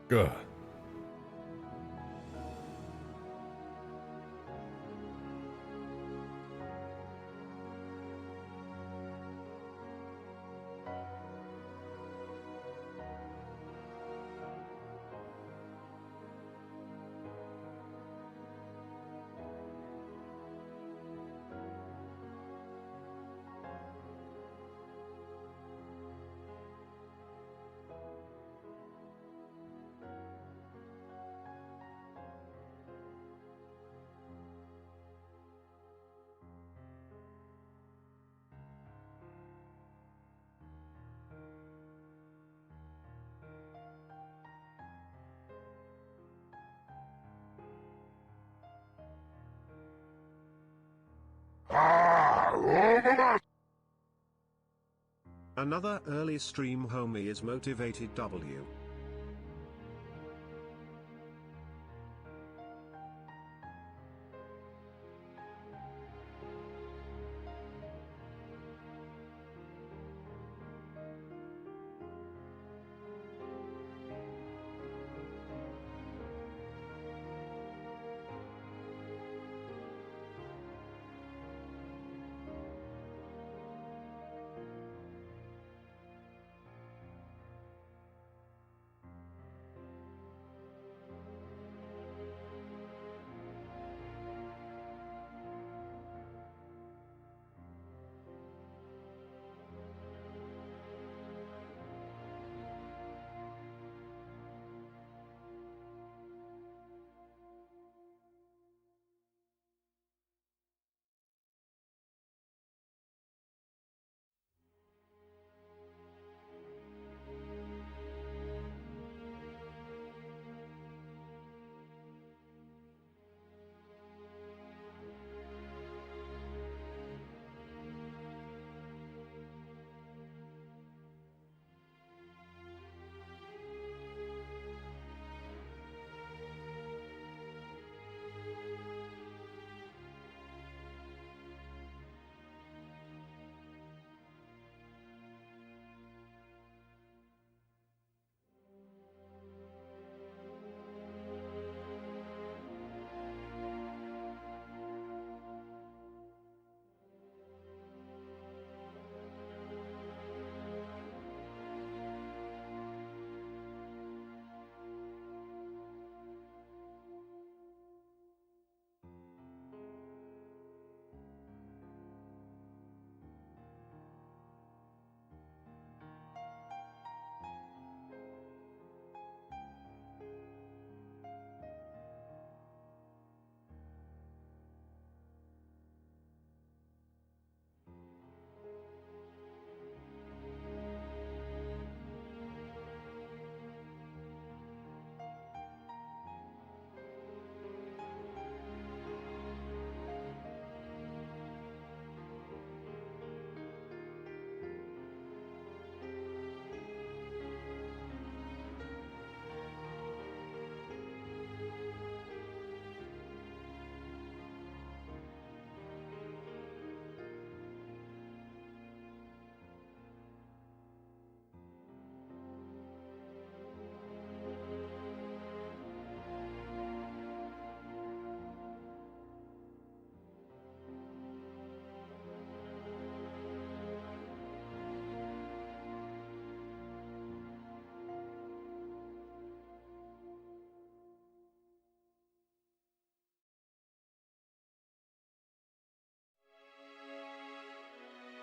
Good. Another early stream homie is motivated W.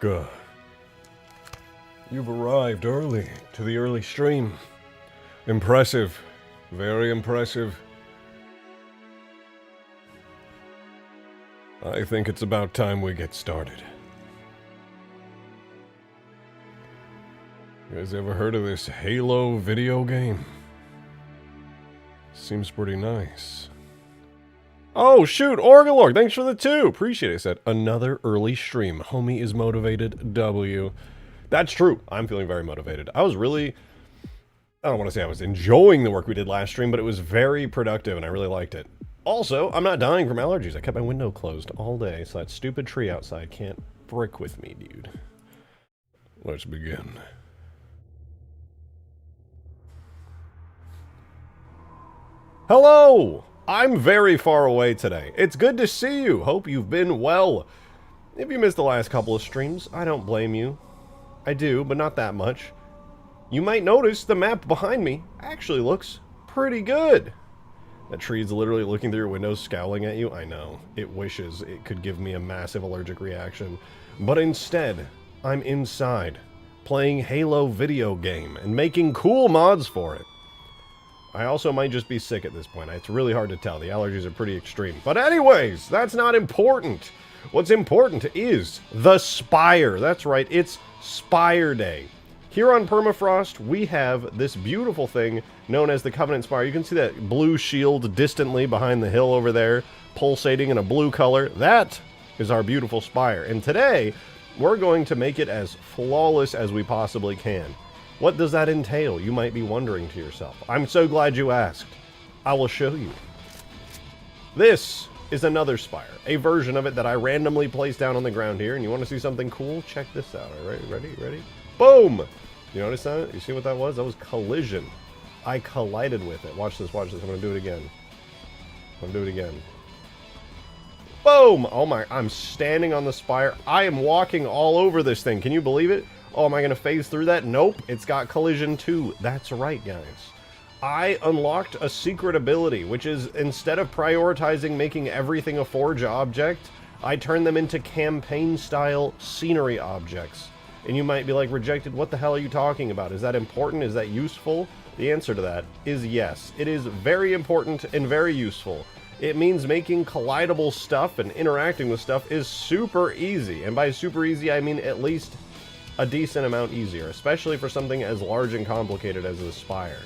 Good. You've arrived early to the early stream. Impressive. Very impressive. I think it's about time we get started. You guys ever heard of this Halo video game? Seems pretty nice. Oh, shoot, Orgalorg, thanks for the 2. Appreciate it. I said, another early stream. Homie is motivated, W. That's true. I'm feeling very motivated. I don't want to say I was enjoying the work we did last stream, but it was very productive, and I really liked it. Also, I'm not dying from allergies. I kept my window closed all day, so that stupid tree outside can't brick with me, dude. Let's begin. Hello! I'm very far away today. It's good to see you. Hope you've been well. If you missed the last couple of streams, I don't blame you. I do, but not that much. You might notice the map behind me actually looks pretty good. That tree's literally looking through your window, scowling at you. I know. It wishes it could give me a massive allergic reaction. But instead, I'm inside, playing Halo video game and making cool mods for it. I also might just be sick at this point. It's really hard to tell. The allergies are pretty extreme. But anyways, that's not important. What's important is the Spire. That's right, it's Spire Day. Here on Permafrost, we have this beautiful thing known as the Covenant Spire. You can see that blue shield distantly behind the hill over there, pulsating in a blue color. That is our beautiful Spire. And today, we're going to make it as flawless as we possibly can. What does that entail? You might be wondering to yourself. I'm so glad you asked. I will show you. This is another Spire, a version of it that I randomly placed down on the ground here. And you want to see something cool? Check this out. All right, ready? Boom! You notice that? You see what that was? That was collision. I collided with it. Watch this, watch this. I'm going to do it again. Boom! Oh my, I'm standing on the Spire. I am walking all over this thing. Can you believe it? Oh, am I going to phase through that? Nope. It's got collision too. That's right, guys. I unlocked a secret ability, which is instead of prioritizing making everything a forge object, I turn them into campaign-style scenery objects. And you might be like, Rejected, what the hell are you talking about? Is that important? Is that useful? The answer to that is yes. It is very important and very useful. It means making collidable stuff and interacting with stuff is super easy. And by super easy, I mean at least a decent amount easier, especially for something as large and complicated as the Spire.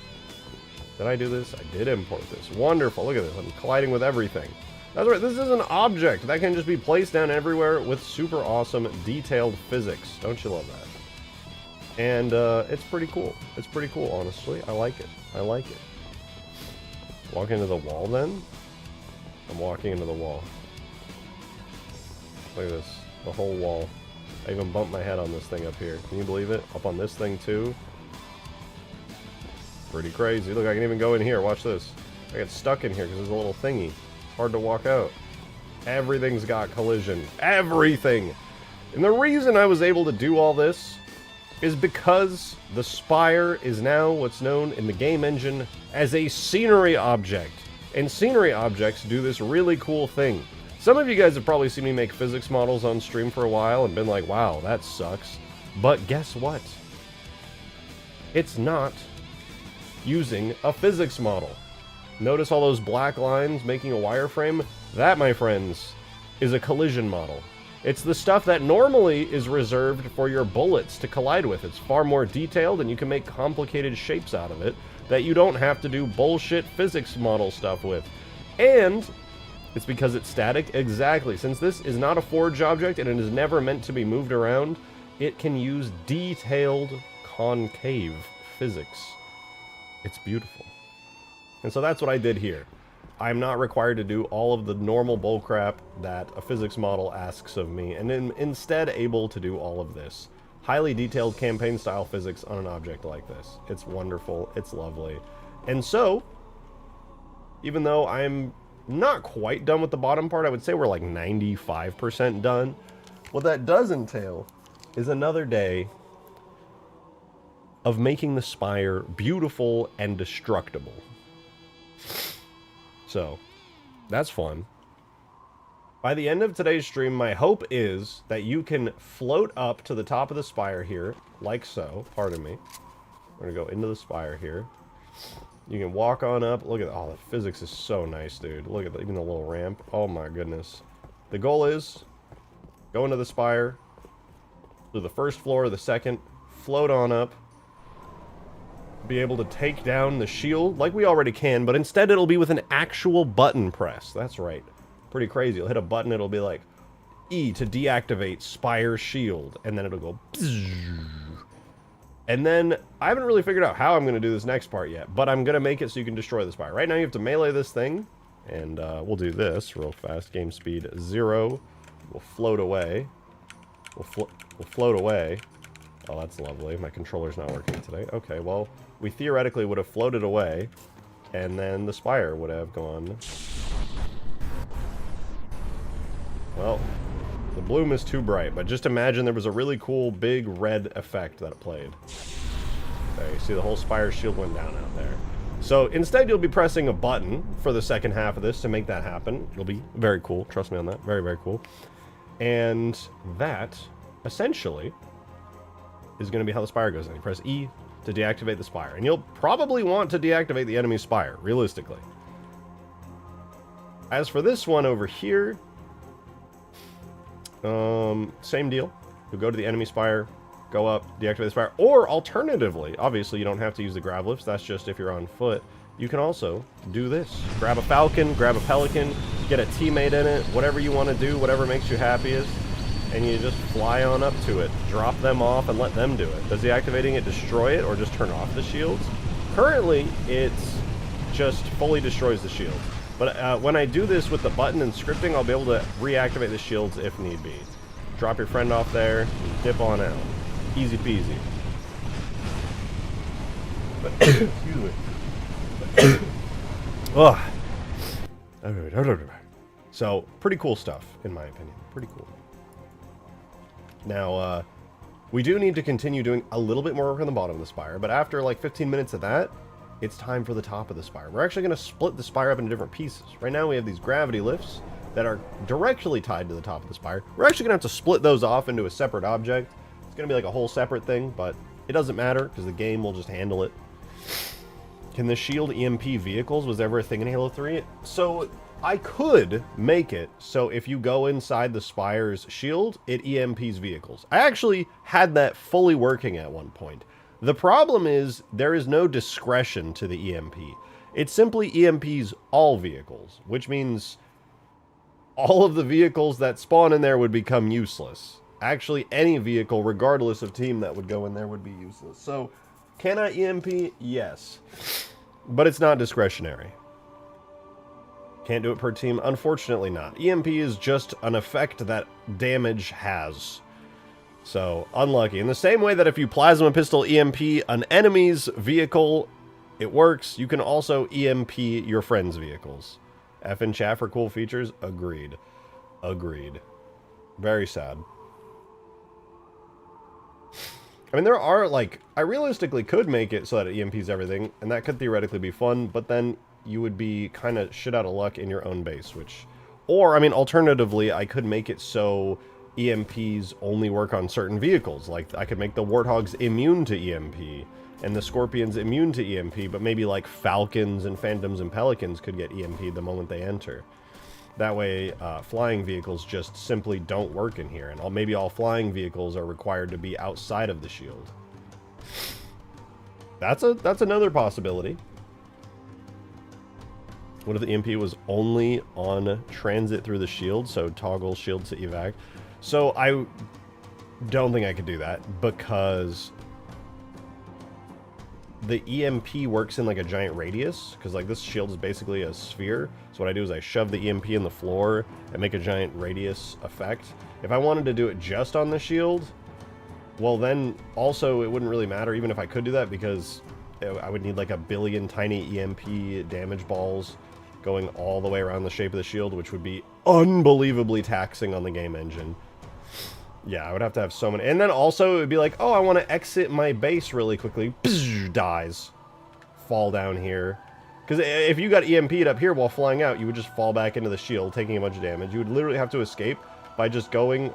Did I do this? I did import this. Wonderful. Look at this. I'm colliding with everything. That's right. This is an object that can just be placed down everywhere with super awesome detailed physics. Don't you love that? And it's pretty cool. It's pretty cool, honestly. I like it. Walk into the wall then? I'm walking into the wall. Look at this. The whole wall. I even bumped my head on this thing up here. Can you believe it? Up on this thing too. Pretty crazy. Look, I can even go in here. Watch this. I get stuck in here because there's a little thingy. It's hard to walk out. Everything's got collision. Everything! And the reason I was able to do all this is because the Spire is now what's known in the game engine as a scenery object. And scenery objects do this really cool thing. Some of you guys have probably seen me make physics models on stream for a while and been like, wow, that sucks. But guess what? It's not using a physics model. Notice all those black lines making a wireframe? That, my friends, is a collision model. It's the stuff that normally is reserved for your bullets to collide with. It's far more detailed and you can make complicated shapes out of it that you don't have to do bullshit physics model stuff with. And it's because it's static. Exactly. Since this is not a forge object and it is never meant to be moved around, it can use detailed concave physics. It's beautiful. And so that's what I did here. I'm not required to do all of the normal bullcrap that a physics model asks of me, and am instead able to do all of this. Highly detailed campaign-style physics on an object like this. It's wonderful. It's lovely. And so, even though I'm not quite done with the bottom part, I would say we're like 95% done. What that does entail is another day of making the Spire beautiful and destructible. So, that's fun. By the end of today's stream, my hope is that you can float up to the top of the Spire here, like so. Pardon me. We're gonna go into the Spire here. You can walk on up. Look at, oh, the physics is so nice, dude. Look at even the little ramp. Oh my goodness. The goal is go into the Spire, to the first floor, the second, float on up, be able to take down the shield like we already can, but instead it'll be with an actual button press. That's right. Pretty crazy. You'll hit a button, it'll be like E to deactivate Spire shield, and then it'll go and then I haven't really figured out how I'm going to do this next part yet, but I'm going to make it so you can destroy the Spire. Right now you have to melee this thing, and we'll do this real fast. Game speed 0. We'll float away. We'll float away. Oh, that's lovely. My controller's not working today. Okay, well, we theoretically would have floated away, and then the spire would have gone. Well, the bloom is too bright, but just imagine there was a really cool big red effect that it played. There, you see the whole spire shield went down out there. So instead you'll be pressing a button for the second half of this to make that happen. It'll be very cool, trust me on that, very, very cool. And that, essentially, is going to be how the spire goes in. You press E to deactivate the spire. And you'll probably want to deactivate the enemy spire, realistically. As for this one over here, same deal. You'll go to the enemy spire, go up, deactivate the spire, or alternatively, obviously you don't have to use the grab lifts, that's just if you're on foot. You can also do this. Grab a Falcon, grab a Pelican, get a teammate in it, whatever you want to do, whatever makes you happiest, and you just fly on up to it. Drop them off and let them do it. Does deactivating it destroy it or just turn off the shields? Currently, it's just fully destroys the shield. But when I do this with the button and scripting, I'll be able to reactivate the shields if need be. Drop your friend off there, and dip on out. Easy peasy. Excuse me. Ugh. So, pretty cool stuff, in my opinion. Pretty cool. Now, we do need to continue doing a little bit more work on the bottom of the spire, but after like 15 minutes of that, it's time for the top of the spire. We're actually going to split the spire up into different pieces. Right now we have these gravity lifts that are directly tied to the top of the spire. We're actually going to have to split those off into a separate object. It's going to be like a whole separate thing, but it doesn't matter because the game will just handle it. Can the shield EMP vehicles? Was ever a thing in Halo 3? So I could make it so if you go inside the spire's shield, it EMPs vehicles. I actually had that fully working at one point. The problem is there is no discretion to the EMP. It simply EMPs all vehicles, which means all of the vehicles that spawn in there would become useless. Actually, any vehicle, regardless of team that would go in there, would be useless. So, can I EMP? Yes. But it's not discretionary. Can't do it per team? Unfortunately not. EMP is just an effect that damage has. So, unlucky. In the same way that if you plasma pistol EMP an enemy's vehicle, it works. You can also EMP your friend's vehicles. F in chat for cool features? Agreed. Agreed. Very sad. I mean, there are, like, I realistically could make it so that it EMPs everything, and that could theoretically be fun, but then you would be kind of shit out of luck in your own base, which... Or, I mean, alternatively, I could make it so EMPs only work on certain vehicles. Like, I could make the Warthogs immune to EMP, and the Scorpions immune to EMP, but maybe, like, Falcons and Phantoms and Pelicans could get EMP'd the moment they enter. That way, flying vehicles just simply don't work in here, and maybe all flying vehicles are required to be outside of the shield. That's another possibility. What if the EMP was only on transit through the shield, so toggle shield to evac? So I don't think I could do that, because the EMP works in like a giant radius, because like this shield is basically a sphere. So what I do is I shove the EMP in the floor and make a giant radius effect. If I wanted to do it just on the shield, well then also it wouldn't really matter even if I could do that, because I would need like a billion tiny EMP damage balls going all the way around the shape of the shield, which would be unbelievably taxing on the game engine. Yeah, I would have to have so many. And then also, it would be like, oh, I want to exit my base really quickly. Psh, dies. Fall down here. Because if you got EMP'd up here while flying out, you would just fall back into the shield, taking a bunch of damage. You would literally have to escape by just going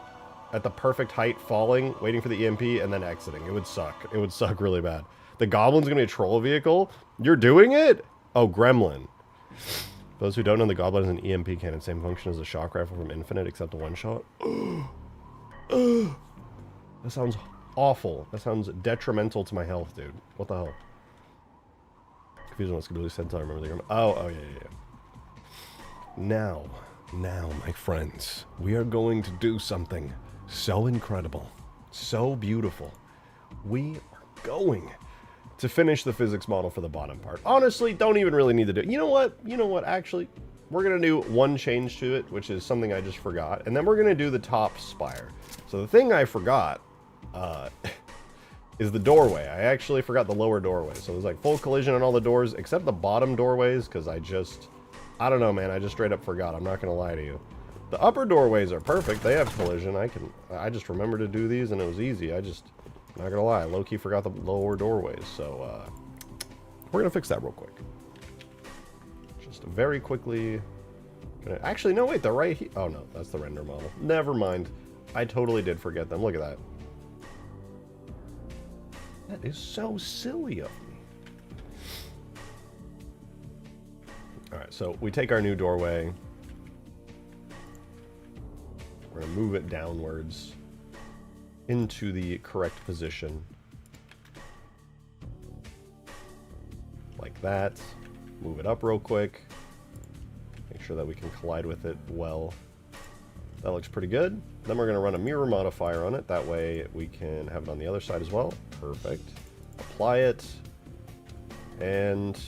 at the perfect height, falling, waiting for the EMP, and then exiting. It would suck. It would suck really bad. The Goblin's going to be a troll vehicle? You're doing it? Oh, Gremlin. For those who don't know, the Goblin is an EMP cannon. Same function as the shock rifle from Infinite, except a one-shot. That sounds awful. That sounds detrimental to my health, dude. What the hell? Confused what Scooby said until I remember the grammar. Oh, yeah. Now, my friends, we are going to do something so incredible, so beautiful. We are going to finish the physics model for the bottom part. Honestly, don't even really need to do it. You know what? Actually, we're going to do one change to it, which is something I just forgot. And then we're going to do the top spire. So the thing I forgot is is the doorway. I actually forgot the lower doorway. So there's like full collision on all the doors except the bottom doorways because I don't know, man. I just straight up forgot. I'm not going to lie to you. The upper doorways are perfect. They have collision. I just remember to do these and it was easy. I'm not going to lie. Low-key forgot the lower doorways. So we're going to fix that real quick. Just very quickly. Actually, no, wait. They're right here. Oh, no. That's the render model. Never mind. I totally did forget them. Look at that. That is so silly of me. Alright, so we take our new doorway. We're going to move it downwards into the correct position. Like that. Move it up real quick. Make sure that we can collide with it well. That looks pretty good. Then we're going to run a mirror modifier on it. That way we can have it on the other side as well. Perfect. Apply it. And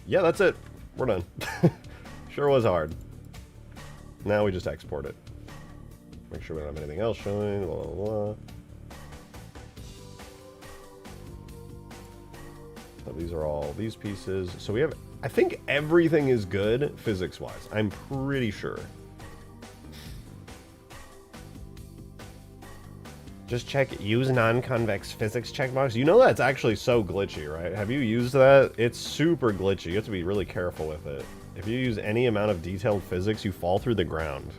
yeah, that's it. We're done. Sure was hard. Now we just export it. Make sure we don't have anything else showing. Blah, blah, blah. So these are all these pieces. So we have, I think everything is good physics-wise. I'm pretty sure. Just check use non-convex physics checkbox. You know that's actually so glitchy, right? Have you used that? It's super glitchy. You have to be really careful with it. If you use any amount of detailed physics, you fall through the ground.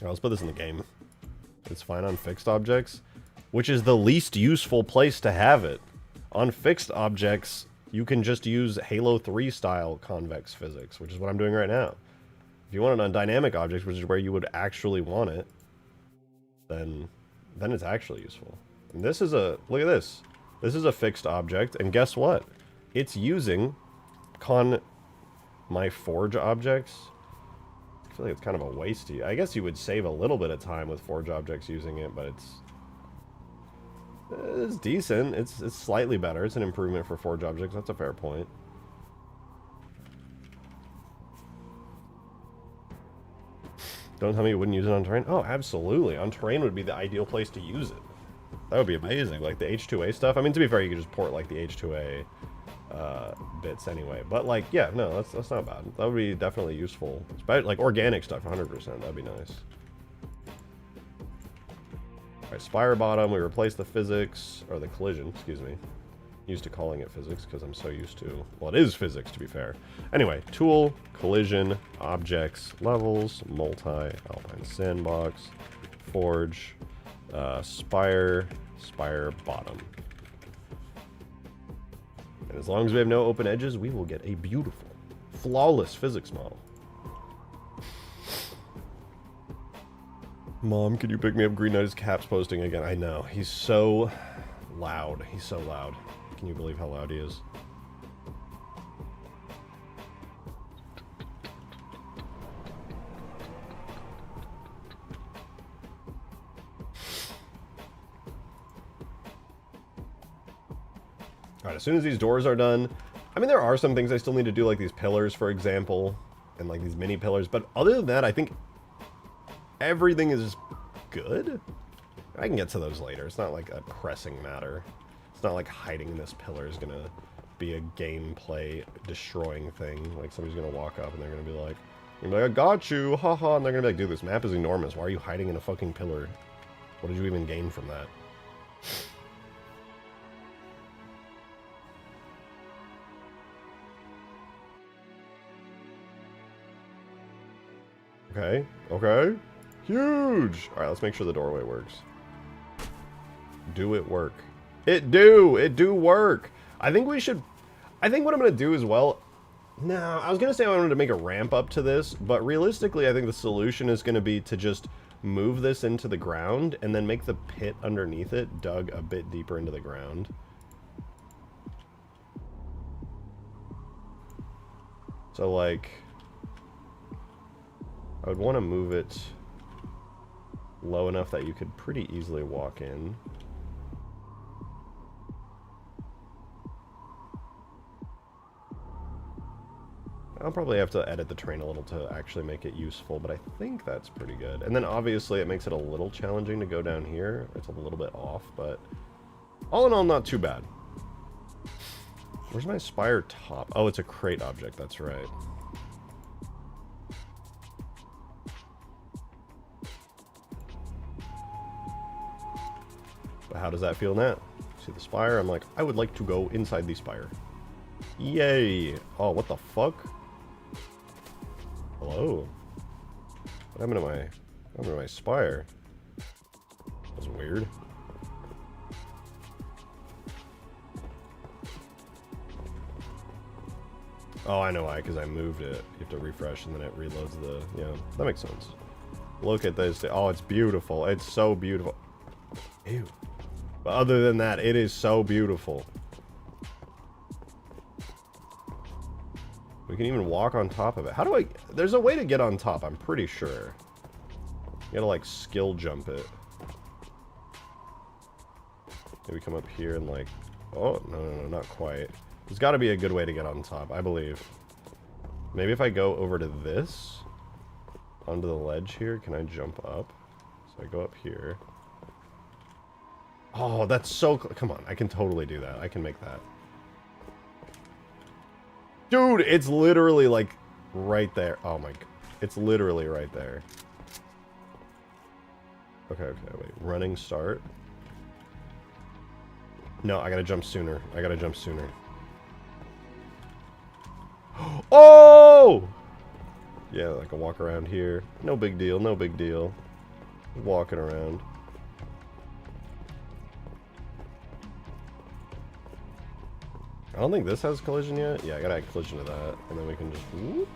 Right, let's put this in the game. It's fine on fixed objects, which is the least useful place to have it. On fixed objects, you can just use Halo 3 style convex physics, which is what I'm doing right now. If you want it on dynamic objects, which is where you would actually want it, then it's actually useful. And this is a, look at this. This is a fixed object, and guess what? It's using my forge objects. I feel like it's kind of a waste. I guess you would save a little bit of time with forge objects using it, but it's decent. It's slightly better. It's an improvement for forge objects. That's a fair point. Don't tell me you wouldn't use it on terrain. Oh, absolutely. On terrain would be the ideal place to use it. That would be amazing. Like the H2A stuff. I mean, to be fair, you could just port like the H2A bits anyway. But like, yeah, no, that's not bad. That would be definitely useful. Like organic stuff, 100%. That'd be nice. All right, spire bottom. We replace the physics, or the collision, excuse me. Used to calling it physics because I'm so used to, well, it is physics to be fair. Anyway, tool, collision, objects, levels, multi, alpine sandbox, forge, spire bottom. And as long as we have no open edges, we will get a beautiful, flawless physics model. Mom, could you pick me up? Green Knight is caps posting again. I know. He's so loud. He's so loud. Can you believe how loud he is? Alright, as soon as these doors are done, I mean, there are some things I still need to do, like these pillars, for example, and like these mini pillars, but other than that, I think everything is good. I can get to those later. It's not like a pressing matter. It's not like hiding this pillar is gonna be a gameplay destroying thing. Like somebody's gonna walk up and they're gonna be like, I got you, haha, and they're gonna be like, dude, this map is enormous. Why are you hiding in a fucking pillar? What did you even gain from that? Okay, okay. Huge! Alright, let's make sure the doorway works. Do it work. It do work! I think what I'm gonna do as well... No, I was gonna say I wanted to make a ramp up to this, but realistically I think the solution is gonna be to just move this into the ground and then make the pit underneath it dug a bit deeper into the ground. So like... I would want to move it low enough that you could pretty easily walk in. I'll probably have to edit the terrain a little to actually make it useful, but I think that's pretty good. And then obviously it makes it a little challenging to go down here. It's a little bit off, but all in all, not too bad. Where's my spire top? Oh, it's a crate object, that's right. But how does that feel now? See the spire? I'm like, I would like to go inside the spire. Yay! Oh, what the fuck? Hello? What happened to my spire? That was weird. Oh, I know why, because I moved it. You have to refresh and then it reloads the... Yeah, that makes sense. Look at this. Oh, it's beautiful. It's so beautiful. Ew. But other than that, it is so beautiful. We can even walk on top of it. How do I... There's a way to get on top, I'm pretty sure. You gotta, like, skill jump it. Maybe come up here and, like... Oh, no, not quite. There's gotta be a good way to get on top, I believe. Maybe if I go over to this... Onto the ledge here, can I jump up? So I go up here. Oh, that's so... Come on, I can totally do that. I can make that. Dude, it's literally, like, right there. Oh, my God. It's literally right there. Okay, wait. Running start. No, I gotta jump sooner. Oh! Yeah, I can walk around here. No big deal, Walking around. I don't think this has collision yet. Yeah, I gotta add collision to that. And then we can just... Whoop.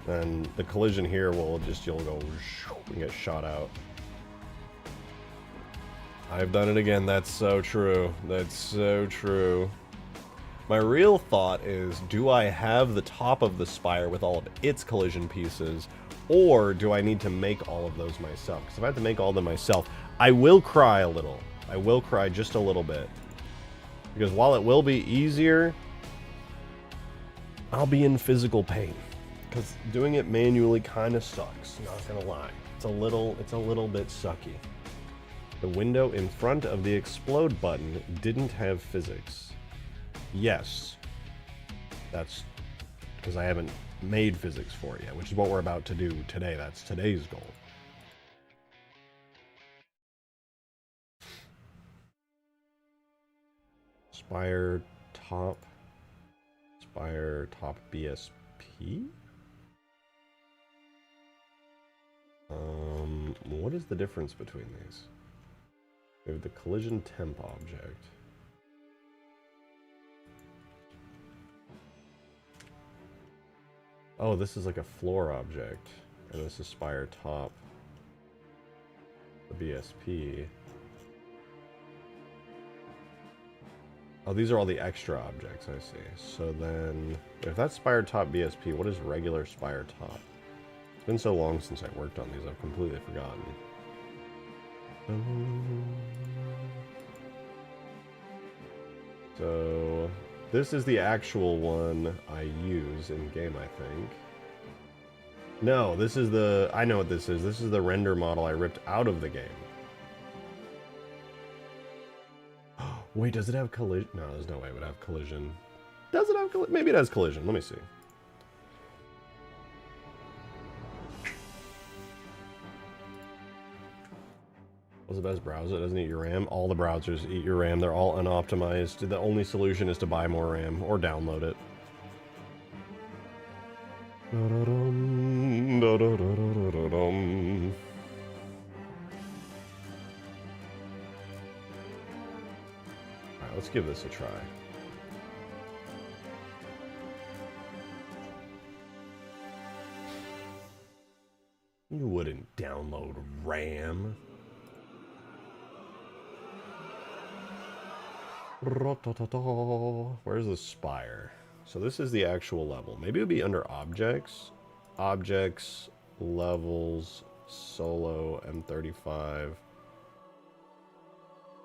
And the collision here will just... You'll go... And get shot out. I've done it again. That's so true. That's so true. My real thought is, do I have the top of the spire with all of its collision pieces, or do I need to make all of those myself? Because if I have to make all of them myself, I will cry a little. I will cry just a little bit. Because while it will be easier, I'll be in physical pain. Because doing it manually kind of sucks, not gonna lie. It's a little bit sucky. The window in front of the explode button didn't have physics. Yes. That's because I haven't made physics for it yet, which is what we're about to do today. That's today's goal. Spire top BSP? What is the difference between these? We have the collision temp object. Oh, this is like a floor object. And this is spire top. The BSP. Oh, these are all the extra objects, I see. So then, if that's spire top BSP, what is regular spire top? It's been so long since I worked on these, I've completely forgotten. So, this is the actual one I use in game, I think. No, this is the... I know what this is. This is the render model I ripped out of the game. Wait, does it have collision? No, there's no way it would have collision. Does it have collision? Maybe it has collision. Let me see. What's the best browser? It doesn't eat your RAM. All the browsers eat your RAM. They're all unoptimized. The only solution is to buy more RAM or download it. Alright, let's give this a try. You wouldn't download RAM. Where's the spire? So this is the actual level. Maybe it would be under objects. Objects, levels, solo, M35.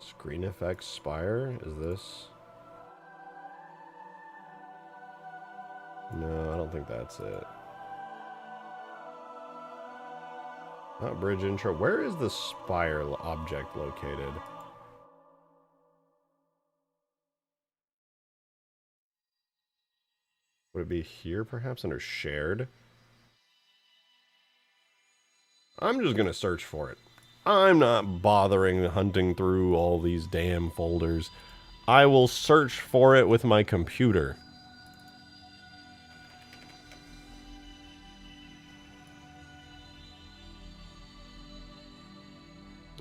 Screen effects spire? Is this? No, I don't think that's it. Not bridge intro. Where is the spire object located? Would it be here, perhaps, under shared? I'm just gonna search for it. I'm not bothering hunting through all these damn folders. I will search for it with my computer.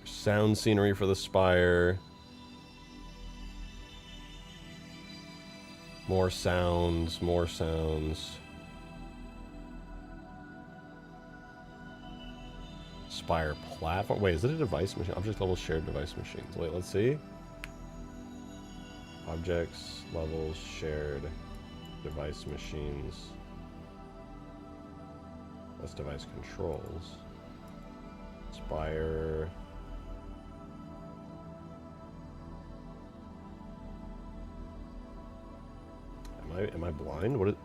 Sound scenery for the spire. More sounds, more sounds. Spire platform. Wait, is it a device machine? Object level shared device machines. Wait, let's see. Objects, levels, shared device machines. That's device controls. Spire. Am I blind? What is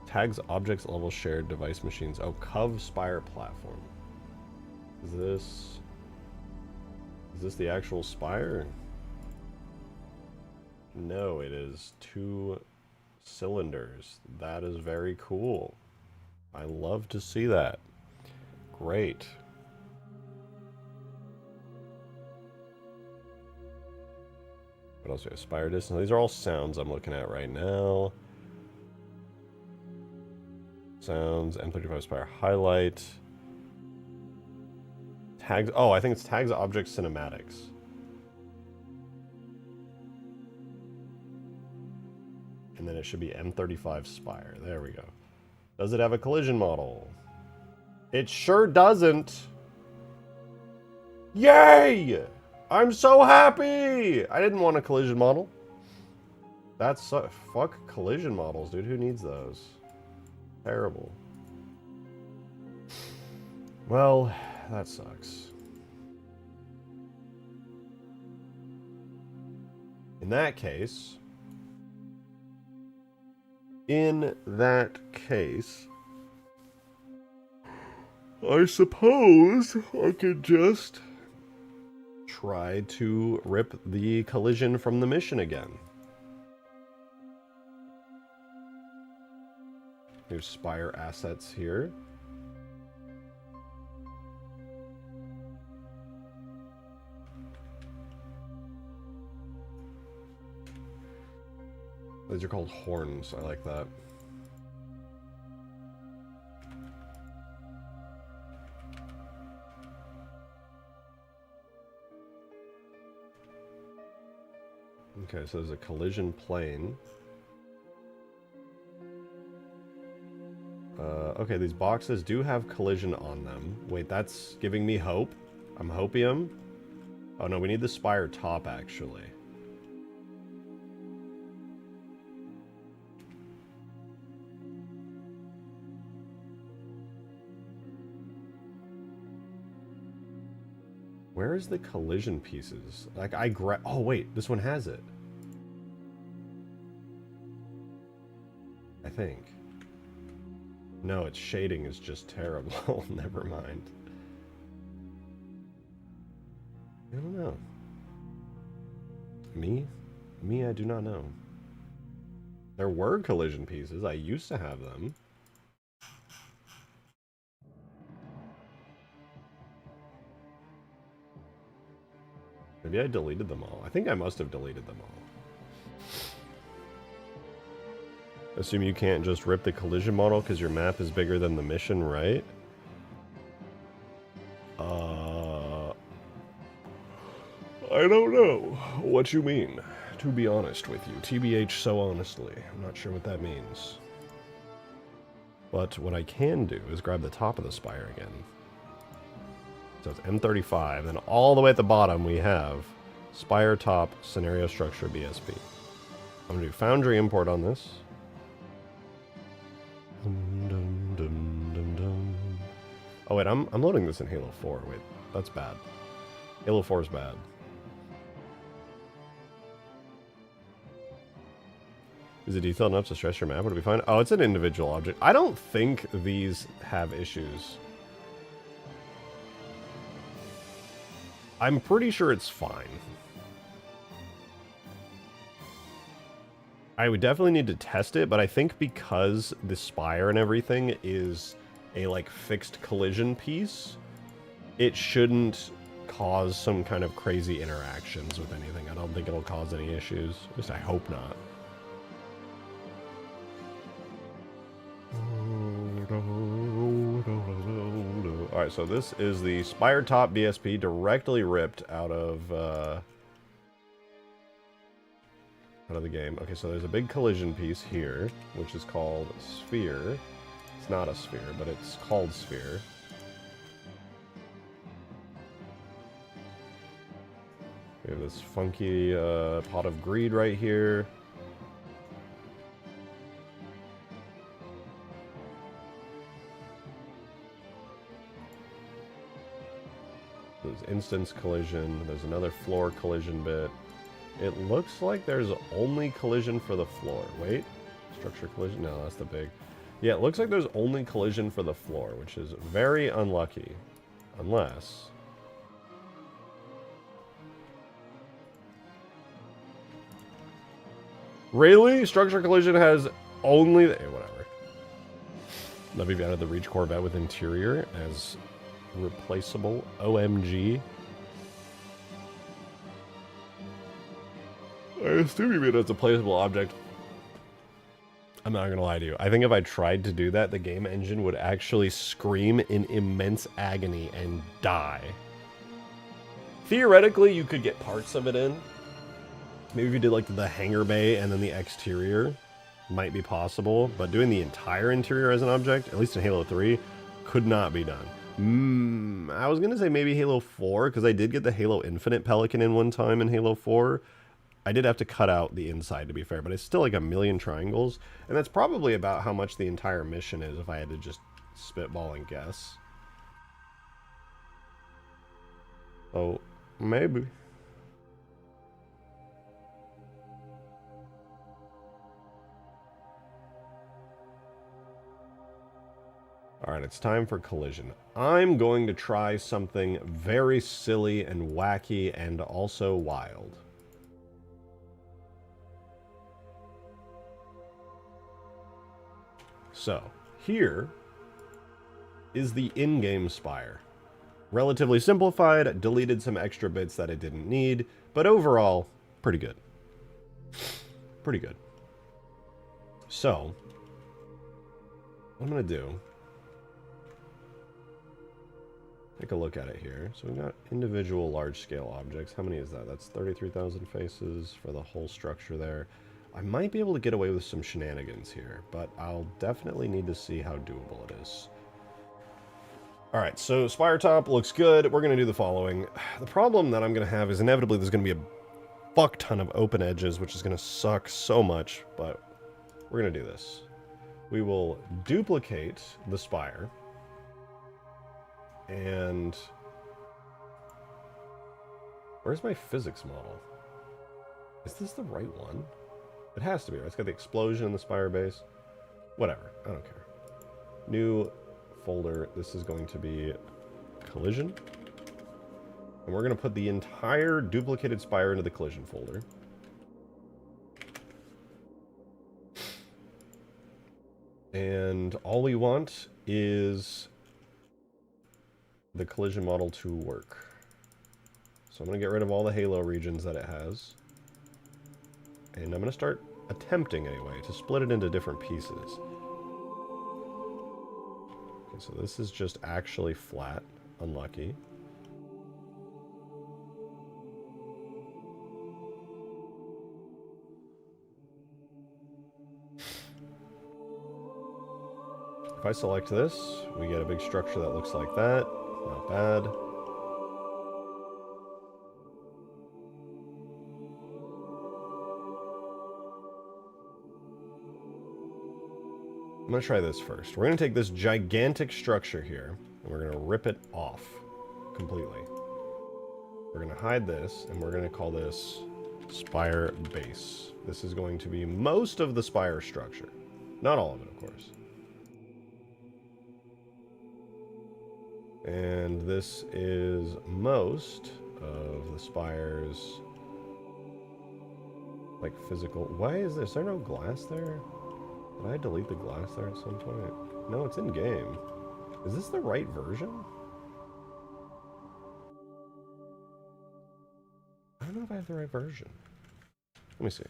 tags objects level shared device machines? Oh, Cov Spire platform. Is this the actual spire? No, it is 2 cylinders. That is very cool. I love to see that. Great. What else do we have? Spire distance. These are all sounds I'm looking at right now. Sounds, M35 Spire highlight. Tags. Oh, I think it's tags object cinematics. And then it should be M35 Spire. There we go. Does it have a collision model? It sure doesn't. Yay! I'm so happy! I didn't want a collision model. That's so... Fuck collision models, dude. Who needs those? Terrible. Well, that sucks. In that case... I suppose I could just try to rip the collision from the mission again. There's Spire assets here. These are called horns. I like that. Okay, so there's a collision plane. Okay, these boxes do have collision on them. Wait, that's giving me hope. I'm hopium. Oh no, we need the spire top, actually. Where is the collision pieces? Like, oh wait, this one has it. I think. No, its shading is just terrible. Never mind. I don't know. Me, I do not know. There were collision pieces. I used to have them. Maybe I deleted them all. I think I must have deleted them all. Assume you can't just rip the collision model because your map is bigger than the mission, right? I don't know what you mean, to be honest with you. TBH so honestly. I'm not sure what that means. But what I can do is grab the top of the spire again. So it's M35, and all the way at the bottom we have Spire Top, Scenario Structure, BSP. I'm going to do Foundry Import on this. Oh wait, I'm loading this in Halo 4. Wait, that's bad. Halo 4 is bad. Is it detailed enough to stress your map? Would it be fine? Oh, it's an individual object. I don't think these have issues. I'm pretty sure it's fine. I would definitely need to test it, but I think because the spire and everything is a, like, fixed collision piece, it shouldn't cause some kind of crazy interactions with anything. I don't think it'll cause any issues. At least I hope not. Alright, so this is the Spire Top BSP directly ripped out of the game. Okay, so there's a big collision piece here, which is called Sphere. It's not a sphere, but it's called Sphere. We have this funky pot of greed right here. There's instance collision. There's another floor collision bit. It looks like there's only collision for the floor. Wait, structure collision? No, that's the big. Yeah, it looks like there's only collision for the floor, which is very unlucky. Unless... Really? Structure collision has only... whatever. Let me added the Reach Corvette with interior as replaceable. OMG. I assume you mean it's a placeable object. I'm not gonna lie to you. I think if I tried to do that, the game engine would actually scream in immense agony and die. Theoretically, you could get parts of it in. Maybe if you did like the hangar bay and then the exterior, might be possible. But doing the entire interior as an object, at least in Halo 3, could not be done. I was gonna say maybe Halo 4, because I did get the Halo Infinite Pelican in one time in Halo 4. I did have to cut out the inside, to be fair, but it's still like 1,000,000 triangles, and that's probably about how much the entire mission is if I had to just spitball and guess. Oh, maybe. Alright, it's time for collision. I'm going to try something very silly and wacky and also wild. So, here is the in-game spire. Relatively simplified, deleted some extra bits that it didn't need, but overall, pretty good. Pretty good. So, what I'm going to do, take a look at it here. So we've got individual large-scale objects. How many is that? That's 33,000 faces for the whole structure there. I might be able to get away with some shenanigans here, but I'll definitely need to see how doable it is. Alright, so Spire Top looks good. We're going to do the following. The problem that I'm going to have is inevitably there's going to be a fuck ton of open edges, which is going to suck so much, but we're going to do this. We will duplicate the spire, and where's my physics model? Is this the right one? It has to be, right? It's got the explosion in the spire base. Whatever, I don't care. New folder, this is going to be collision. And we're going to put the entire duplicated spire into the collision folder. And all we want is the collision model to work. So I'm going to get rid of all the Halo regions that it has. And I'm going to start attempting, anyway, to split it into different pieces. Okay, so this is just actually flat. Unlucky. If I select this, we get a big structure that looks like that. Not bad. I'm going to try this first. We're going to take this gigantic structure here, and we're going to rip it off completely. We're going to hide this, and we're going to call this Spire base. This is going to be most of the spire structure. Not all of it, of course. And this is most of the spire's, like, physical... Why is there no glass there? Did I delete the glass there at some point? No, it's in-game. Is this the right version? I don't know if I have the right version. Let me see.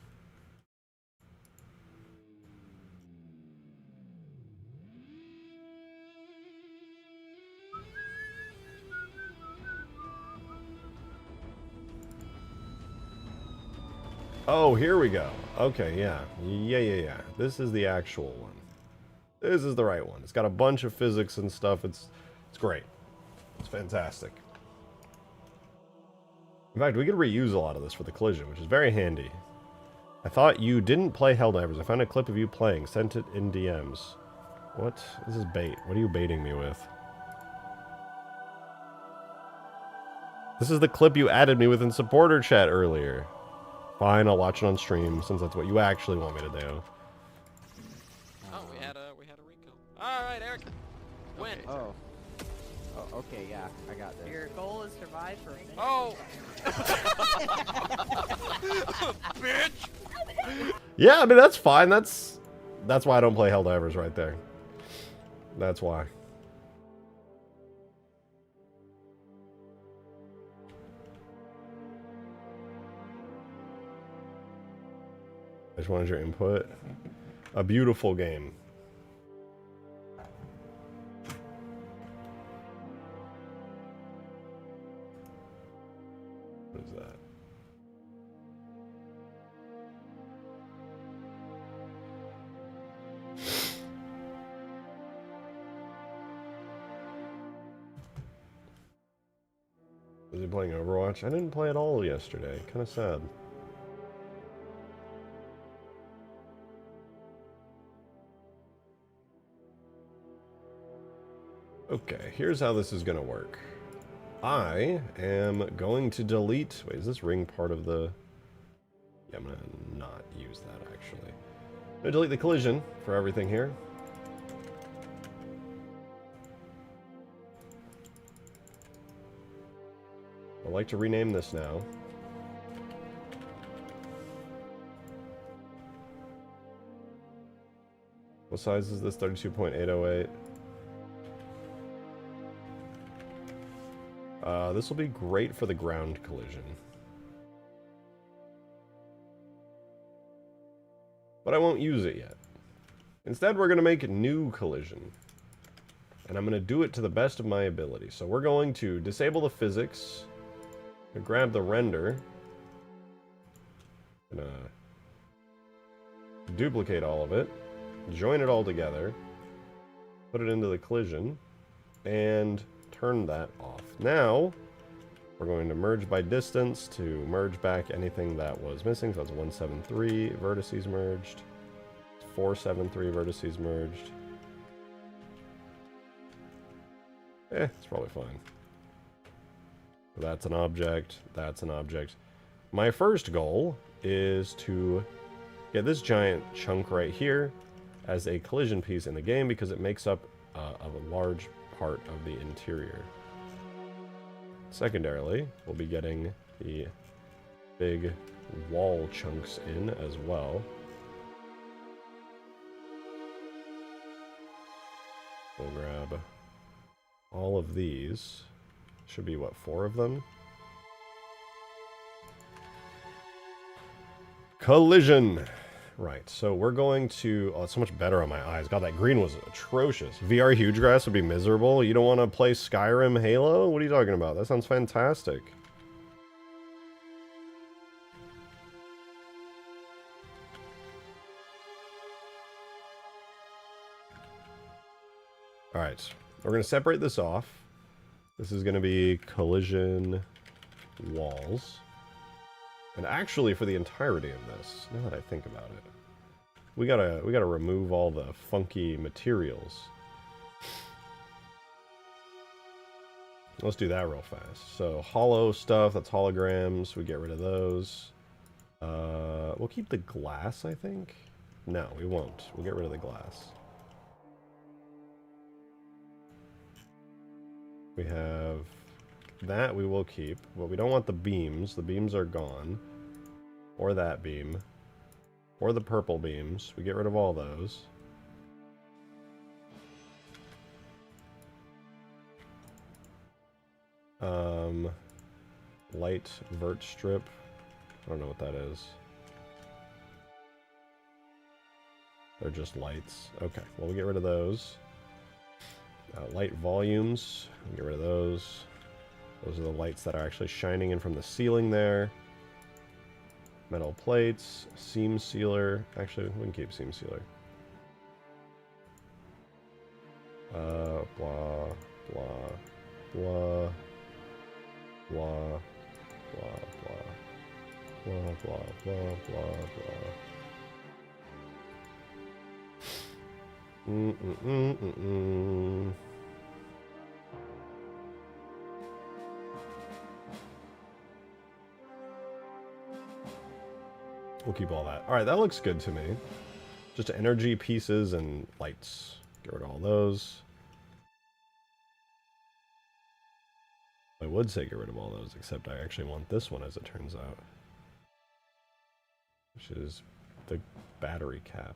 Oh, here we go. Okay, yeah. Yeah. This is the actual one. This is the right one. It's got a bunch of physics and stuff. It's great. It's fantastic. In fact, we could reuse a lot of this for the collision, which is very handy. I thought you didn't play Helldivers. I found a clip of you playing. Sent it in DMs. What? This is bait. What are you baiting me with? This is the clip you added me with in supporter chat earlier. Fine, I'll watch it on stream, since that's what you actually want me to do. Oh, we had a Rico. Alright, Eric. Win. Okay. Oh, okay, yeah, I got this. Your goal is survive for a minute. Oh! Bitch! Yeah, I mean, that's fine. That's why I don't play Helldivers right there. That's why. I just wanted your input. A beautiful game. What is that? Was he playing Overwatch? I didn't play at all yesterday. Kind of sad. Okay, here's how this is going to work. I am going to delete... Wait, is this ring part of the... Yeah, I'm going to not use that, actually. I'm going to delete the collision for everything here. I'd like to rename this now. What size is this? 32.808. This will be great for the ground collision. But I won't use it yet. Instead, we're going to make a new collision. And I'm going to do it to the best of my ability. So we're going to disable the physics. Grab the render. Gonna duplicate all of it. Join it all together. Put it into the collision. And turn that off. Now, we're going to merge by distance to merge back anything that was missing. So that's 173 vertices merged. 473 vertices merged. It's probably fine. That's an object. That's an object. My first goal is to get this giant chunk right here as a collision piece in the game because it makes up a large part of the interior. Secondarily, we'll be getting the big wall chunks in as well. We'll grab all of these. Should be, what, 4 of them? Collision! Right, so we're going to... Oh, it's so much better on my eyes. God, that green was atrocious. VR Huge Grass would be miserable. You don't want to play Skyrim Halo? What are you talking about? That sounds fantastic. Alright, we're going to separate this off. This is going to be collision walls. And actually, for the entirety of this, now that I think about it, we gotta remove all the funky materials. Let's do that real fast. So hollow stuff, that's holograms, we get rid of those. We'll keep the glass, I think. No, we won't. We'll get rid of the glass. We have that we will keep, but we don't want the beams. The beams are gone. Or that beam. Or the purple beams. We get rid of all those. Light vert strip. I don't know what that is. They're just lights. Okay, well, we get rid of those. Light volumes. We get rid of those. Those are the lights that are actually shining in from the ceiling there. Metal plates. Seam sealer. Actually, we can keep seam sealer. Blah, blah, blah, blah, blah, blah, blah, blah, blah, blah. We'll keep all that. Alright, that looks good to me. Just energy pieces and lights. Get rid of all those. I would say get rid of all those, except I actually want this one, as it turns out. Which is the battery cap.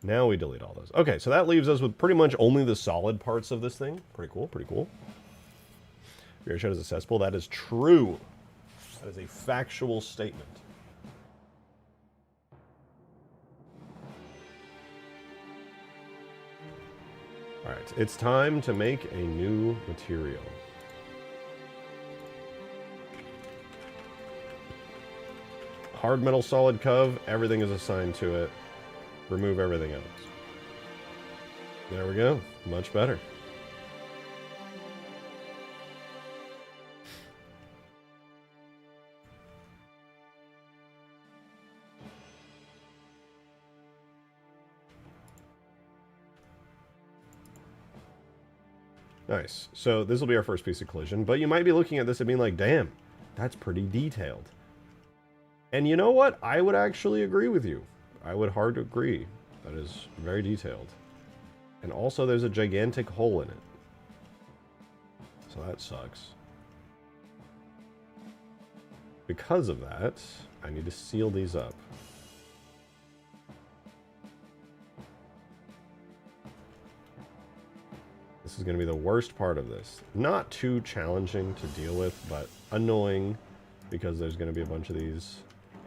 Now we delete all those. Okay, so that leaves us with pretty much only the solid parts of this thing. Pretty cool, pretty cool. Rear shed is a cesspool. That is true. That is a factual statement. Alright, it's time to make a new material. Hard metal solid cove, everything is assigned to it. Remove everything else. There we go. Much better. Nice. So this will be our first piece of collision, but you might be looking at this and being like, damn, that's pretty detailed. And you know what? I would actually agree with you. I would hard agree. That is very detailed. And also there's a gigantic hole in it. So that sucks. Because of that, I need to seal these up. This is going to be the worst part of this. Not too challenging to deal with, but annoying because there's going to be a bunch of these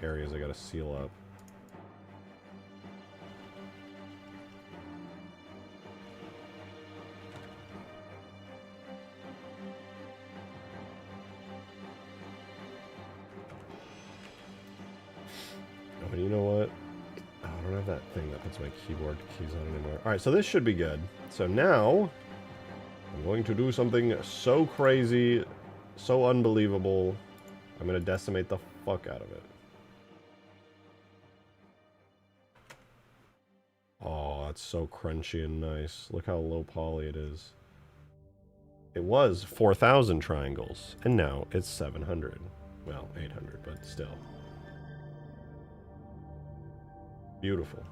areas I got to seal up. Oh, and you know what? Oh, I don't have that thing that puts my keyboard keys on anymore. Alright, so this should be good. So now I'm going to do something so crazy, so unbelievable. I'm going to decimate the fuck out of it. Oh, that's so crunchy and nice. Look how low poly it is. It was 4,000 triangles, and now it's 700. Well, 800, but still. Beautiful.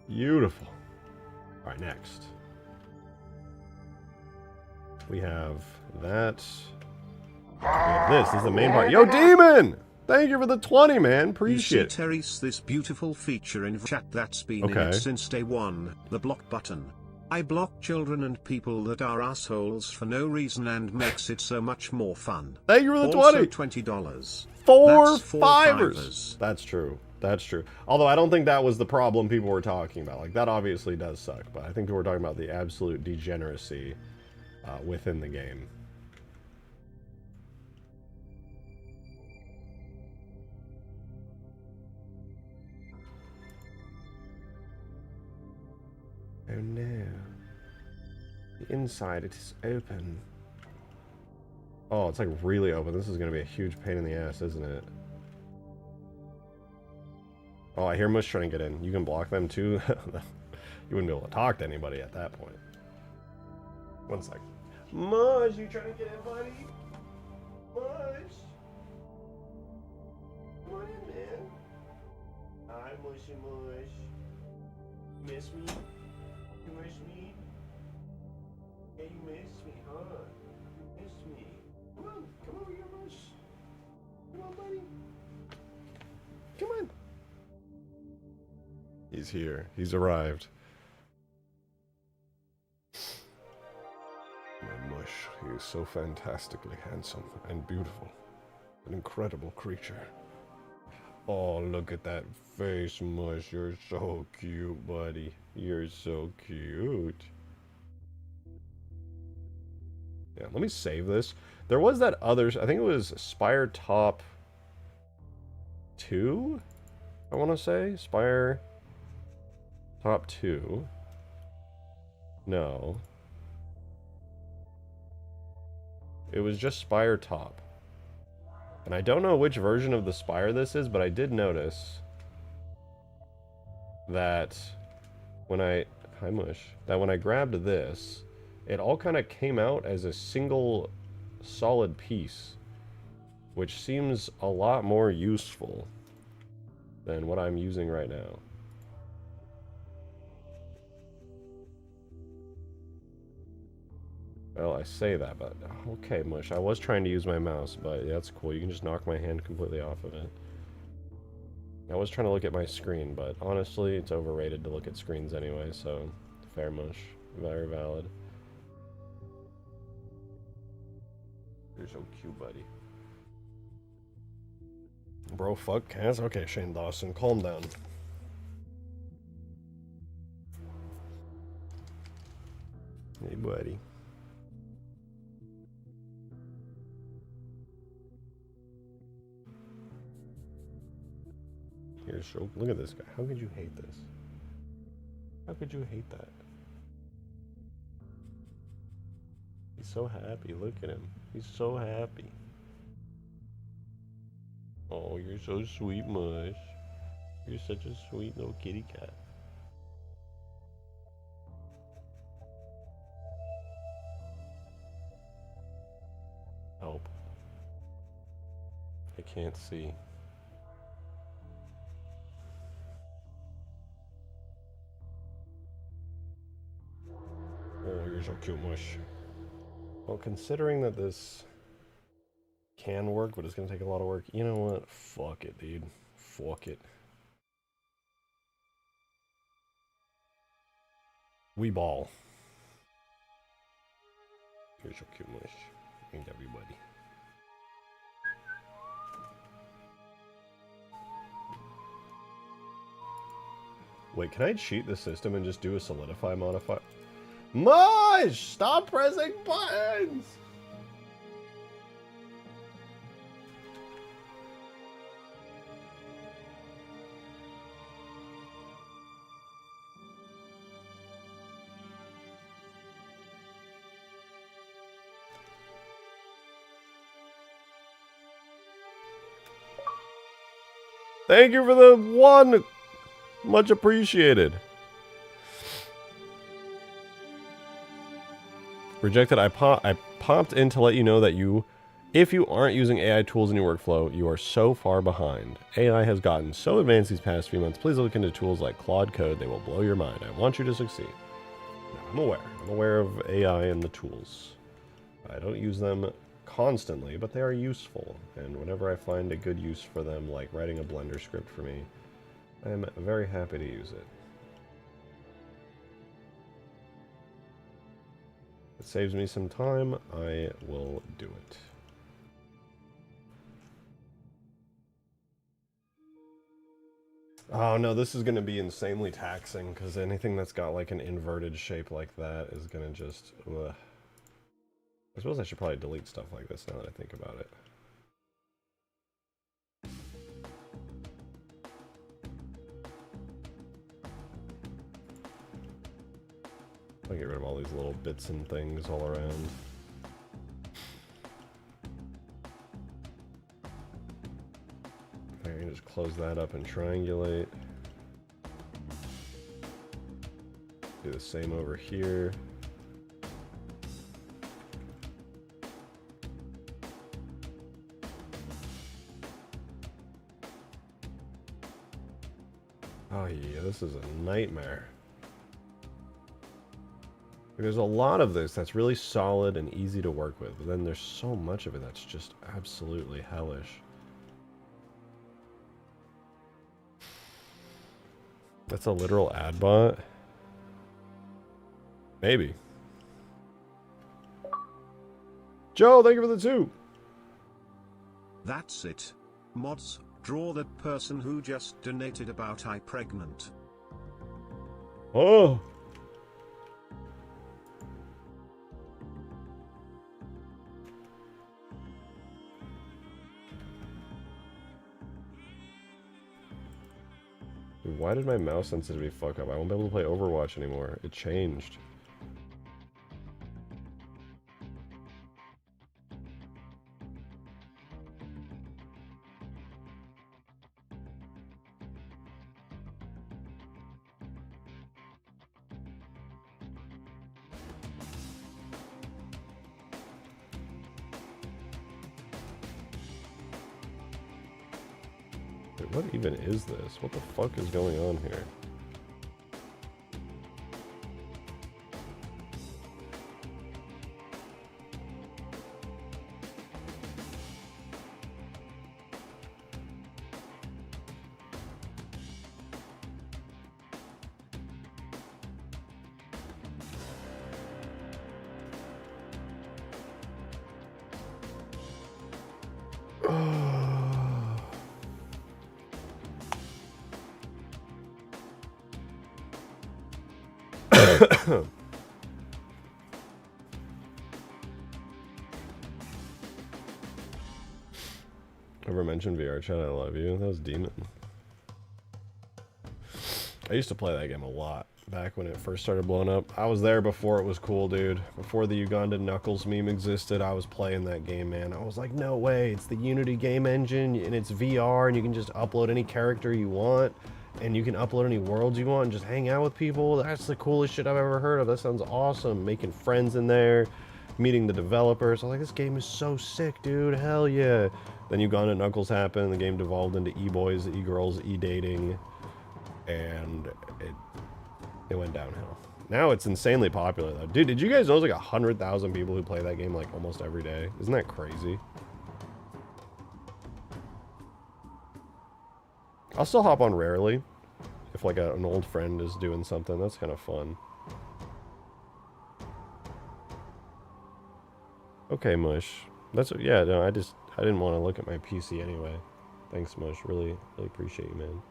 Beautiful. Alright, next. We have that. We have this. This is the main part. Yo, Demon! Thank you for the 20, man. Appreciate it. Terry's this beautiful feature in chat that's been in it since day one, the block button. I block children and people that are assholes for no reason and makes it so much more fun. Thank you for the also 20. $20. Four That's fivers. That's true. That's true. Although I don't think that was the problem people were talking about. Like, that obviously does suck, but I think we were talking about the absolute degeneracy within the game. Oh no. The inside, it is open. Oh, it's like really open. This is going to be a huge pain in the ass, isn't it? Oh, I hear Mush trying to get in. You can block them too? You wouldn't be able to talk to anybody at that point. 1 sec. Mush, you trying to get in, buddy? Mush. Come on in, man. Hi, Mushy Mush. Miss me? You miss me? Yeah, you miss me, huh? You miss me. Come over here, Mush. Come on, buddy. Come on. He's here. He's arrived. My Mush, he is so fantastically handsome and beautiful. An incredible creature. Oh, look at that face, Mush. You're so cute, buddy. You're so cute. Yeah, let me save this. There was that other, I think it was Spire Top 2? I want to say? Spire Top 2. No. It was just Spire Top. And I don't know which version of the Spire this is, but I did notice that when I grabbed this, it all kind of came out as a single solid piece, which seems a lot more useful than what I'm using right now. Well, I say that, but okay, Mush. I was trying to use my mouse, but yeah, that's cool. You can just knock my hand completely off of it. I was trying to look at my screen, but honestly, it's overrated to look at screens anyway, so fair, Mush. Very valid. You're so cute, buddy. Bro, fuck Cass? Okay, Shane Dawson, calm down. Hey, buddy. You're so... Look at this guy. How could you hate this? How could you hate that? He's so happy. Look at him. He's so happy. Oh, you're so sweet, Mush. You're such a sweet little kitty cat. Help. I can't see. Oh, you're so cute, Mush. Well, considering that this can work, but it's going to take a lot of work, you know what? Fuck it, dude. Fuck it. We ball. You're so cute, Mush. Ain't everybody. Wait, can I cheat the system and just do a solidify modifier? Mush! Stop pressing buttons! Thank you for the 1! Much appreciated. Rejected. I popped in to let you know that if you aren't using AI tools in your workflow, you are so far behind. AI has gotten so advanced these past few months. Please look into tools like Claude Code. They will blow your mind. I want you to succeed. Now, I'm aware. I'm aware of AI and the tools. I don't use them constantly, but they are useful. And whenever I find a good use for them, like writing a Blender script for me, I am very happy to use it. It saves me some time, I will do it. Oh no, this is going to be insanely taxing, because anything that's got like an inverted shape like that is going to just... Ugh. I suppose I should probably delete stuff like this now that I think about it. I'll get rid of all these little bits and things all around. I can just close that up and triangulate. Do the same over here. Oh yeah, this is a nightmare. There's a lot of this that's really solid and easy to work with, but then there's so much of it that's just absolutely hellish. That's a literal ad bot? Maybe. Joe, thank you for the 2. That's it. Mods, draw that person who just donated about I pregnant. Oh! Dude, why did my mouse sensitivity fuck up? I won't be able to play Overwatch anymore. It changed. Dude, what even is this? What the fuck is going on here? Ever mentioned VR chat? I love you. That was Demon. I used to play that game a lot back when it first started blowing up. I was there before it was cool, dude. Before the Uganda Knuckles meme existed, I was playing that game, man. I was like, no way, it's the Unity game engine, and it's VR, and you can just upload any character you want, and you can upload any worlds you want, and just hang out with people. That's the coolest shit I've ever heard of. That sounds awesome. Making friends in there, meeting the developers. I was like, this game is so sick, dude. Hell yeah. Then Uganda Knuckles happened, the game devolved into e-boys, e-girls, e-dating, and it went downhill. Now it's insanely popular though. Dude, did you guys know there's like 100,000 people who play that game like almost every day? Isn't that crazy? I'll still hop on rarely if like an old friend is doing something. That's kind of fun. Okay, Mush. That's what, yeah, no, I didn't want to look at my PC anyway. Thanks, Mush. Really appreciate you, man.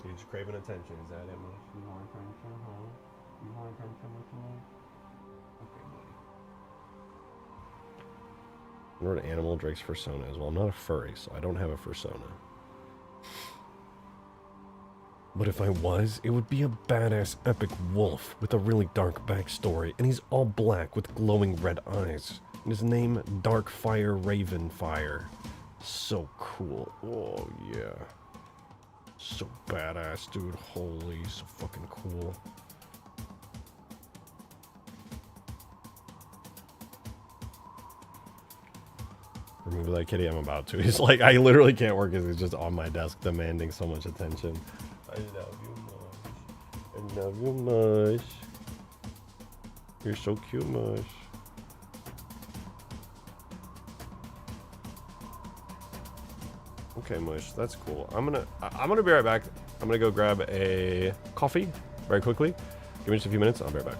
You're just craving attention, is that it, Mush? You want attention, huh? You want attention, Mush? Okay, buddy. What animal Drake's persona is? Well, I'm not a furry, so I don't have a persona. But if I was, it would be a badass epic wolf with a really dark backstory, and he's all black with glowing red eyes. And his name, Darkfire Ravenfire. So cool. Oh, yeah. So badass, dude. Holy, so fucking cool. Remove that kitty, I'm about to. He's like, I literally can't work because he's just on my desk demanding so much attention. I love you much. I love you much. You're so cute, much. Okay, Mush, that's cool. I'm gonna be right back. I'm gonna go grab a coffee very quickly. Give me just a few minutes. I'll be right back.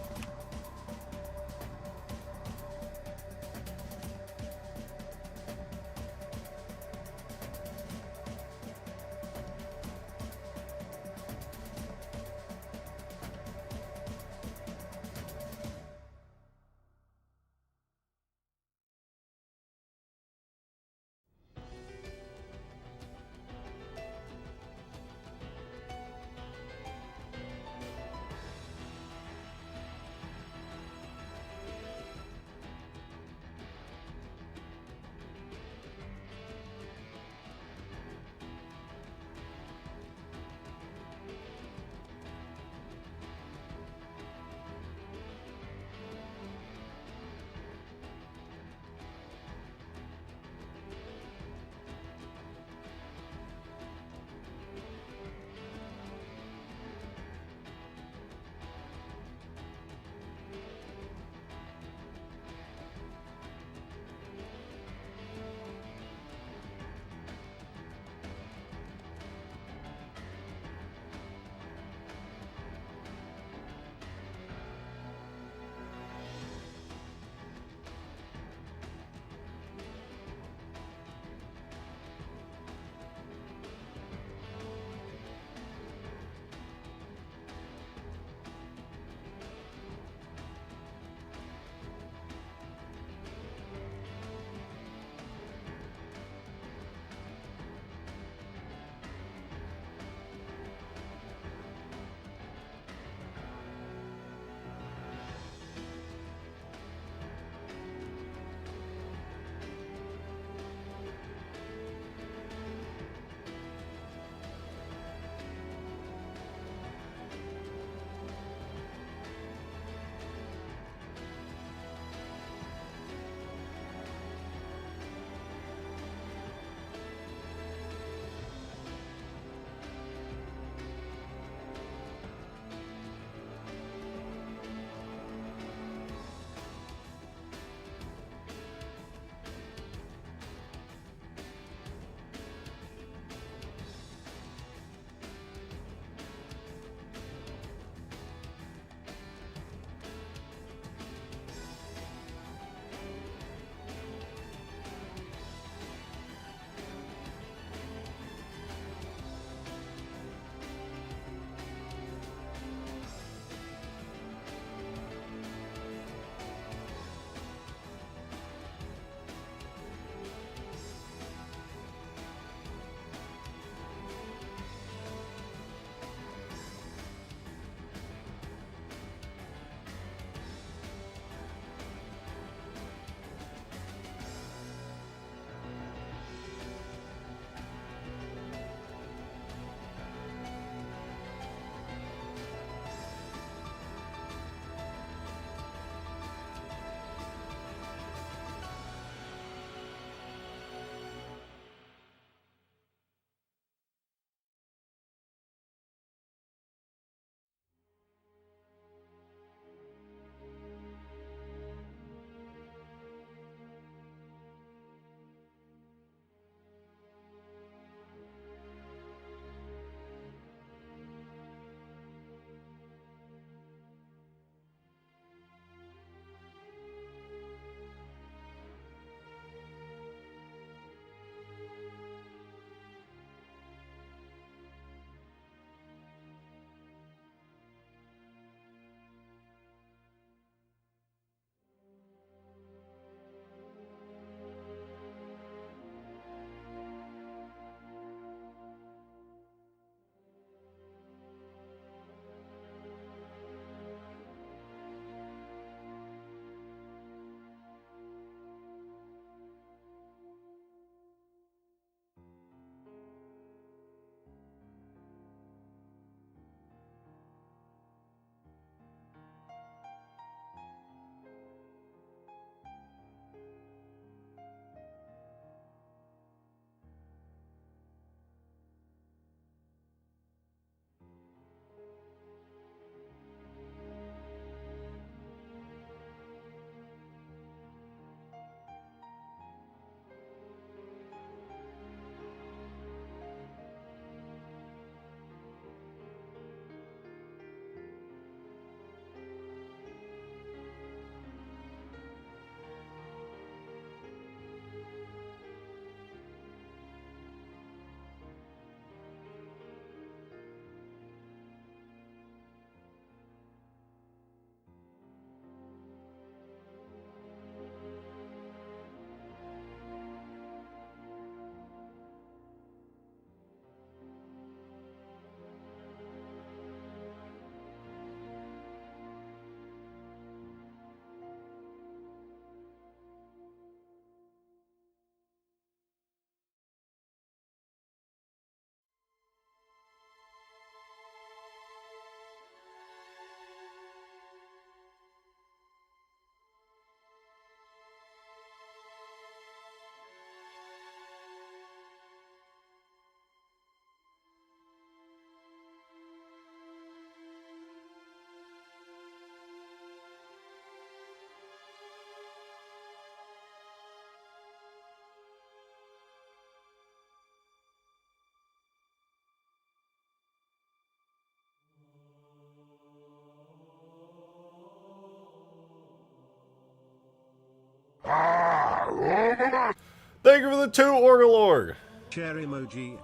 Thank you for the 2, Orgalorg. Chair emoji.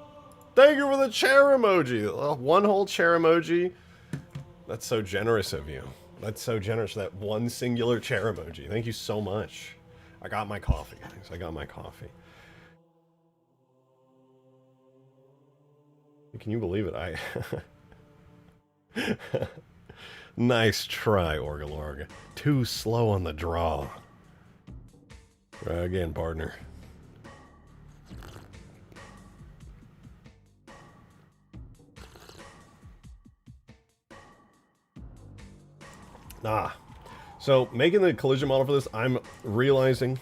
Thank you for the chair emoji. One whole chair emoji. That's so generous of you. That's so generous, that one singular chair emoji. Thank you so much. I got my coffee, guys. I got my coffee. Can you believe it? Nice try, Orgalorg. Too slow on the draw. Try again, partner. So making the collision model for this, I'm realizing,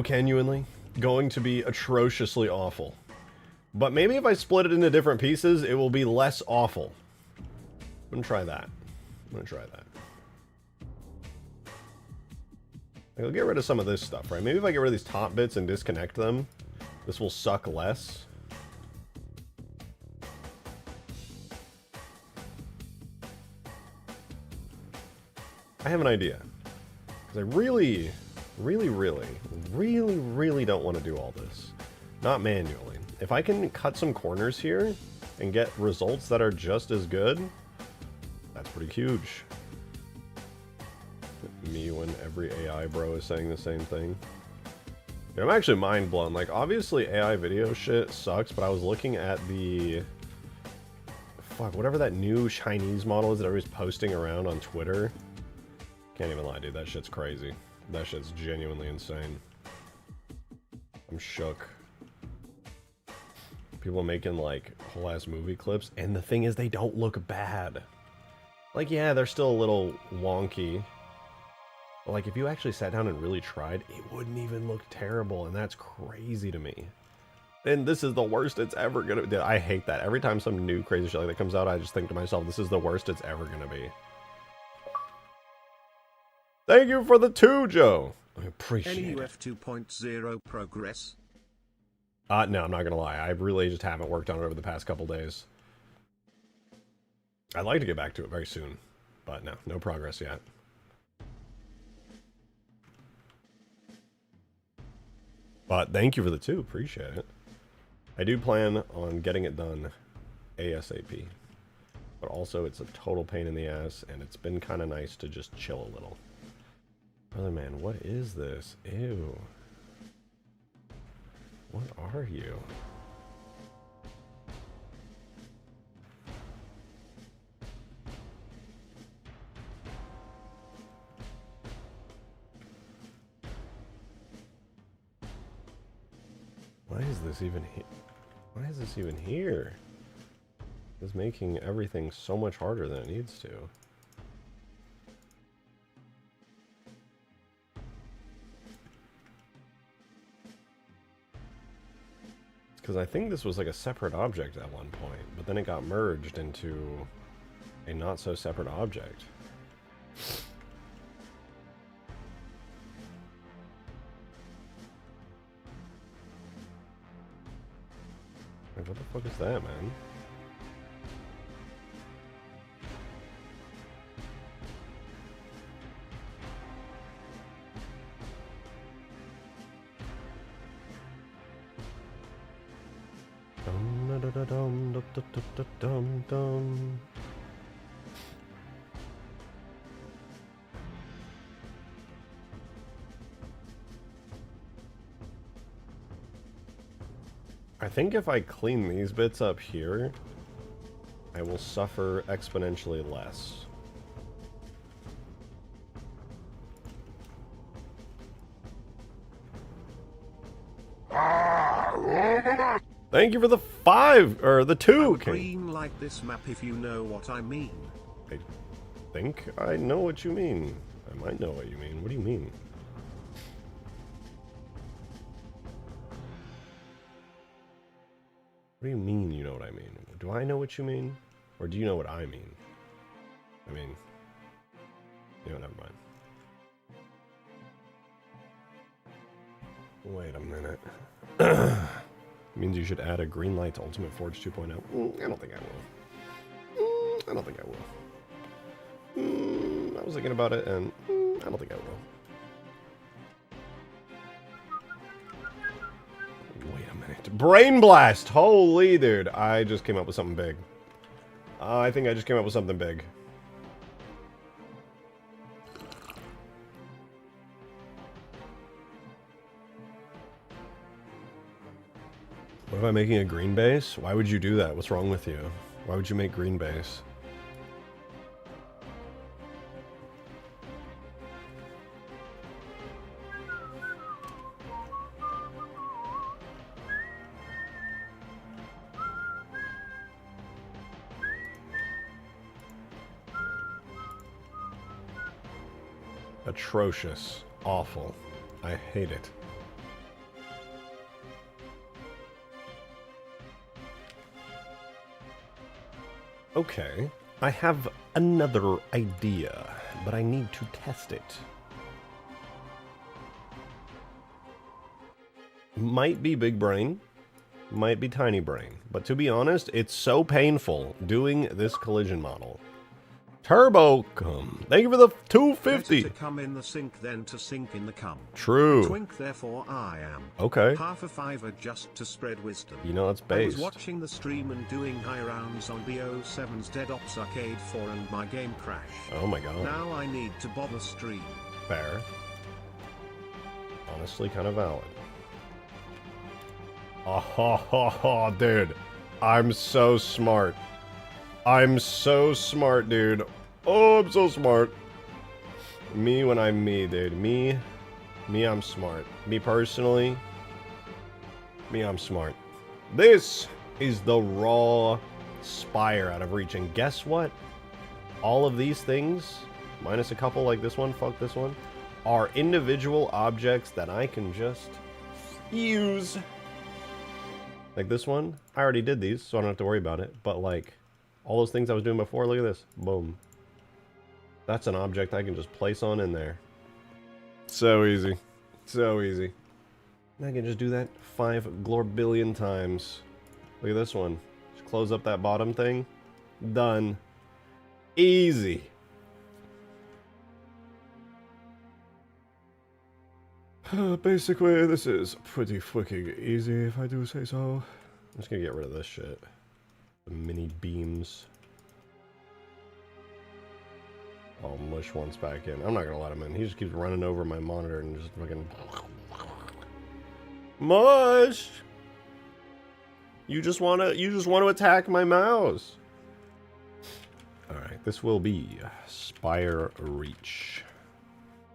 genuinely, going to be atrociously awful. But maybe if I split it into different pieces, it will be less awful. I'm gonna try that. I'll get rid of some of this stuff, right? Maybe if I get rid of these top bits and disconnect them, this will suck less. I have an idea. Because I really don't want to do all this. Not manually. If I can cut some corners here and get results that are just as good, that's pretty huge. Me when every AI bro is saying the same thing. Yeah, I'm actually mind blown. Like, obviously AI video shit sucks, but I was looking at the... Fuck, whatever that new Chinese model is that everybody's posting around on Twitter. Can't even lie, dude. That shit's crazy. That shit's genuinely insane. I'm shook. People making, like, whole-ass movie clips. And the thing is, they don't look bad. Like, yeah, they're still a little wonky. But, like, if you actually sat down and really tried, it wouldn't even look terrible. And that's crazy to me. And this is the worst it's ever gonna be. I hate that. Every time some new crazy shit like that comes out, I just think to myself, this is the worst it's ever gonna be. Thank you for the 2, Joe. I appreciate it. NUF 2.0 progress. No, I'm not gonna lie. I really just haven't worked on it over the past couple days. I'd like to get back to it very soon, but no progress yet. But thank you for the 2. Appreciate it. I do plan on getting it done ASAP. But also, it's a total pain in the ass, and it's been kind of nice to just chill a little. Brother man, what is this? Ew. What are you? Why is this even here? Why is this even here? It's making everything so much harder than it needs to. Because I think this was like a separate object at one point, but then it got merged into a not so separate object. Like, what the fuck is that, man? I think if I clean these bits up here, I will suffer exponentially less. Thank you for the 5, or the 2. Green like this map if you know what I mean. I think I know what you mean. I might know what you mean. What do you mean? What do you mean you know what I mean? Do I know what you mean? Or do you know what I mean? I mean, you know, never mind. Wait a minute. Means you should add a green light to Ultimate Forge 2.0. I don't think I will. I don't think I will. I was thinking about it, and I don't think I will. What? Brain blast! Holy dude. I just came up with something big. I think I just came up with something big. What am I making a green base? Why would you do that? What's wrong with you? Why would you make green base? Atrocious. Awful. I hate it. Okay, I have another idea, but I need to test it. Might be big brain, might be tiny brain, but to be honest, it's so painful doing this collision model. Turbo cum. Thank you for the 250. Better to come in the sink than to sink in the cum. True. Twink, therefore I am. Okay. Half a fiver just to spread wisdom. You know, that's I was based. watching the stream and doing high rounds on BO7's Dead Ops Arcade 4 and my game crashed. Oh my god. Now I need to bother stream. Fair. Honestly, kind of valid. Oh, ho, ho, ho, dude. I'm so smart. I'm so smart, dude. Oh, I'm so smart. Me when I'm me, dude. Me, I'm smart. Me personally, me, I'm smart. This is the raw spire out of reach. And guess what? All of these things, minus a couple like this one, fuck this one, are individual objects that I can just use. Like this one, I already did these, so I don't have to worry about it. But like, all those things I was doing before, look at this. Boom. That's an object I can just place on in there. So easy. So easy. And I can just do that 5 glorbillion times. Look at this one. Just close up that bottom thing. Done. Easy. Basically, this is pretty freaking easy if I do say so. I'm just gonna get rid of this shit. The mini beams. Oh, Mush wants back in. I'm not gonna let him in. He just keeps running over my monitor and just fucking... Mush! You just wanna attack my mouse. Alright, this will be Spire Reach.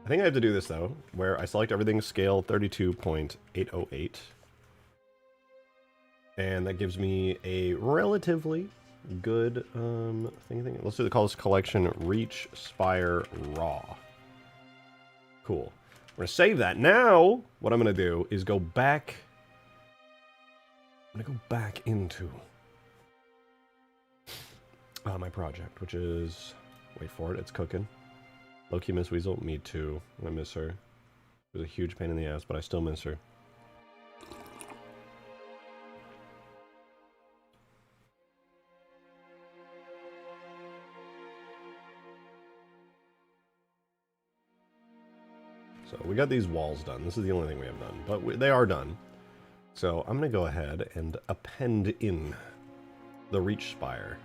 I think I have to do this though, where I select everything scale 32.808. And that gives me a relatively good thing. Let's call this collection Reach Spire Raw. Cool. We're gonna save that. Now, what I'm gonna do is go back. I'm gonna go back into my project, which is, wait for it, it's cooking. Low-key miss Weasel. Me too. I miss her. It was a huge pain in the ass, but I still miss her. So we got these walls done. This is the only thing we have done, but they are done. So I'm going to go ahead and append in the Reach Spire.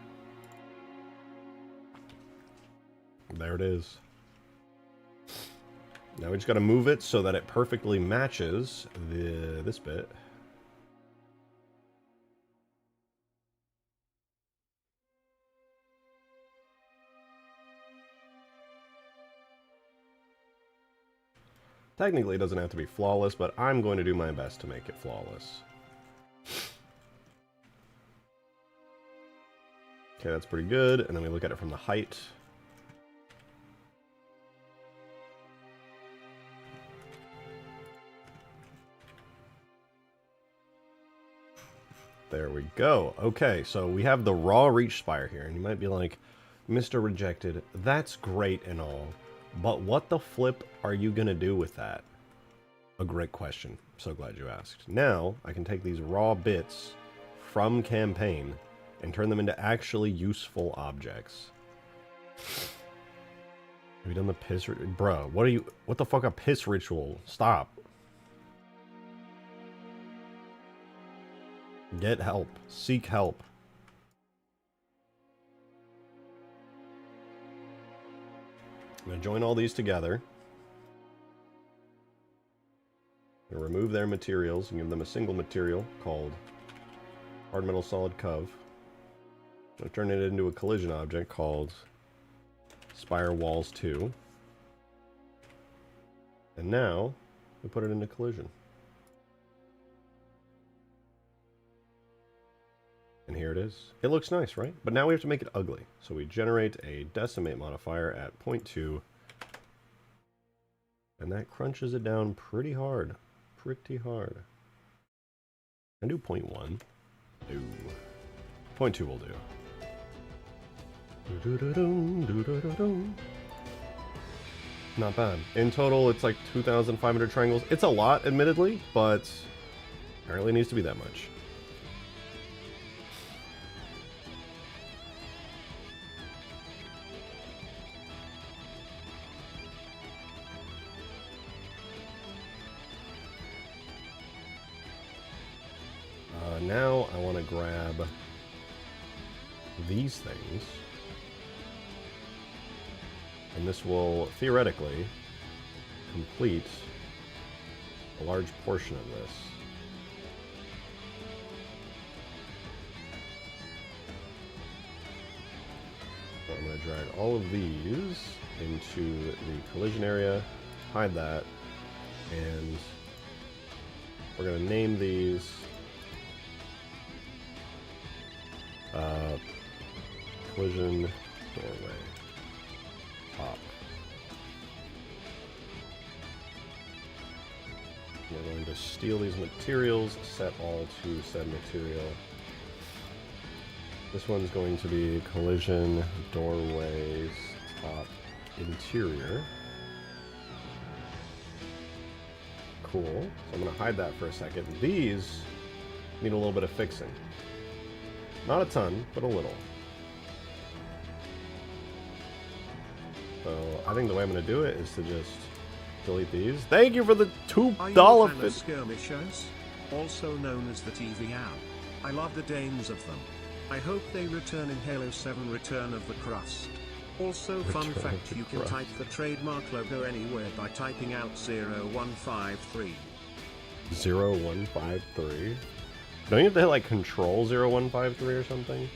There it is. Now we just got to move it so that it perfectly matches this bit. Technically, it doesn't have to be flawless, but I'm going to do my best to make it flawless. Okay, that's pretty good. And then we look at it from the height. There we go. Okay, so we have the raw Reach Spire here, and you might be like, Mr. Rejected, that's great and all, but what the flip are you gonna do with that? A great question. So glad you asked. Now, I can take these raw bits from campaign and turn them into actually useful objects. Have you done the piss? Bro, what the fuck a piss ritual? Stop. Get help. Seek help. I'm going to join all these together. I'm going to remove their materials and give them a single material called hard metal solid cov. I'm going to turn it into a collision object called Spire Walls 2. And now we put it into collision. And here it is. It looks nice, right? But now we have to make it ugly. So we generate a decimate modifier at 0.2. And that crunches it down pretty hard. Pretty hard. I do 0.1. No. 0.2 will do. Not bad. In total, it's like 2,500 triangles. It's a lot, admittedly, but apparently needs to be that much. Now I want to grab these things, and this will theoretically complete a large portion of this. So I'm going to drag all of these into the collision area, hide that, and we're going to name these collision doorway top. We're going to steal these materials, set all to said material. This one's going to be collision doorways top interior. Cool. So I'm going to hide that for a second. These need a little bit of fixing. Not a ton, but a little. So I think the way I'm going to do it is to just delete these. Thank you for the $2 Are you skirmishers, also known as the TV app? I love the names of them. I hope they return in Halo 7 Return of the Crust. Also, fun fact, you can type the trademark logo anywhere by typing out 0153. 0153? Don't you have to hit like Control 0153 or something?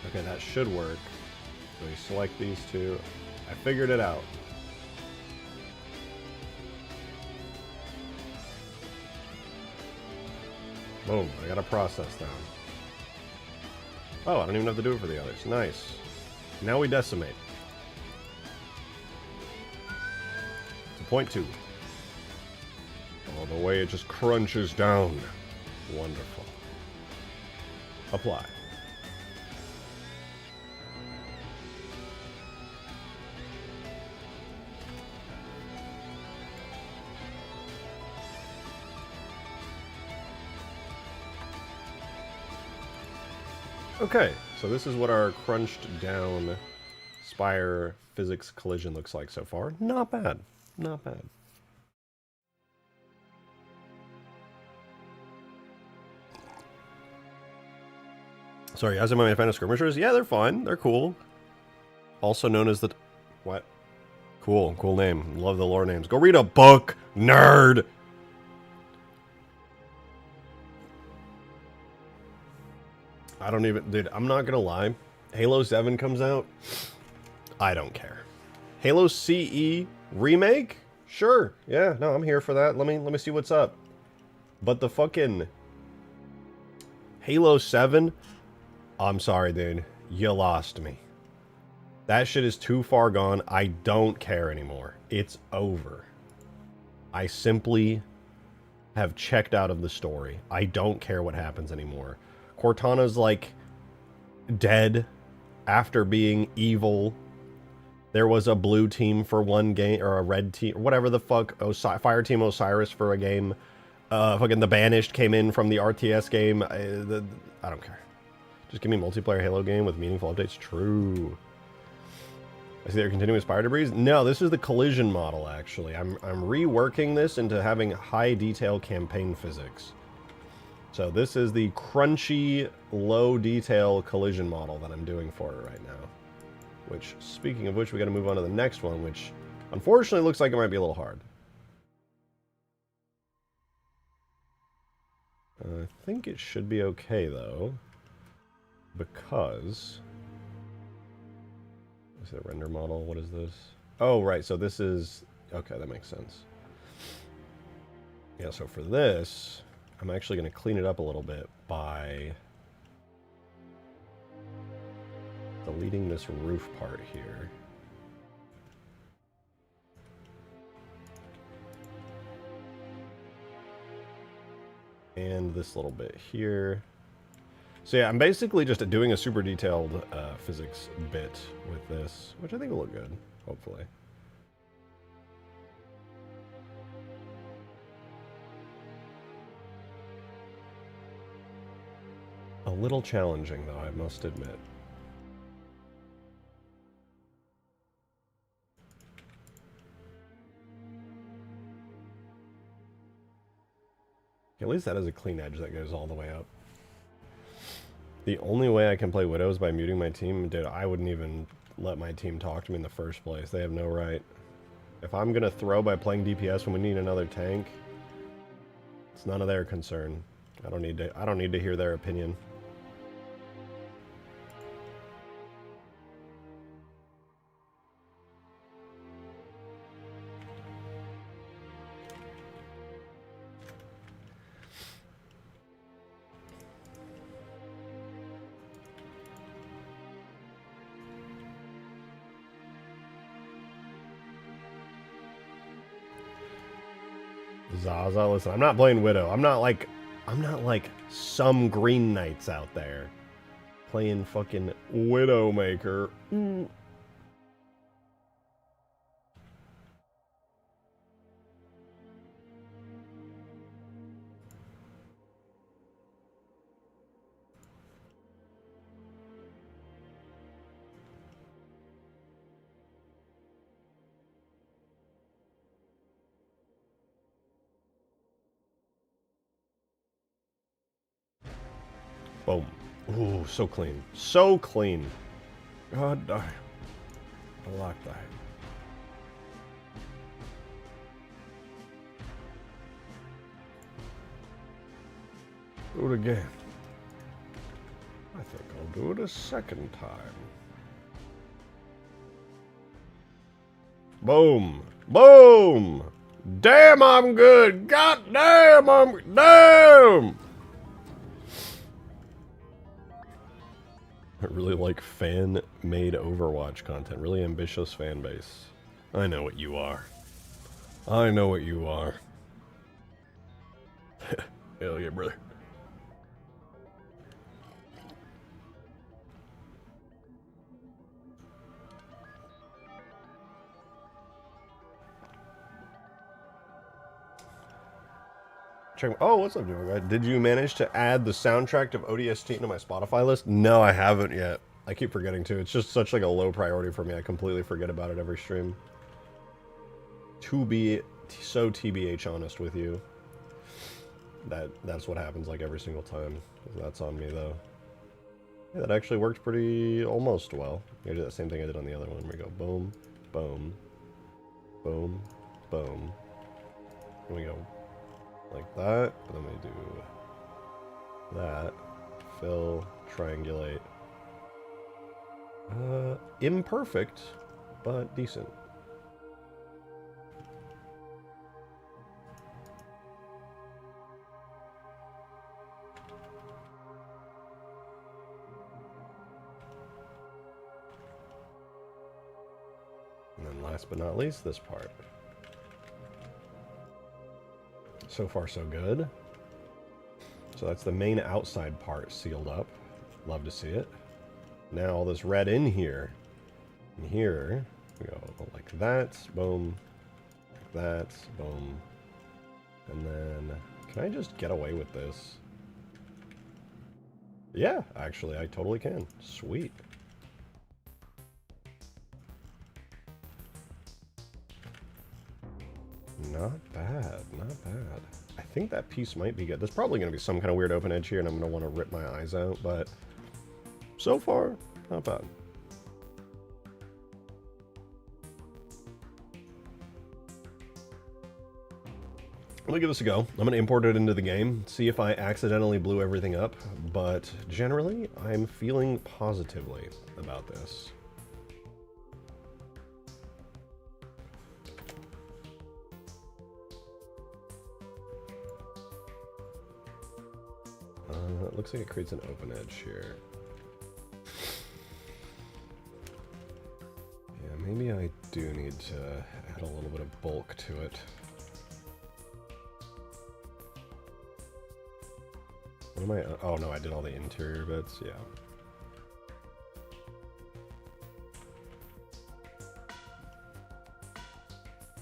Okay, that should work. So we select these two. I figured it out. Boom, I got a process down. Oh, I don't even have to do it for the others. Nice. Now we decimate. To 0.2. Oh, the way it just crunches down. Wonderful. Apply. Okay, so this is what our crunched down Spire physics collision looks like so far. Not bad. Not bad. Sorry, as am I a fan of skirmishers? Yeah, they're fun. They're cool. Also known as the... What? Cool. Cool name. Love the lore names. Go read a book, nerd! I don't even... Dude, I'm not gonna lie. Halo 7 comes out. I don't care. Halo CE remake? Sure. Yeah, no, I'm here for that. Let me see what's up. But the fucking... Halo 7? I'm sorry, dude. You lost me. That shit is too far gone. I don't care anymore. It's over. I simply have checked out of the story. I don't care what happens anymore. Cortana's like dead after being evil. There was a blue team for one game, or a red team, or whatever the fuck. Fire Team Osiris for a game. Fucking the Banished came in from the RTS game. I don't care. Just give me a multiplayer Halo game with meaningful updates. True. I see they're continuing with Spire Debris. No, this is the collision model, actually. I'm reworking this into having high detail campaign physics. So this is the crunchy, low detail collision model that I'm doing for it right now. Which, speaking of which, we got to move on to the next one, which unfortunately looks like it might be a little hard. I think it should be okay, though, because... Is it a render model? What is this? Oh, right, so this is... Okay, that makes sense. Yeah, so for this, I'm actually going to clean it up a little bit by deleting this roof part here. And this little bit here. So yeah, I'm basically just doing a super detailed physics bit with this, which I think will look good, hopefully. A little challenging, though, I must admit. At least that is a clean edge that goes all the way up. The only way I can play Widow is by muting my team. Dude, I wouldn't even let my team talk to me in the first place. They have no right. If I'm going to throw by playing DPS when we need another tank, it's none of their concern. I don't need to hear their opinion. Zaza, listen, I'm not playing Widow. I'm not like some Green Knights out there playing fucking Widowmaker. Boom. Ooh, so clean. So clean. God damn. I like that. Do it again. I think I'll do it a second time. Boom. Boom. Damn, I'm good. God damn, damn. I really like fan-made Overwatch content. Really ambitious fan base. I know what you are. I know what you are. Hell yeah, brother. Check. Oh, what's up, dude? Did you manage to add the soundtrack of ODST into my Spotify list? No, I haven't yet. I keep forgetting to. It's just such like a low priority for me. I completely forget about it every stream. To be so TBH honest with you, that's what happens like every single time. That's on me though. Yeah, that actually worked pretty almost well. I do that same thing I did on the other one. We go boom, boom, boom, boom. And we go like that, but then we do that, fill, triangulate. Imperfect, but decent. And then last but not least, this part. So far, so good. So that's the main outside part sealed up. Love to see it. Now all this red in here. And here, we go like that, boom, like that, boom. And then, can I just get away with this? Yeah, actually, I totally can. Sweet. Not bad, not bad. I think that piece might be good. There's probably going to be some kind of weird open edge here, and I'm going to want to rip my eyes out, but so far, not bad. Let me give this a go. I'm going to import it into the game, see if I accidentally blew everything up, but generally, I'm feeling positively about this. It looks like it creates an open edge here. Yeah, maybe I do need to add a little bit of bulk to it. What am I? Oh no, I did all the interior bits, yeah.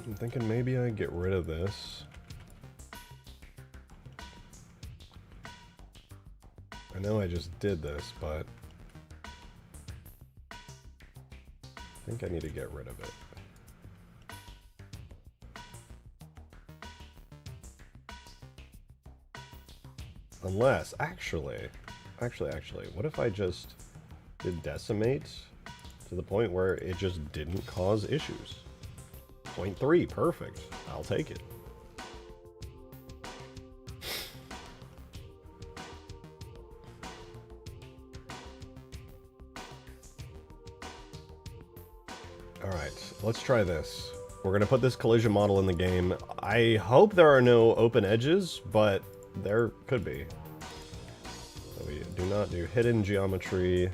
I'm thinking maybe I get rid of this. I know I just did this, but I think I need to get rid of it. Unless, actually, what if I just did decimate to the point where it just didn't cause issues? 0.3, perfect. I'll take it. Alright, let's try this. We're gonna put this collision model in the game. I hope there are no open edges, but there could be. So we do not do hidden geometry.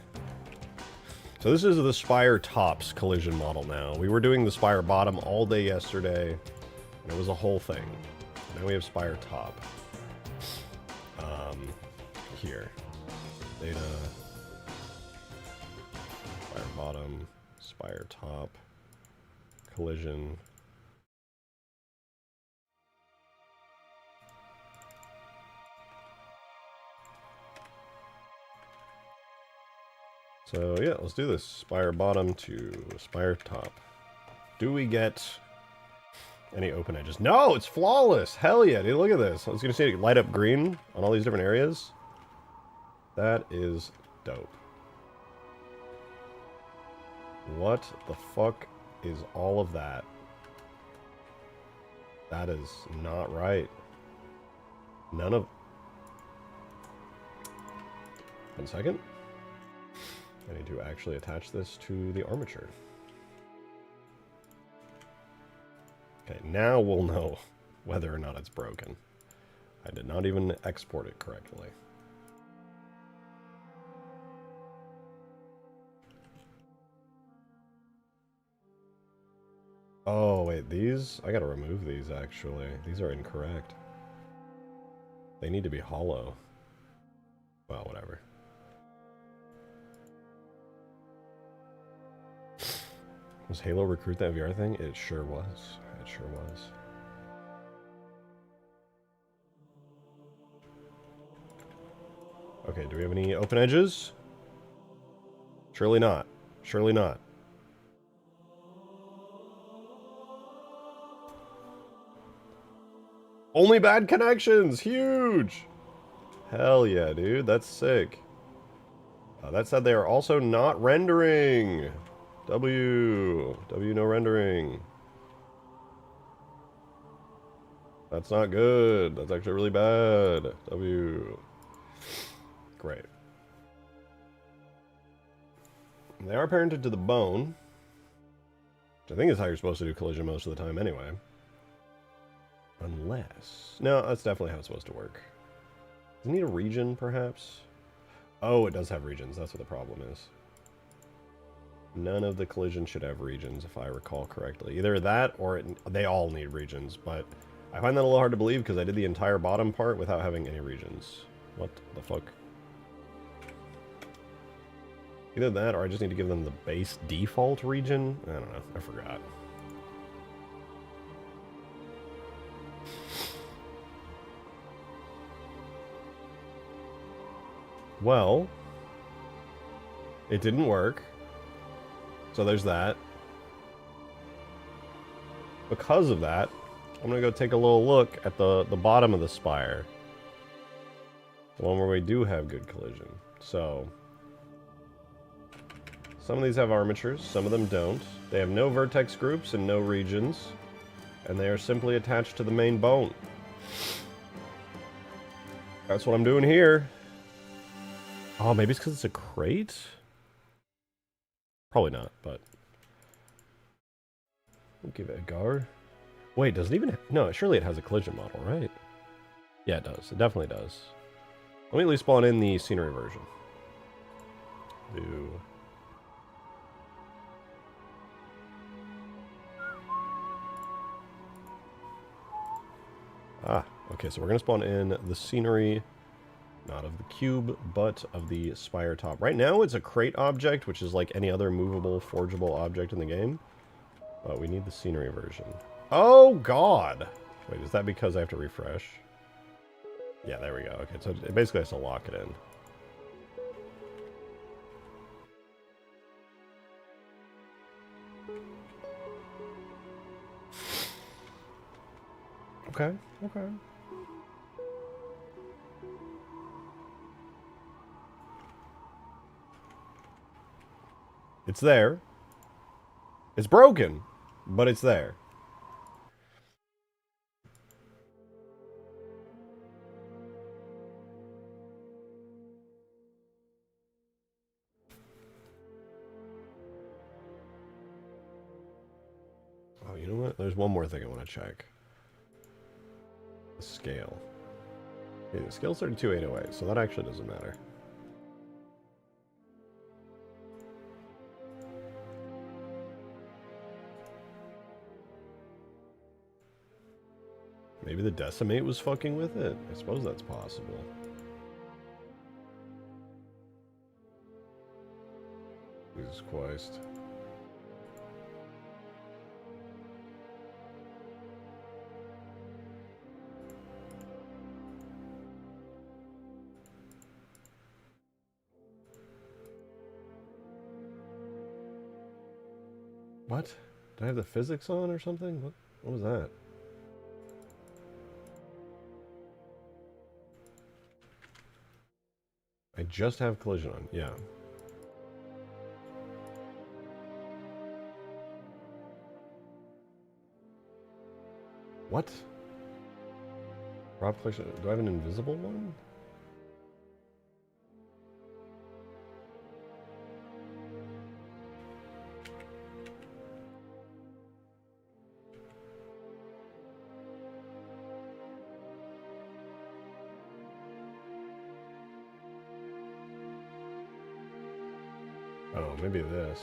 So this is the Spire Tops collision model now. We were doing the Spire Bottom all day yesterday, and it was a whole thing. Now we have Spire Top. Here. Data. Spire Bottom. Spire Top. Collision. So yeah, let's do this. Spire Bottom to Spire Top. Do we get any open edges? No, it's flawless! Hell yeah, dude, look at this. I was gonna say light up green on all these different areas. That is dope. What the fuck is all of that? That is not right. None of... 1 second. I need to actually attach this to the armature. Okay, now we'll know whether or not it's broken. I did not even export it correctly. Oh, wait, these? I gotta remove these, actually. These are incorrect. They need to be hollow. Well, whatever. Was Halo Recruit that VR thing? It sure was. It sure was. Okay, do we have any open edges? Surely not. Surely not. Only bad connections! Huge! Hell yeah, dude. That's sick. That said, they are also not rendering. W no rendering. That's not good. That's actually really bad. W. Great. They are parented to the bone, which I think is how you're supposed to do collision most of the time anyway. Unless... No, that's definitely how it's supposed to work. Does it need a region, perhaps? Oh, it does have regions. That's what the problem is. None of the collisions should have regions, if I recall correctly. Either that, or they all need regions, but I find that a little hard to believe because I did the entire bottom part without having any regions. What the fuck? Either that, or I just need to give them the base default region? I don't know. I forgot. Well, it didn't work. So there's that. Because of that, I'm going to go take a little look at the bottom of the spire. The one where we do have good collision. So, some of these have armatures, some of them don't. They have no vertex groups and no regions. And they are simply attached to the main bone. That's what I'm doing here. Oh, maybe it's because it's a crate? Probably not, but... we'll give it a go. Wait, does it even... no, surely it has a collision model, right? Yeah, it does. It definitely does. Let me at least spawn in the scenery version. Do... ah, okay, so we're going to spawn in the scenery, not of the cube, but of the spire top. Right now, it's a crate object, which is like any other movable, forgeable object in the game. But we need the scenery version. Oh, God! Wait, is that because I have to refresh? Yeah, there we go. Okay, so it basically has to lock it in. Okay, okay. It's there. It's broken, but it's there. Oh, you know what? There's one more thing I want to check. The scale. Okay, the scale's 32,808, so that actually doesn't matter. Maybe the decimate was fucking with it? I suppose that's possible. Jesus Christ. What? Did I have the physics on or something? What was that? I just have collision on, yeah. What? Rob collision, do I have an invisible one? Oh, maybe this.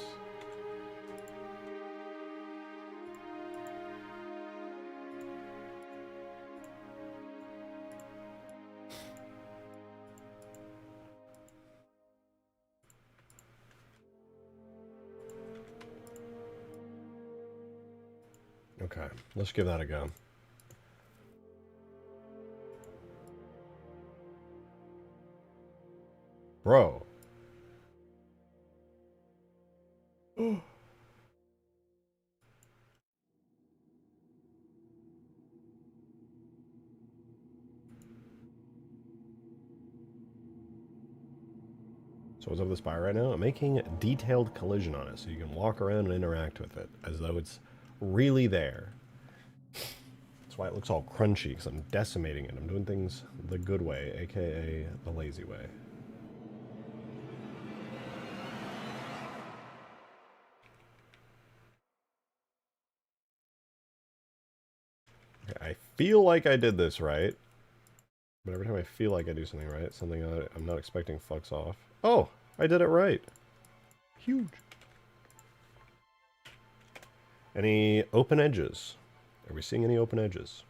Okay, let's give that a go. Bro. So what's up with the spire right now? I'm making detailed collision on it so you can walk around and interact with it as though it's really there. That's why it looks all crunchy, because I'm decimating it. I'm doing things the good way, aka the lazy way. Okay, I feel like I did this right. But every time I feel like I do something right, something I'm not expecting fucks off. Oh, I did it right. Huge. Any open edges? Are we seeing any open edges?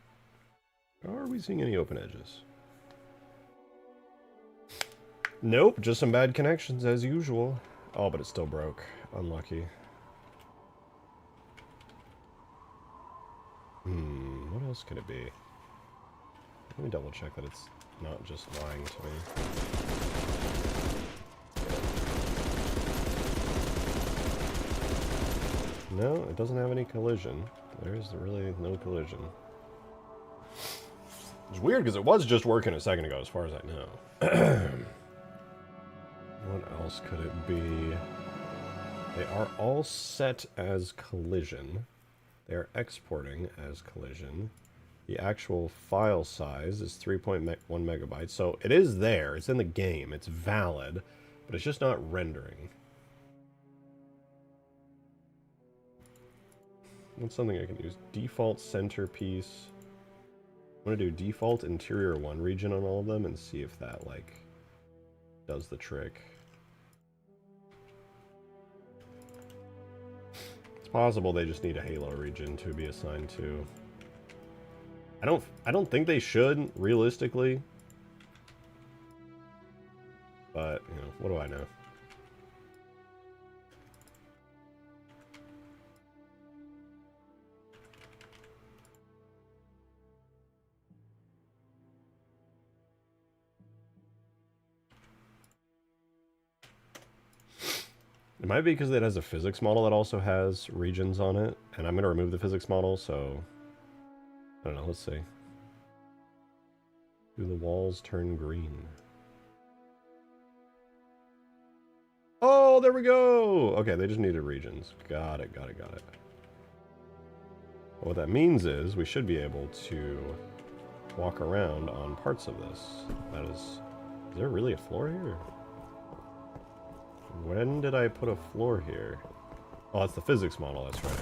Are we seeing any open edges? Nope, just some bad connections as usual. Oh, but it still broke. Unlucky. What else could it be? Let me double check that it's not just lying to me. No, it doesn't have any collision. There's really no collision. It's weird because it was just working a second ago, as far as I know. What else could it be? They are all set as collision. They are exporting as collision. The actual file size is 3.1 megabytes. So it is there. It's in the game. It's valid. But it's just not rendering. What's something I can use? Default centerpiece. I'm going to do default interior 1 region on all of them and see if that, like, does the trick. It's possible they just need a Halo region to be assigned to. I don't think they should, realistically. But, you know, what do I know? It might be because it has a physics model that also has regions on it, and I'm going to remove the physics model, so... I don't know, let's see. Do the walls turn green? Oh, there we go! Okay, they just needed regions. Got it, got it, got it. What that means is we should be able to walk around on parts of this. That is there really a floor here? When did I put a floor here? Oh, that's the physics model, that's right.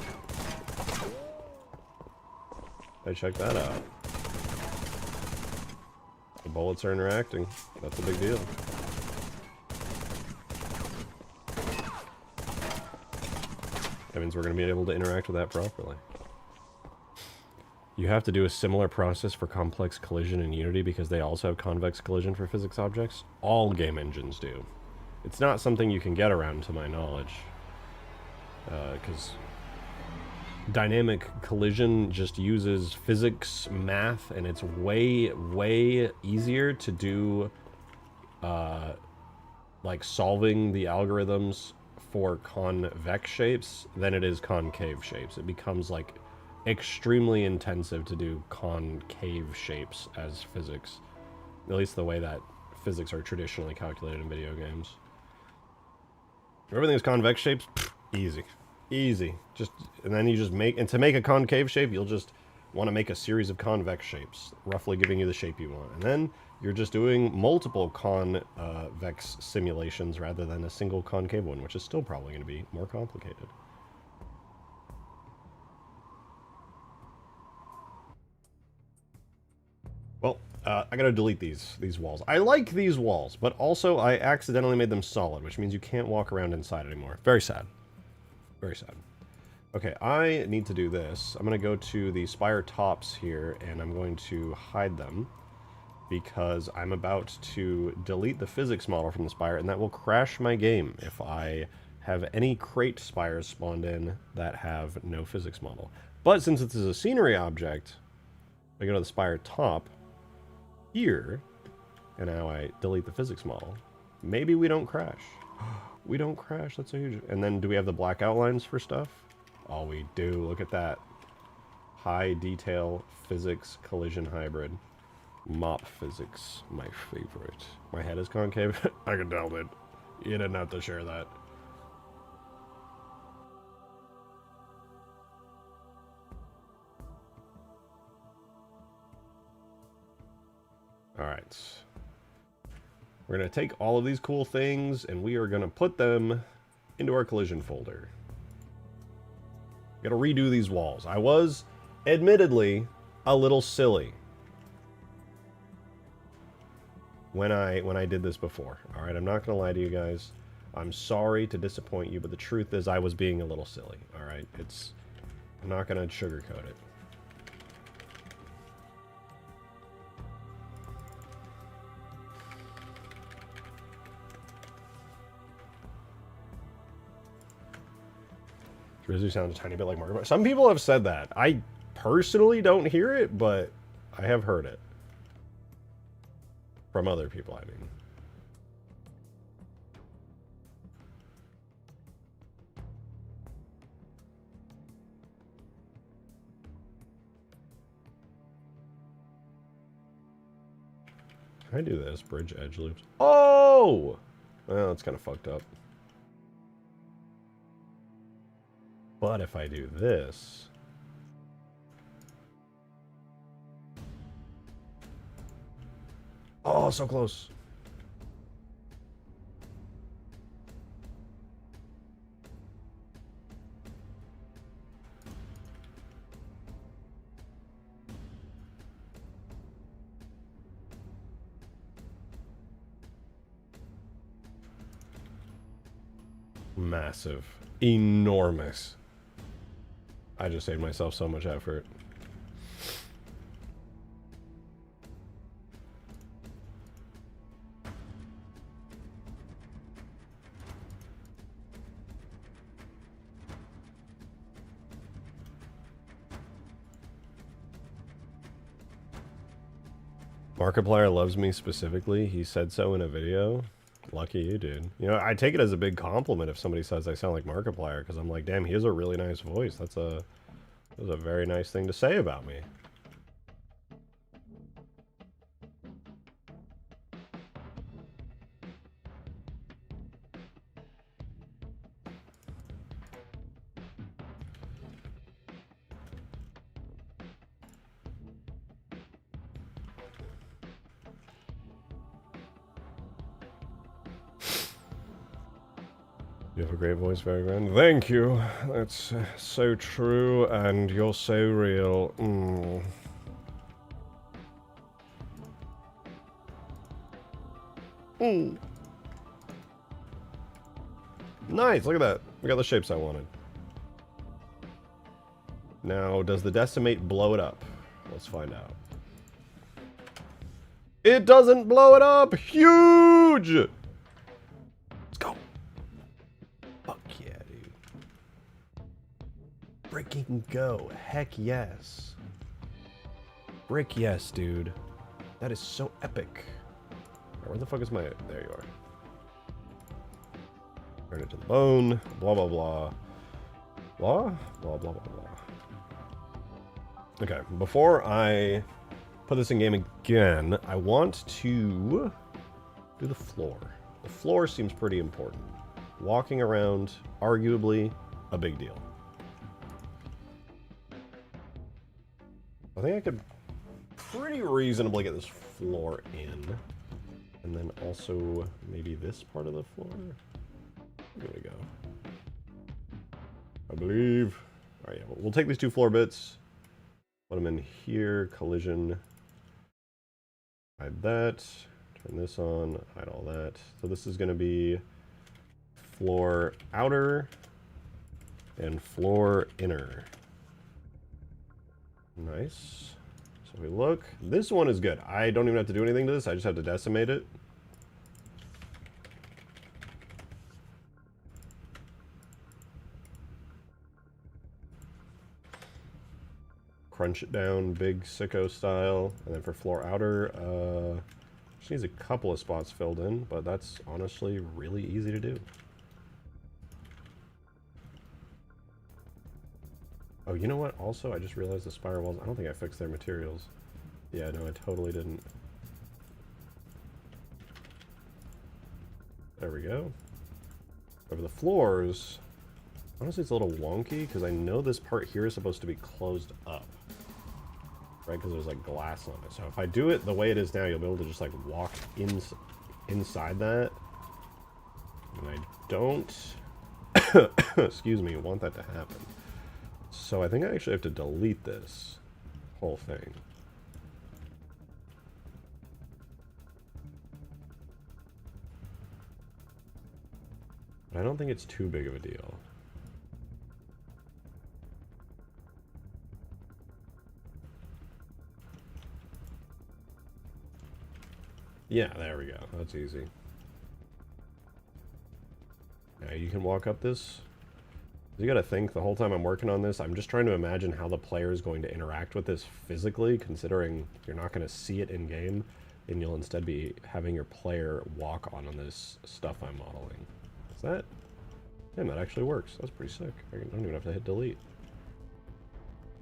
I checked that out. The bullets are interacting. That's a big deal. That means we're going to be able to interact with that properly. You have to do a similar process for complex collision in Unity because they also have convex collision for physics objects. All game engines do. It's not something you can get around, to my knowledge. Because dynamic collision just uses physics, math, and it's way, way easier to do, like, solving the algorithms for convex shapes than it is concave shapes. It becomes, like, extremely intensive to do concave shapes as physics. At least the way that physics are traditionally calculated in video games. If everything is convex shapes, easy. Easy. Just, and then you just make, and to make a concave shape, you'll just want to make a series of convex shapes, roughly giving you the shape you want. And then you're just doing multiple convex simulations rather than a single concave one, which is still probably going to be more complicated. Well, I gotta delete these walls. I like these walls, but also I accidentally made them solid, which means you can't walk around inside anymore. Very sad. Very sad. Okay, I need to do this. I'm gonna go to the spire tops here, and I'm going to hide them because I'm about to delete the physics model from the spire, and that will crash my game if I have any crate spires spawned in that have no physics model. But since this is a scenery object, I go to the spire top here, and now I delete the physics model. Maybe we don't crash. We don't crash, that's a huge... And then do we have the black outlines for stuff? Oh, we do. Look at that. High detail physics collision hybrid. Mop physics, my favorite. My head is concave. I can tell, dude. You didn't have to share that. Alright. We're going to take all of these cool things and we are going to put them into our collision folder. Got to redo these walls. I was, admittedly, a little silly when I did this before. Alright, I'm not going to lie to you guys. I'm sorry to disappoint you, but the truth is I was being a little silly. Alright, I'm not going to sugarcoat it. Drizzly sounds a tiny bit like Markiplier. Some people have said that. I personally don't hear it, but I have heard it. From other people, I mean. Can I do this? Bridge edge loops. Oh! Well, that's kind of fucked up. But if I do this... Oh, so close. Massive. Enormous. I just saved myself so much effort. Markiplier loves me specifically. He said so in a video. Lucky you, dude. You know, I take it as a big compliment if somebody says I sound like Markiplier, because I'm like, damn, he has a really nice voice. That's a very nice thing to say about me. You have a great voice, very grand. Thank you. That's so true, and you're so real. Mm. Mm. Nice, look at that. We got the shapes I wanted. Now, does the decimate blow it up? Let's find out. It doesn't blow it up! Huge! Let's go. Fuck yeah, dude. Freaking go. Heck yes. Brick yes, dude. That is so epic. Where the fuck is my... There you are. Turn it to the bone. Blah, blah, blah. Blah? Blah, blah, blah, blah. Okay, before I put this in game again, I want to do the floor. The floor seems pretty important. Walking around, arguably, a big deal. I think I could pretty reasonably get this floor in. And then also maybe this part of the floor. There we go. I believe. All right, yeah, we'll take these two floor bits. Put them in here, collision. Hide that. Turn this on, hide all that. So this is gonna be floor outer and floor inner. Nice. So we look. This one is good. I don't even have to do anything to this. I just have to decimate it. Crunch it down, big sicko style. And then for floor outer, just needs a couple of spots filled in, but that's honestly really easy to do. Oh, you know what? Also, I just realized the spire walls, I don't think I fixed their materials. Yeah, no, I totally didn't. There we go. Over the floors, honestly, it's a little wonky, because I know this part here is supposed to be closed up. Right, because there's like glass on it. So if I do it the way it is now, you'll be able to just like walk inside that. And I don't, excuse me, want that to happen. So I think I actually have to delete this whole thing. But I don't think it's too big of a deal. Yeah, there we go. That's easy. Now you can walk up this. You gotta think, the whole time I'm working on this, I'm just trying to imagine how the player is going to interact with this physically, considering you're not going to see it in game, and you'll instead be having your player walk on this stuff I'm modeling. Is that? Damn, that actually works. That's pretty sick. I don't even have to hit delete.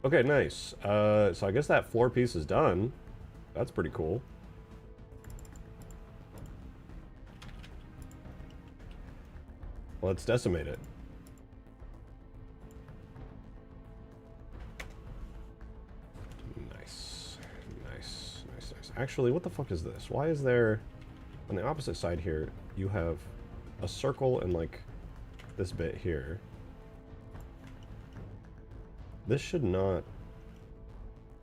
Okay, nice. So I guess that floor piece is done. That's pretty cool. Let's decimate it. Nice. Nice. Nice, nice. Actually, what the fuck is this? Why is there... On the opposite side here, you have a circle and, like, this bit here. This should not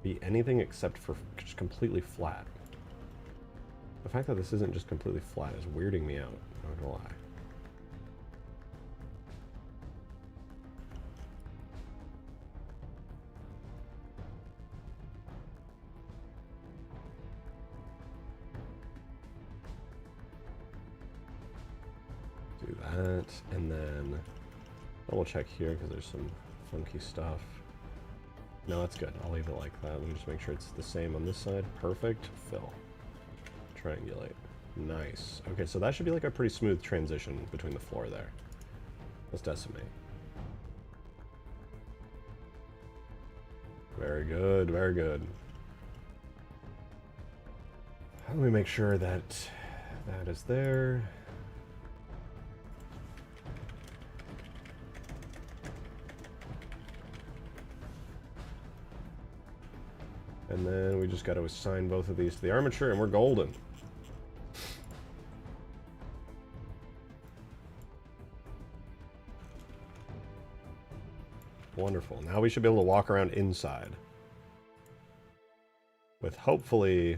be anything except for just completely flat. The fact that this isn't just completely flat is weirding me out, not gonna lie. Do that, and then double check here because there's some funky stuff. No, that's good. I'll leave it like that. Let me just make sure it's the same on this side. Perfect. Fill. Triangulate. Nice. Okay, so that should be like a pretty smooth transition between the floor there. Let's decimate. Very good, very good. How do we make sure that that is there? And then we just got to assign both of these to the armature, and we're golden. Wonderful. Now we should be able to walk around inside. With hopefully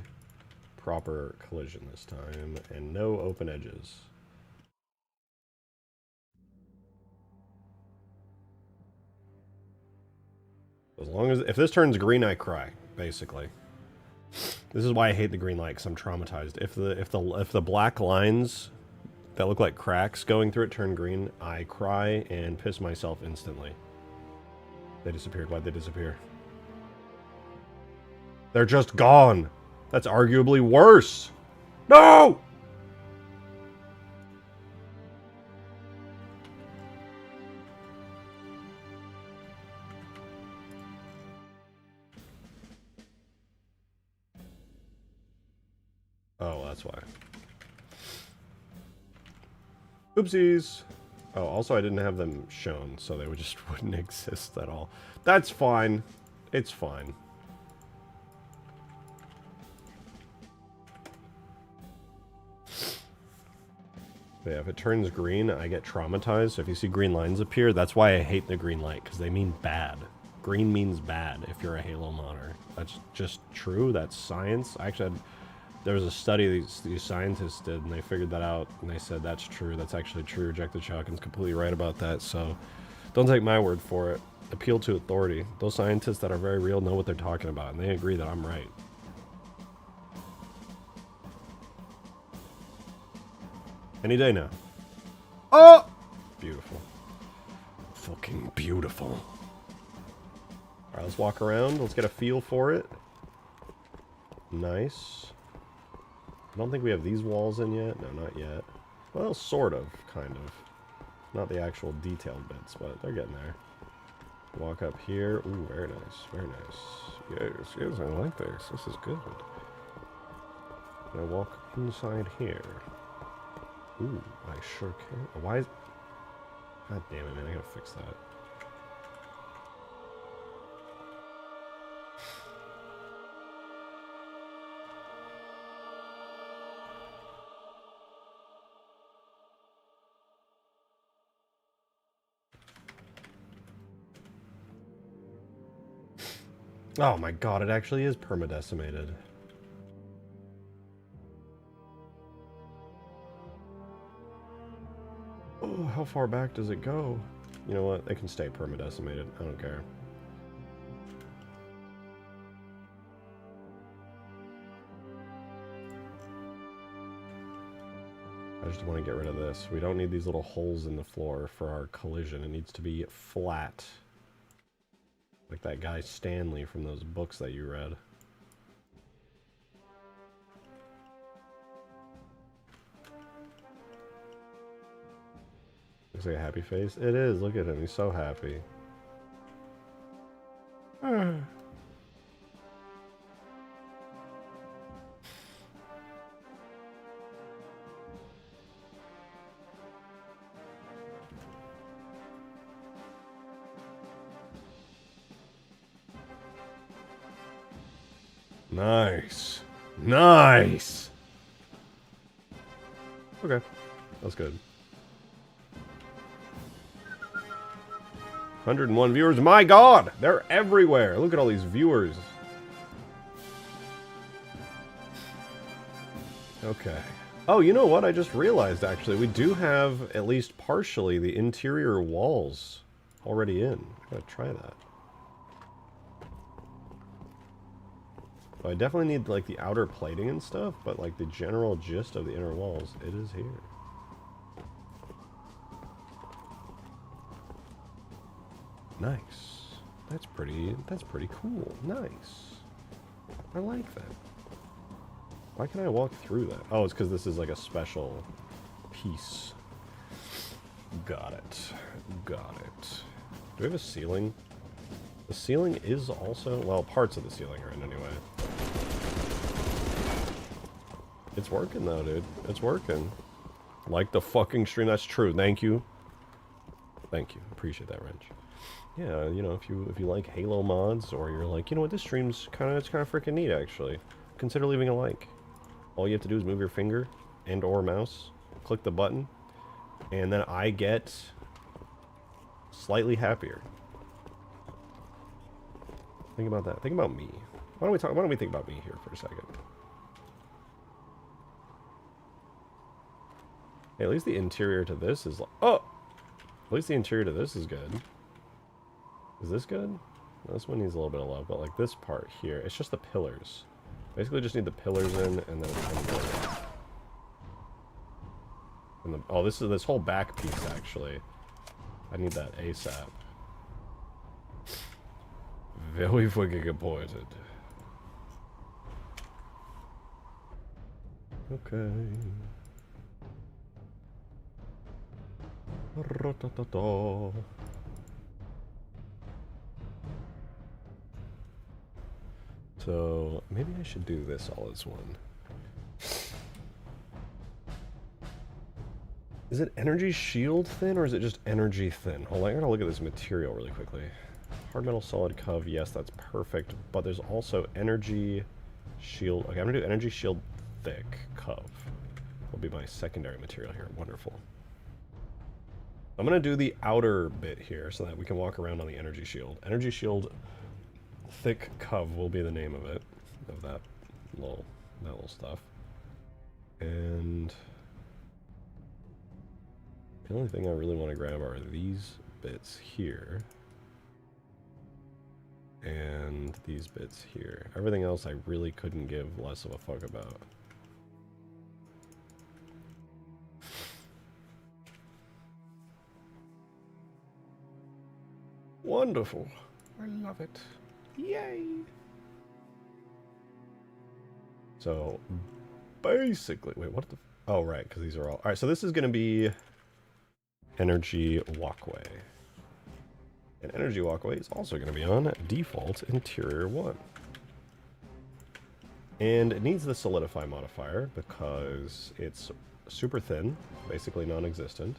proper collision this time, and no open edges. As long as... If this turns green, I cry. Basically, this is why I hate the green light, because I'm traumatized. If the black lines that look like cracks going through it turn green, I cry and piss myself instantly. They disappeared. Why'd they disappear? They're just gone. That's arguably worse. No! Oh, that's why. Oopsies. Oh, also I didn't have them shown, so they just wouldn't exist at all. That's fine. It's fine. But yeah, if it turns green, I get traumatized. So if you see green lines appear, that's why I hate the green light, because they mean bad. Green means bad if you're a Halo modder. That's just true. That's science. Actually, there was a study these scientists did, and they figured that out, and they said that's true. That's actually true. Rejected Shotgun's completely right about that, so don't take my word for it. Appeal to authority. Those scientists that are very real know what they're talking about, and they agree that I'm right. Any day now. Oh! Beautiful. Fucking beautiful. Alright, let's walk around. Let's get a feel for it. Nice. I don't think we have these walls in yet. No, not yet. Well, sort of, kind of. Not the actual detailed bits, but they're getting there. Walk up here. Ooh, very nice, very nice. Yes, yes, I like this. This is good. Can I walk inside here? Ooh, I sure can. Why is... God damn it, man. I gotta fix that. Oh my god, it actually is permadecimated. Oh, how far back does it go? You know what? It can stay permadecimated. I don't care. I just want to get rid of this. We don't need these little holes in the floor for our collision. It needs to be flat. Like that guy Stanley from those books that you read. Looks like a happy face. It is. Look at him. He's so happy. Nice. Nice! Okay. That's good. 101 viewers. My god! They're everywhere. Look at all these viewers. Okay. Oh, you know what? I just realized, actually. We do have, at least partially, the interior walls already in. I'm gonna try that. I definitely need, like, the outer plating and stuff, but, like, the general gist of the inner walls, it is here. Nice. That's pretty cool. Nice. I like that. Why can I walk through that? Oh, it's because this is, like, a special piece. Got it. Got it. Do we have a ceiling? The ceiling is also... Well, parts of the ceiling are in anyway. It's working, though, dude. It's working. Like the fucking stream. That's true. Thank you. Thank you. Appreciate that, Wrench. Yeah, you know, if you like Halo mods, or you're like, you know what, this stream's kind of freaking neat, actually. Consider leaving a like. All you have to do is move your finger and or mouse, click the button, and then I get slightly happier. Think about that. Think about me. Why don't we think about me here for a second? Hey, at least the interior to this is like... Oh! At least the interior to this is good. Is this good? No, this one needs a little bit of love, but like this part here, it's just the pillars. Basically just need the pillars in, and then... And the, oh, this whole back piece, actually. I need that ASAP. Very fucking important. Okay. Ra-ta-ta-ta. So, maybe I should do this all as one. Is it energy shield thin, or is it just energy thin? Hold on, I gotta look at this material really quickly. Hard metal solid cov, yes, that's perfect. But there's also energy shield. Okay, I'm gonna do energy shield thick cov. Will be my secondary material here. Wonderful. I'm gonna do the outer bit here so that we can walk around on the energy shield. Energy shield thick cov will be the name of it, of that little stuff. And the only thing I really want to grab are these bits here. And these bits here. Everything else I really couldn't give less of a fuck about. Wonderful. I love it. Yay! So, basically... Wait, what the... Oh, right, because these are all... Alright, so this is going to be energy walkway. And energy walkway is also going to be on default interior 1. And it needs the solidify modifier because it's super thin, basically non-existent.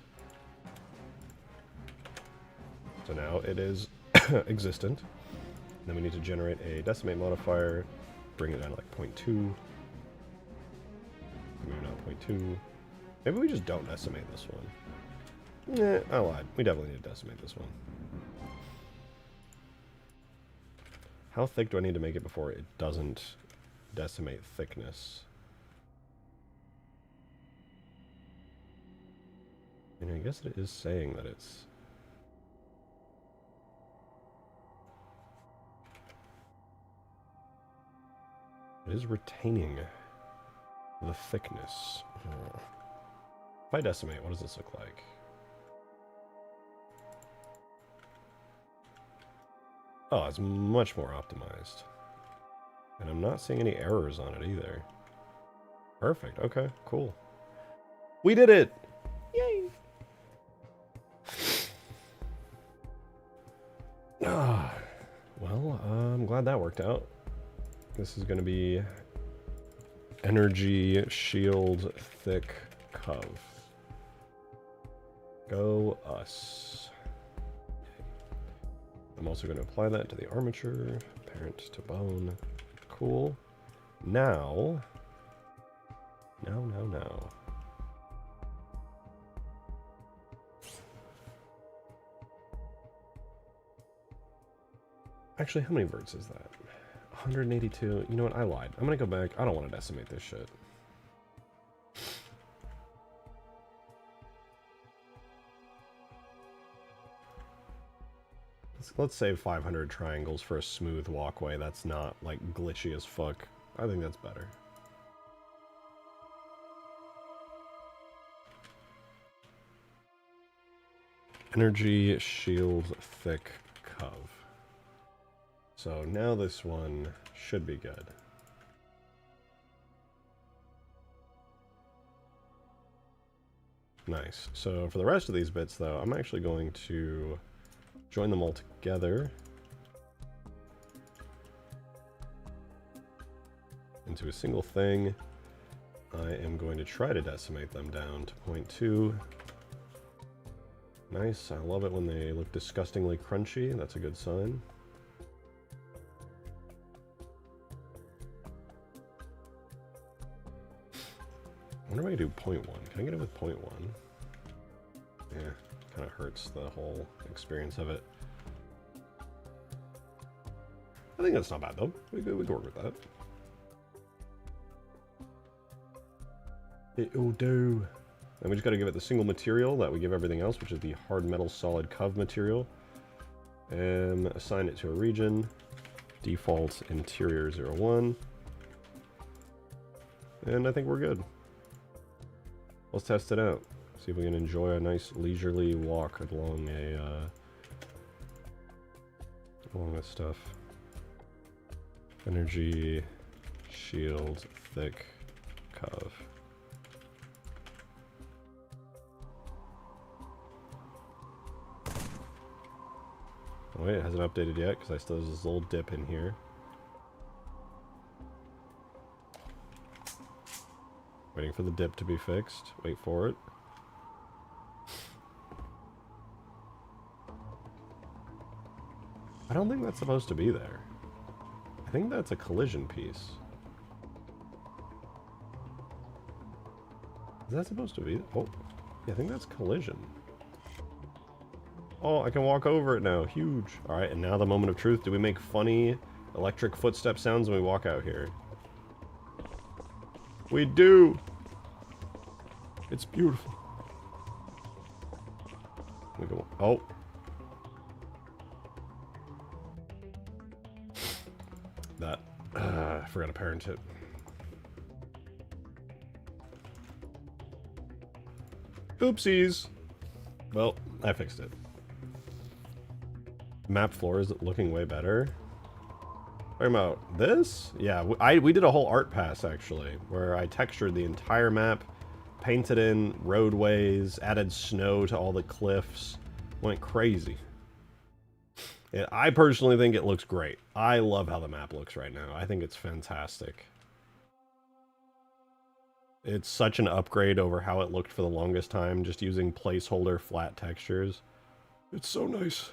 So now it is existent. Then we need to generate a decimate modifier, bring it down to like 0.2. Maybe not 0.2. Maybe we just don't decimate this one. Nah, I lied. We definitely need to decimate this one. How thick do I need to make it before it doesn't decimate thickness? And I guess it is saying that it's... It is retaining the thickness. If I decimate, what does this look like? Oh, it's much more optimized. And I'm not seeing any errors on it either. Perfect. Okay, cool. We did it! Yay! Well, I'm glad that worked out. This is going to be energy shield thick cov. Go us. I'm also going to apply that to the armature. Parent to bone. Cool. Now. Now. Actually, how many verts is that? 182. You know what? I lied. I'm gonna go back. I don't want to decimate this shit. Let's save 500 triangles for a smooth walkway that's not, like, glitchy as fuck. I think that's better. Energy, shield, thick, cov. So now this one should be good. Nice. So for the rest of these bits, though, I'm actually going to join them all together into a single thing. I am going to try to decimate them down to 0.2. Nice. I love it when they look disgustingly crunchy. That's a good sign. I wonder if I can do 0.1. Can I get it with 0.1? Yeah, kind of hurts the whole experience of it. I think that's not bad, though. We can work with that. It'll do. And we just got to give it the single material that we give everything else, which is the hard metal solid cov material. And assign it to a region. Default interior 01. And I think we're good. Let's test it out. See if we can enjoy a nice leisurely walk along along this stuff. Energy, shield, thick, cov. Oh wait, it hasn't updated yet because I still have this little dip in here. Waiting for the dip to be fixed. Wait for it. I don't think that's supposed to be there. I think that's a collision piece. Is that supposed to be? Oh, yeah, I think that's collision. Oh, I can walk over it now. Huge. Alright, and now the moment of truth. Do we make funny electric footstep sounds when we walk out here? We do! It's beautiful. We go. Oh. That. I forgot to parent it. Oopsies. Well, I fixed it. Map floor is looking way better. Talking about this? Yeah, we did a whole art pass, actually, where I textured the entire map, painted in roadways, added snow to all the cliffs, went crazy. And I personally think it looks great. I love how the map looks right now. I think it's fantastic. It's such an upgrade over how it looked for the longest time, just using placeholder flat textures. It's so nice.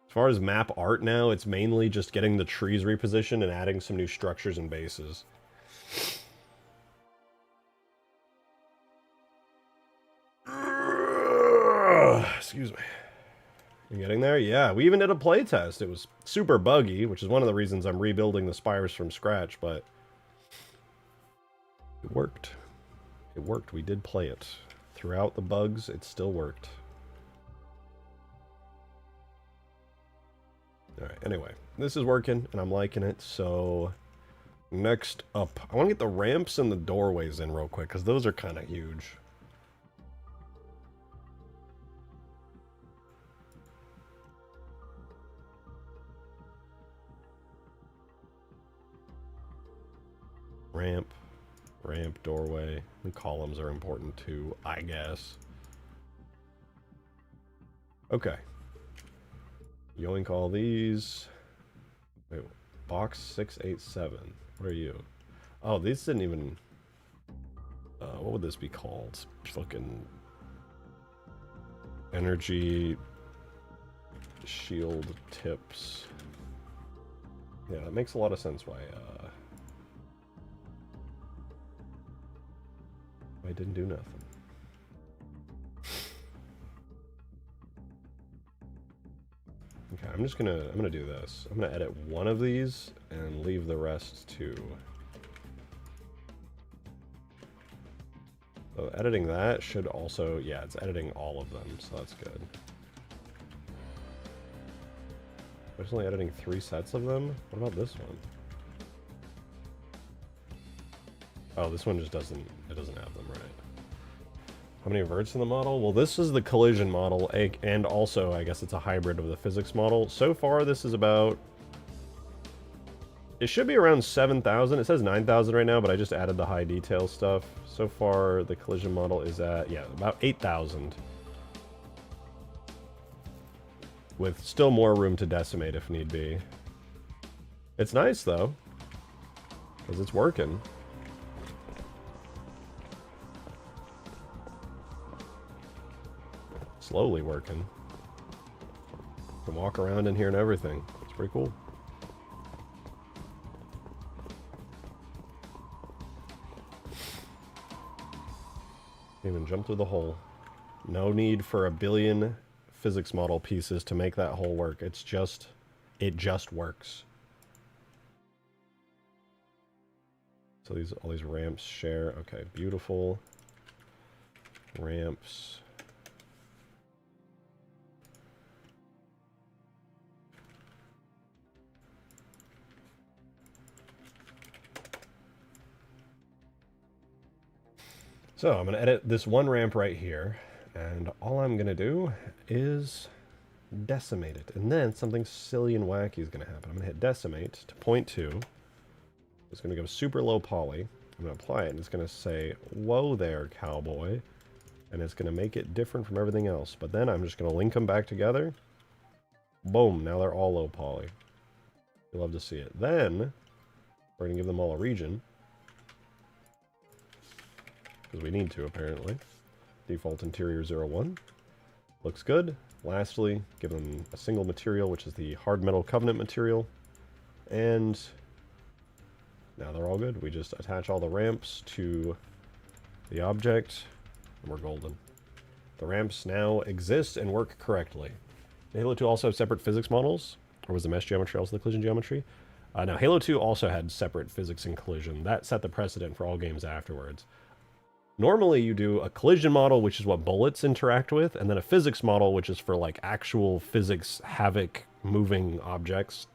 As far as map art now, it's mainly just getting the trees repositioned and adding some new structures and bases. Excuse me. You getting there? Yeah, we even did a playtest. It was super buggy, which is one of the reasons I'm rebuilding the spires from scratch, but it worked. It worked. We did play it. Throughout the bugs, it still worked. Alright, anyway, this is working, and I'm liking it, so next up, I want to get the ramps and the doorways in real quick, because those are kind of huge. Ramp, doorway, and columns are important too, I guess. Okay. Yoink all these. Wait, box 687. What are you? Oh, these didn't even... what would this be called? Fucking... Energy... Shield tips. Yeah, that makes a lot of sense why, I didn't do nothing. Okay, I'm gonna do this. I'm gonna edit one of these and leave the rest to. So editing that should also, yeah, it's editing all of them, so that's good. There's only editing 3 sets of them. What about this one? Oh, this one just doesn't, it doesn't have them right. How many verts in the model? Well, this is the collision model, and also, I guess it's a hybrid of the physics model. So far, this is about... It should be around 7,000. It says 9,000 right now, but I just added the high detail stuff. So far, the collision model is at, yeah, about 8,000. With still more room to decimate if need be. It's nice, though. Because it's working. Slowly working. You can walk around in here and everything. It's pretty cool. Even jump through the hole. No need for a billion physics model pieces to make that hole work. It just works. So all these ramps share. Okay, beautiful. Ramps. So I'm going to edit this one ramp right here, and all I'm going to do is decimate it. And then something silly and wacky is going to happen. I'm going to hit decimate to 0.2. It's going to go super low poly. I'm going to apply it, and it's going to say, whoa there, cowboy. And it's going to make it different from everything else. But then I'm just going to link them back together. Boom, now they're all low poly. You'll love to see it. Then, we're going to give them all a region. Because we need to, apparently. Default interior 01. Looks good. Lastly, give them a single material, which is the hard metal Covenant material. And now they're all good. We just attach all the ramps to the object, and we're golden. The ramps now exist and work correctly. Halo 2 also have separate physics models, or was the mesh geometry also the collision geometry? Now, Halo 2 also had separate physics and collision. That set the precedent for all games afterwards. Normally, you do a collision model, which is what bullets interact with, and then a physics model, which is for like actual physics, havoc, moving objects,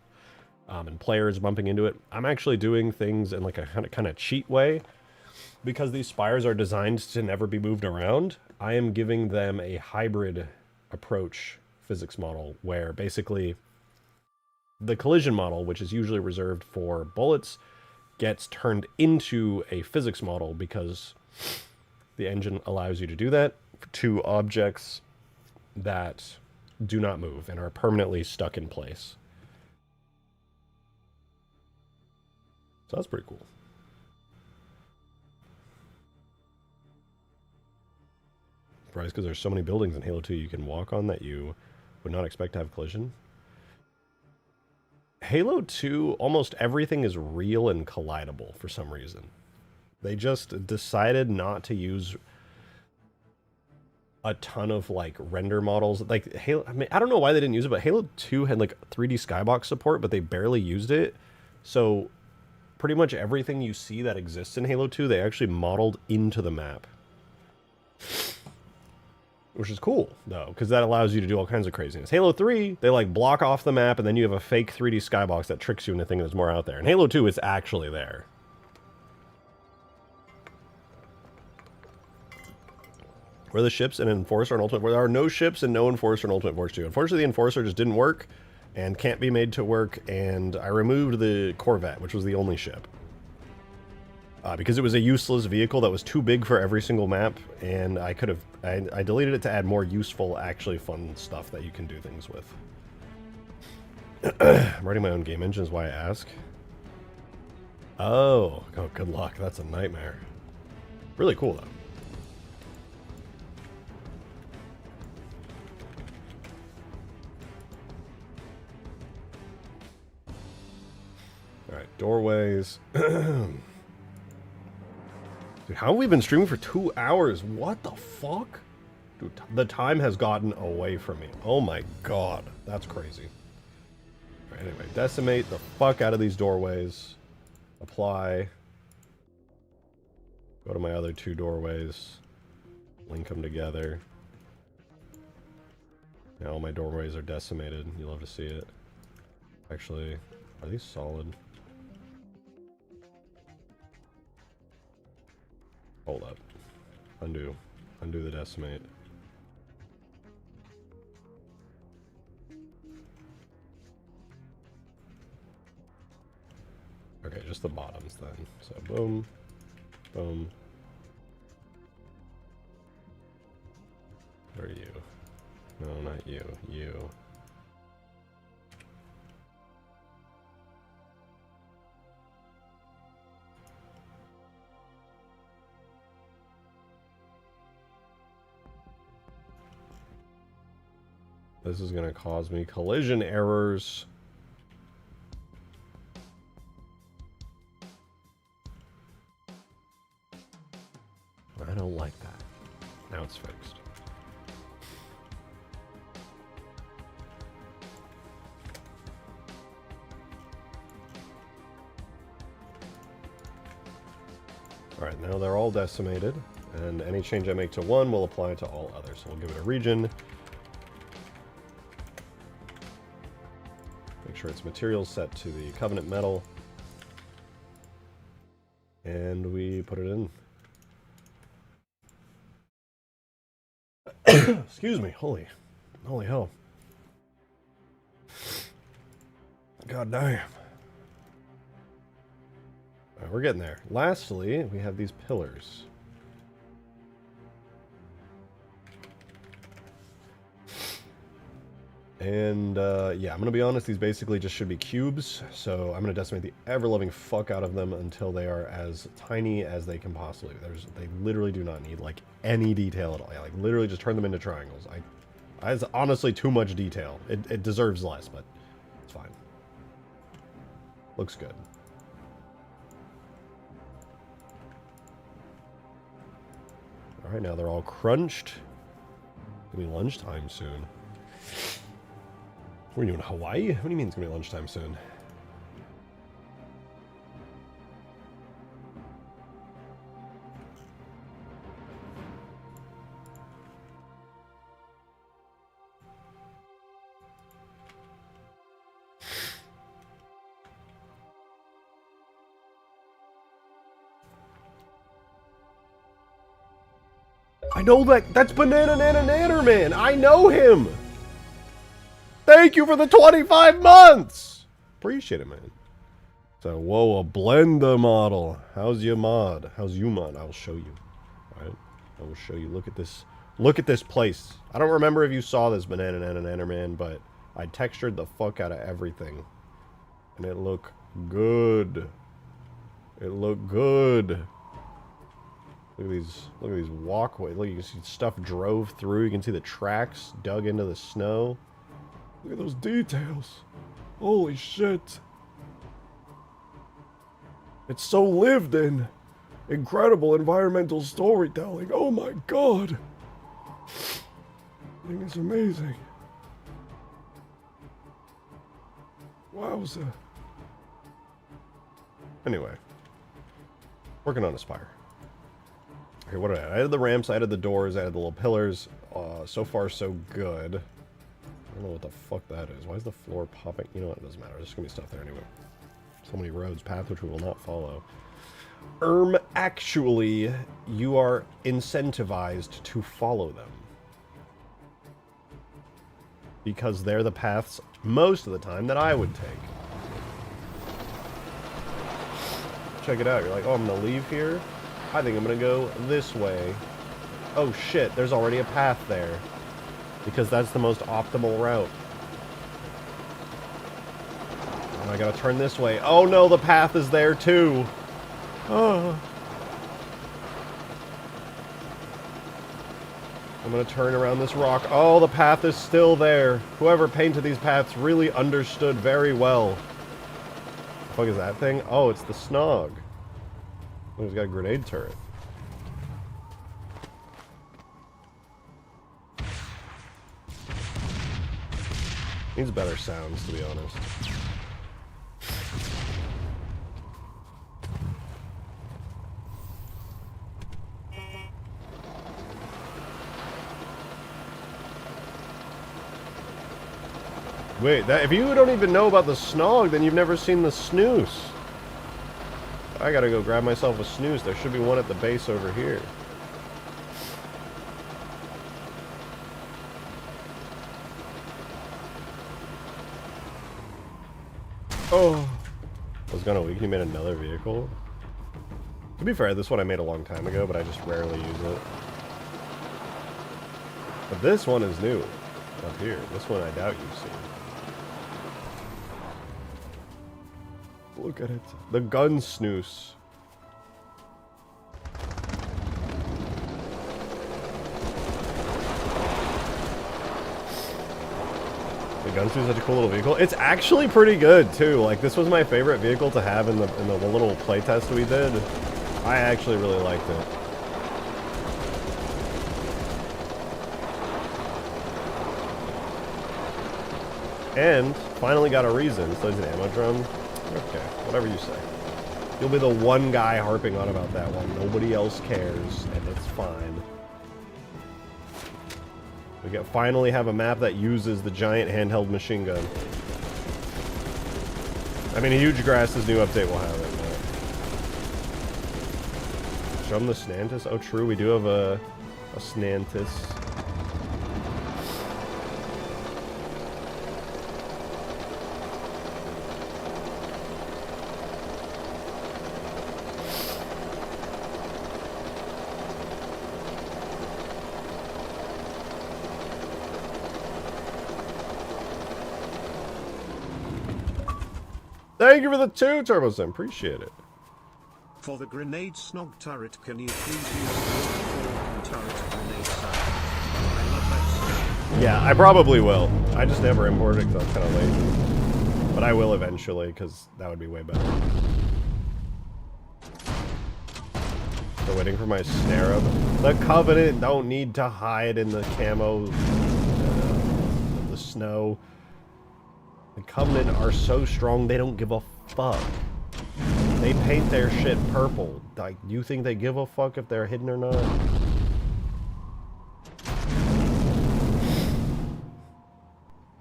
and players bumping into it. I'm actually doing things in like a kind of cheat way, because these spires are designed to never be moved around. I am giving them a hybrid approach physics model, where basically the collision model, which is usually reserved for bullets, gets turned into a physics model because the engine allows you to do that to objects that do not move and are permanently stuck in place. So that's pretty cool. Surprised because there's so many buildings in Halo 2 you can walk on that you would not expect to have collision. Halo 2, almost everything is real and collidable for some reason. They just decided not to use a ton of like render models. Like Halo, I mean, I don't know why they didn't use it, but Halo 2 had like 3D skybox support, but they barely used it. So pretty much everything you see that exists in Halo 2, they actually modeled into the map. Which is cool, though, because that allows you to do all kinds of craziness. Halo 3, they like block off the map, and then you have a fake 3D skybox that tricks you into thinking there's more out there. In Halo 2, it's actually there. Where are the ships and Enforcer and Ultimate Force? There are no ships and no Enforcer and Ultimate Force 2. Unfortunately, the Enforcer just didn't work and can't be made to work, and I removed the Corvette, which was the only ship. Because it was a useless vehicle that was too big for every single map, and I could have... I deleted it to add more useful, actually fun stuff that you can do things with. I'm writing my own game engine is why I ask. Oh, good luck. That's a nightmare. Really cool, though. Alright, doorways. Dude, how have we been streaming for 2 hours? What the fuck? Dude, the time has gotten away from me. Oh my god. That's crazy. Right, anyway, decimate the fuck out of these doorways. Apply. Go to my other 2 doorways. Link them together. Now all my doorways are decimated. You love to see it. Actually, are these solid? Hold up. Undo. Undo the decimate. Okay, just the bottoms then. So boom. Boom. Where are you? No, not you. You. This is going to cause me collision errors. I don't like that. Now it's fixed. Alright, now they're all decimated, and any change I make to one will apply to all others. So we'll give it a region. Make sure its material set to the Covenant metal. And we put it in. Excuse me, holy hell. God damn. Alright, we're getting there. Lastly, we have these pillars. And, yeah, I'm gonna be honest, these basically just should be cubes, so I'm gonna decimate the ever-loving fuck out of them until they are as tiny as they can possibly be. They literally do not need, like, any detail at all. Yeah, like, literally just turn them into triangles. It's honestly too much detail. It deserves less, but it's fine. Looks good. Alright, now they're all crunched. It'll be lunchtime soon. Were you in Hawaii? What do you mean it's going to be lunchtime soon? I know that's Banana Nana Nanner Man. I know him. Thank you for the 25 months! Appreciate it, man. So, whoa, a Blender model. How's your mod? How's you mod? I'll show you. Alright? I will show you. Look at this. Look at this place. I don't remember if you saw this Banana Nana Nanner Man, but I textured the fuck out of everything. And it looked good. It looked good. Look at these walkways. Look, you can see stuff drove through. You can see the tracks dug into the snow. Look at those details. Holy shit. It's so lived in. Incredible environmental storytelling. Oh my god. I think it's amazing. Wowza. Anyway. Working on a spire. Okay, what did I add? I added the ramps, I added the doors, I added the little pillars. So far, so good. I don't know what the fuck that is. Why is the floor popping? You know what? It doesn't matter. There's just gonna be stuff there anyway. So many roads, paths which we will not follow. Actually, you are incentivized to follow them. Because they're the paths, most of the time, that I would take. Check it out. You're like, oh, I'm gonna leave here? I think I'm gonna go this way. Oh shit, there's already a path there. Because that's the most optimal route. And I gotta turn this way. Oh no, the path is there too. Oh. I'm gonna turn around this rock. Oh, the path is still there. Whoever painted these paths really understood very well. The fuck is that thing? Oh, it's the Snog. Oh, he's got a grenade turret. Needs better sounds, to be honest. Wait, that if you don't even know about the snog, then you've never seen the snooze. I gotta go grab myself a snooze. There should be one at the base over here. Oh. I was gonna weaken. You made another vehicle? To be fair, this one I made a long time ago, but I just rarely use it. But this one is new. Up here. This one I doubt you've seen. Look at it. The gun snooze. The gun snooze is such a cool little vehicle. It's actually pretty good too. Like this was my favorite vehicle to have in the little playtest we did. I actually really liked it. And finally got a reason. So there's an ammo drum. Okay, whatever you say. You'll be the one guy harping on about that one. Nobody else cares, and it's fine. We finally have a map that uses the giant handheld machine gun. I mean, Huge Grass's new update will have it. But... Show them the Snantis. Oh, true. We do have a Snantis. Thank you for the 2, Turbo Sim. Appreciate it. For the grenade snog turret, can you please use the turret grenade sound? I love that sound. Yeah, I probably will. I just never imported it because I'm kind of lazy. But I will eventually because that would be way better. Still waiting for my snare up. The Covenant don't need to hide in the camo of the snow. The Covenant are so strong, they don't give a fuck. They paint their shit purple. Like, you think they give a fuck if they're hidden or not?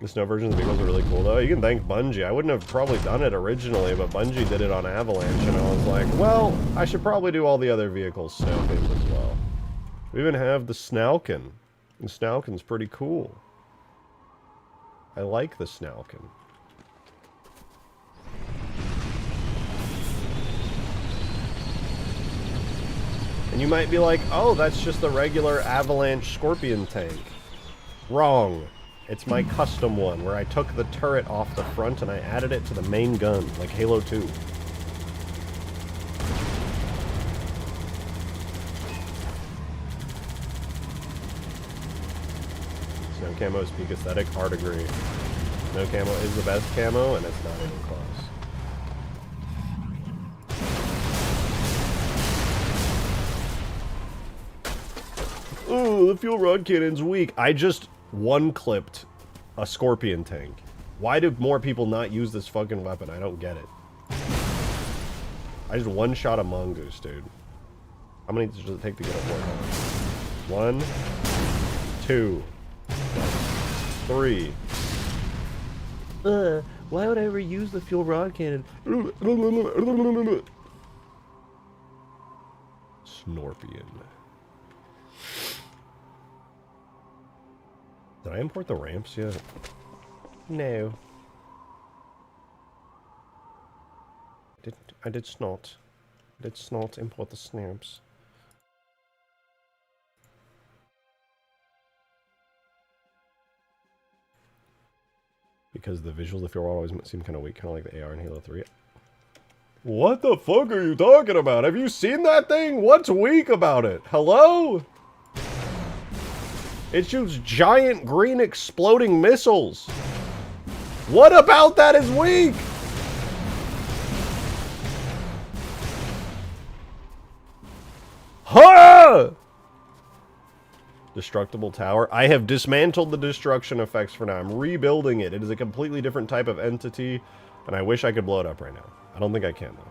The snow versions of the vehicles are really cool, though. You can thank Bungie. I wouldn't have probably done it originally, but Bungie did it on Avalanche, and I was like, well, I should probably do all the other vehicles snow themed as well. We even have the Snalkin. The Snalkin's pretty cool. I like the Snalkin. And you might be like, oh, that's just the regular Avalanche Scorpion tank. Wrong. It's my custom one, where I took the turret off the front and I added it to the main gun, like Halo 2. Snow camo is peak aesthetic, hard agree. Snow camo is the best camo, and it's not even close. Ooh, the fuel rod cannon's weak. I just one-clipped a Scorpion tank. Why do more people not use this fucking weapon? I don't get it. I just one-shot a mongoose, dude. How many does it take to get a warthog? 1, 2, 3. Why would I ever use the fuel rod cannon? Snorpion. Did I import the ramps yet? No. I did not. I did not import the snaps. Because the visuals of the fuel always seem kind of weak, kind of like the AR in Halo 3. What the fuck are you talking about? Have you seen that thing? What's weak about it? Hello? It shoots giant green exploding missiles. What about that is weak? Huh? Destructible tower. I have dismantled the destruction effects for now. I'm rebuilding it. It is a completely different type of entity, and I wish I could blow it up right now. I don't think I can, though.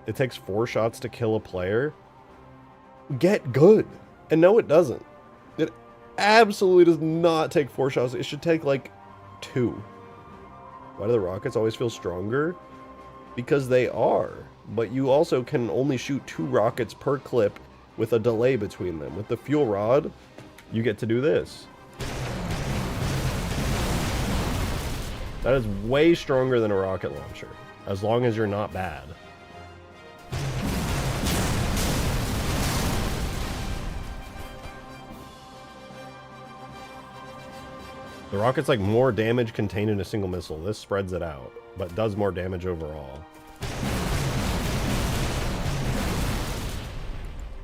It takes 4 shots to kill a player. Get good. And no, it doesn't. It absolutely does not take 4 shots. It should take, like, 2. Why do the rockets always feel stronger? Because they are. But you also can only shoot 2 rockets per clip with a delay between them. With the fuel rod, you get to do this. That is way stronger than a rocket launcher, as long as you're not bad. The rocket's like more damage contained in a single missile. This spreads it out, but does more damage overall.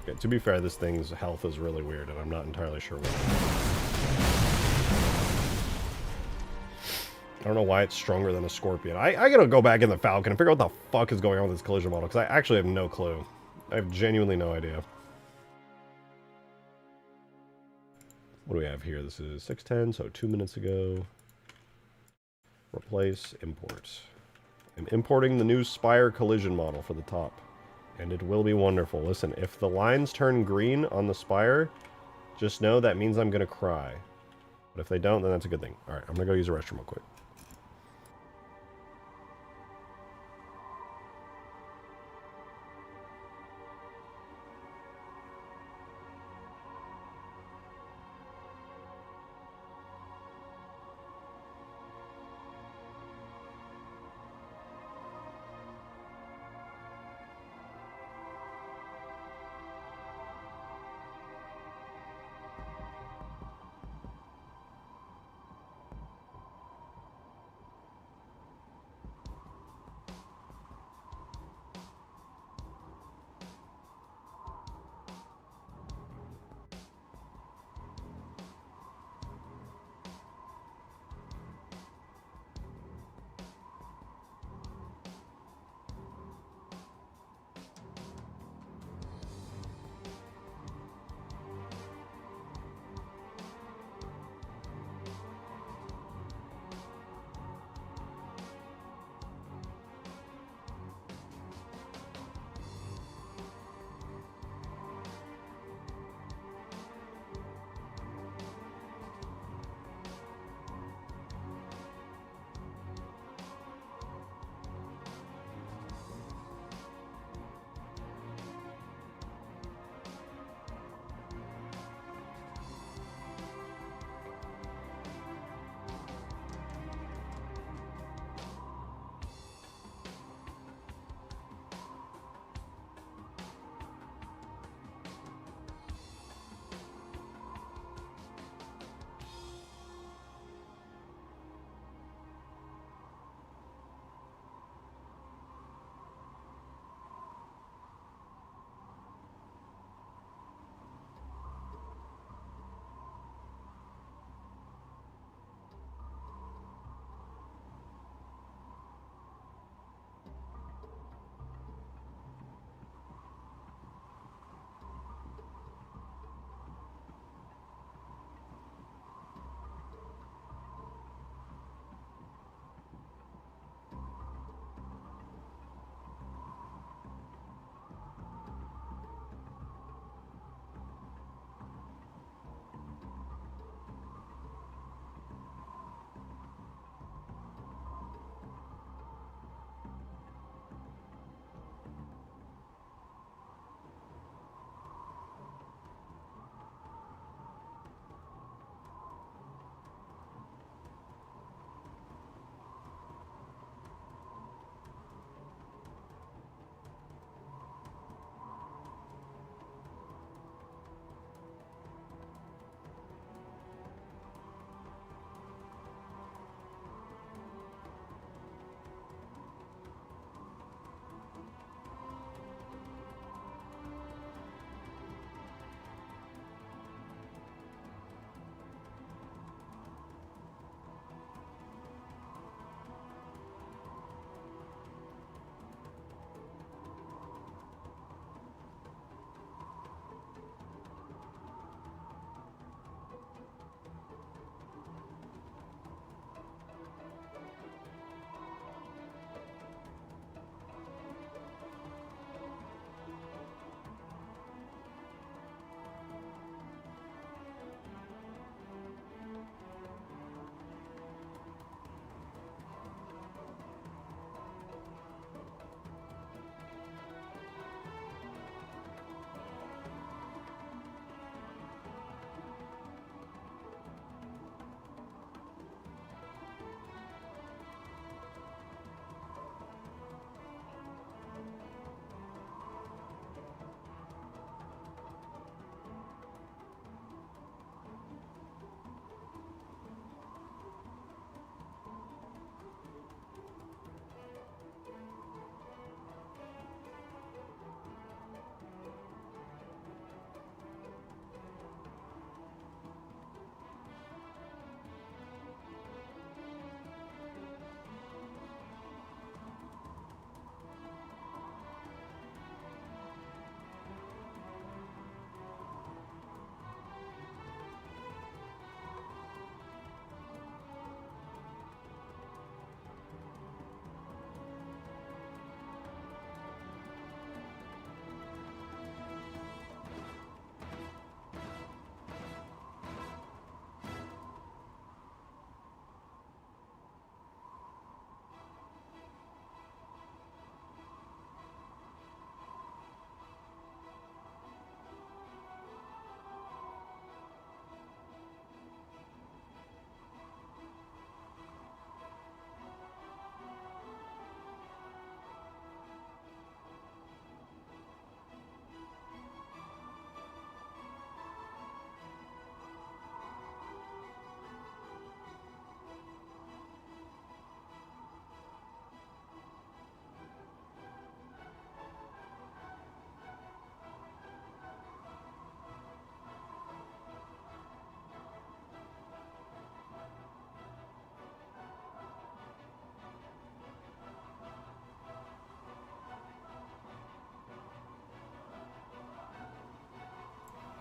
Okay, to be fair, this thing's health is really weird, and I'm not entirely sure why. I don't know why it's stronger than a Scorpion. I gotta go back in the Falcon and figure out what the fuck is going on with this collision model, because I actually have no clue. I have genuinely no idea. What do we have here? This is 6:10, so 2 minutes ago. Replace, import. I'm importing the new Spire collision model for the top. And it will be wonderful. Listen, if the lines turn green on the Spire, just know that means I'm going to cry. But if they don't, then that's a good thing. Alright, I'm going to go use the restroom real quick.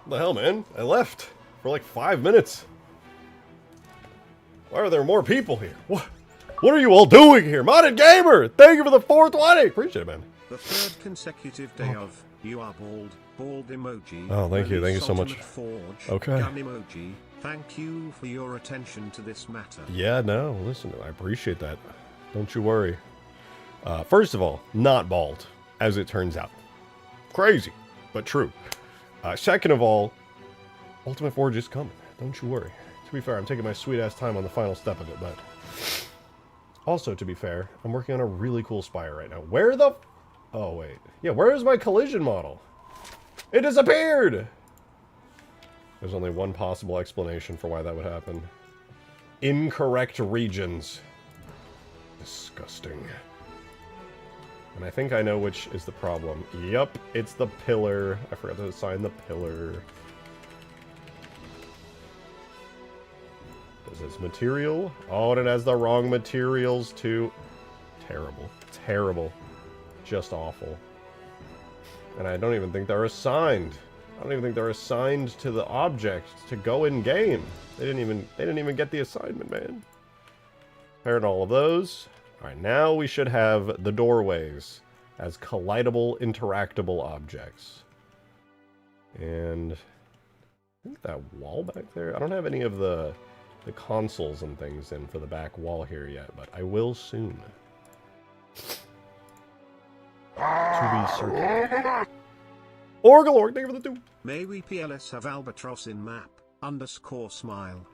What the hell, man? I left for like 5 minutes. Why are there more people here? What are you all doing here? Modded Gamer! Thank you for the 420! Appreciate it, man. The third consecutive day of You Are Bald emoji. Oh, thank you so much. Forge, Okay. Gun emoji. Thank you for your attention to this matter. Yeah, no, listen, I appreciate that. Don't you worry. First of all, not bald, as it turns out. Crazy, but true. Second of all, Ultimate Forge is coming. Don't you worry. To be fair, I'm taking my sweet-ass time on the final step of it, but... Also, to be fair, I'm working on a really cool spire right now. Where the... Oh, wait. Yeah, where is my collision model? It disappeared! There's only one possible explanation for why that would happen. Incorrect regions. Disgusting. And I think I know which is the problem. Yup, it's the pillar. I forgot to assign the pillar. Is this material? Oh, and it has the wrong materials too. Terrible. Terrible. Just awful. And I don't even think they're assigned. I don't even think they're assigned to the object to go in game. They didn't even get the assignment, man. Paired all of those. Alright, now we should have the doorways as collidable, interactable objects. And I think that wall back there, I don't have any of the consoles and things in for the back wall here yet, but I will soon. To be certain. Orgalorg, thank you for the 2. May we PLS have albatross in map _ smile.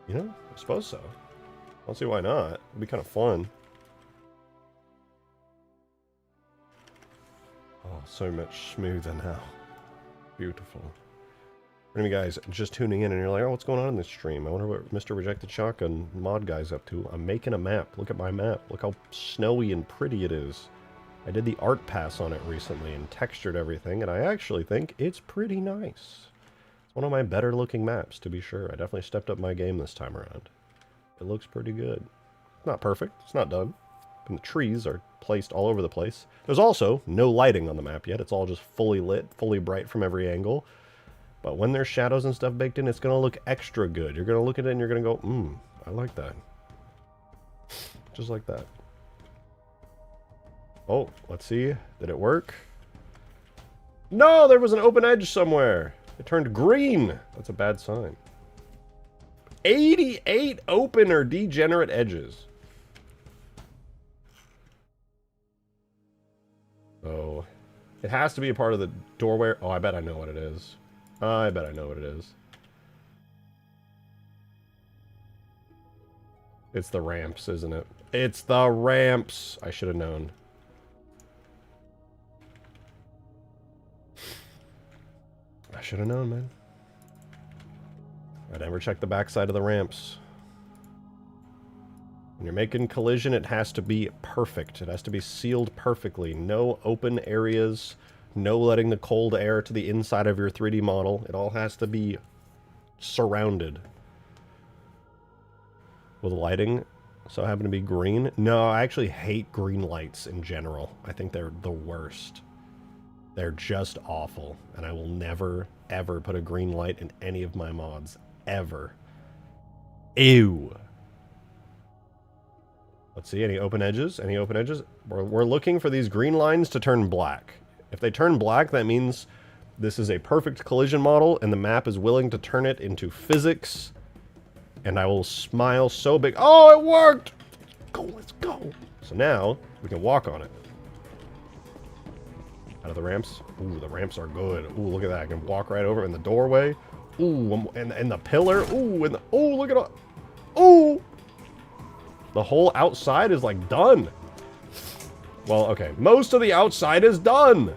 You know, I suppose so. I don't see why not. It'd be kind of fun. Oh, so much smoother now. Beautiful. For any of you guys just tuning in and you're like, oh, what's going on in this stream? I wonder what Mr. Rejected Shotgun mod guy's up to. I'm making a map. Look at my map. Look how snowy and pretty it is. I did the art pass on it recently and textured everything, and I actually think it's pretty nice. It's one of my better looking maps, to be sure. I definitely stepped up my game this time around. It looks pretty good. It's not perfect. It's not done. And the trees are placed all over the place. There's also no lighting on the map yet. It's all just fully lit, fully bright from every angle. But when there's shadows and stuff baked in, it's going to look extra good. You're going to look at it and you're going to go, I like that. Just like that. Oh, let's see. Did it work? No, there was an open edge somewhere. It turned green. That's a bad sign. 88 open or degenerate edges. Oh, it has to be a part of the doorway. Oh, I bet I know what it is. I bet I know what it is. It's the ramps, isn't it? It's the ramps. I should have known. I should have known, man. I never checked the backside of the ramps. When you're making collision, it has to be perfect. It has to be sealed perfectly. No open areas. No letting the cold air to the inside of your 3D model. It all has to be surrounded. Will the lighting so happen to be green? No, I actually hate green lights in general. I think they're the worst. They're just awful. And I will never, ever put a green light in any of my mods. Ever. Ew. Let's see, any open edges? Any open edges? We're looking for these green lines to turn black. If they turn black, that means this is a perfect collision model, and the map is willing to turn it into physics. And I will smile so big. Oh, it worked! Go, let's go! So now, we can walk on it. Out of the ramps. Ooh, the ramps are good. Ooh, look at that. I can walk right over in the doorway. Ooh, and the pillar. Ooh, and the, ooh, look at all. Ooh! The whole outside is like done. Well, okay. Most of the outside is done.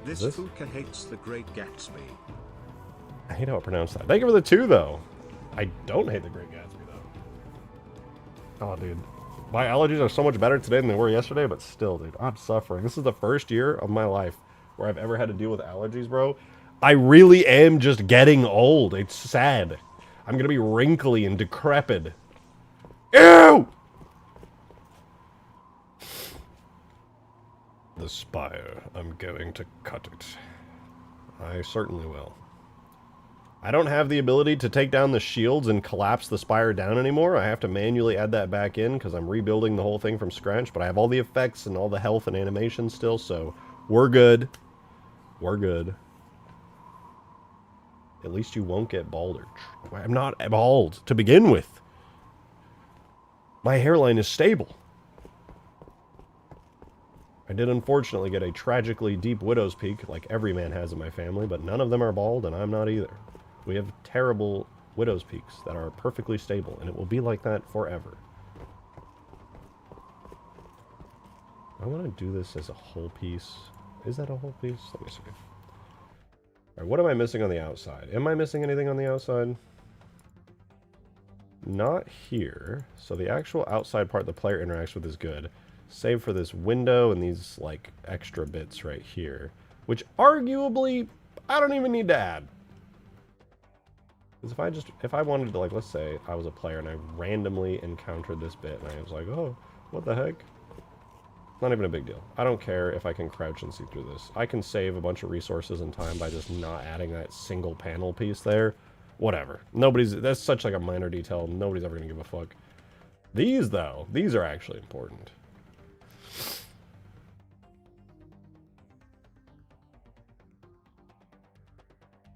This Fuka hates the Great Gatsby. I hate how I pronounce that. Thank you for the 2, though. I don't hate the Great Gatsby, though. Oh, dude. My allergies are so much better today than they were yesterday, but still, dude, I'm suffering. This is the first year of my life where I've ever had to deal with allergies, bro. I really am just getting old. It's sad. I'm gonna be wrinkly and decrepit. Ew! the spire. I'm going to cut it. I certainly will. I don't have the ability to take down the shields and collapse the spire down anymore. I have to manually add that back in because I'm rebuilding the whole thing from scratch. But I have all the effects and all the health and animation still, so we're good. We're good. At least you won't get balded. I'm not bald to begin with. My hairline is stable. I did unfortunately get a tragically deep widow's peak like every man has in my family, but none of them are bald and I'm not either. We have terrible widow's peaks that are perfectly stable, and it will be like that forever. I want to do this as a whole piece. Is that a whole piece? Let me see. Alright, what am I missing on the outside? Am I missing anything on the outside? Not here. So the actual outside part the player interacts with is good. Save for this window and these, like, extra bits right here. Which, arguably, I don't even need to add. Because if I wanted to, like, let's say I was a player and I randomly encountered this bit and I was like, oh, what the heck? Not even a big deal. I don't care if I can crouch and see through this. I can save a bunch of resources and time by just not adding that single panel piece there. Whatever. That's such like a minor detail. Nobody's ever gonna give a fuck. These, though, these are actually important.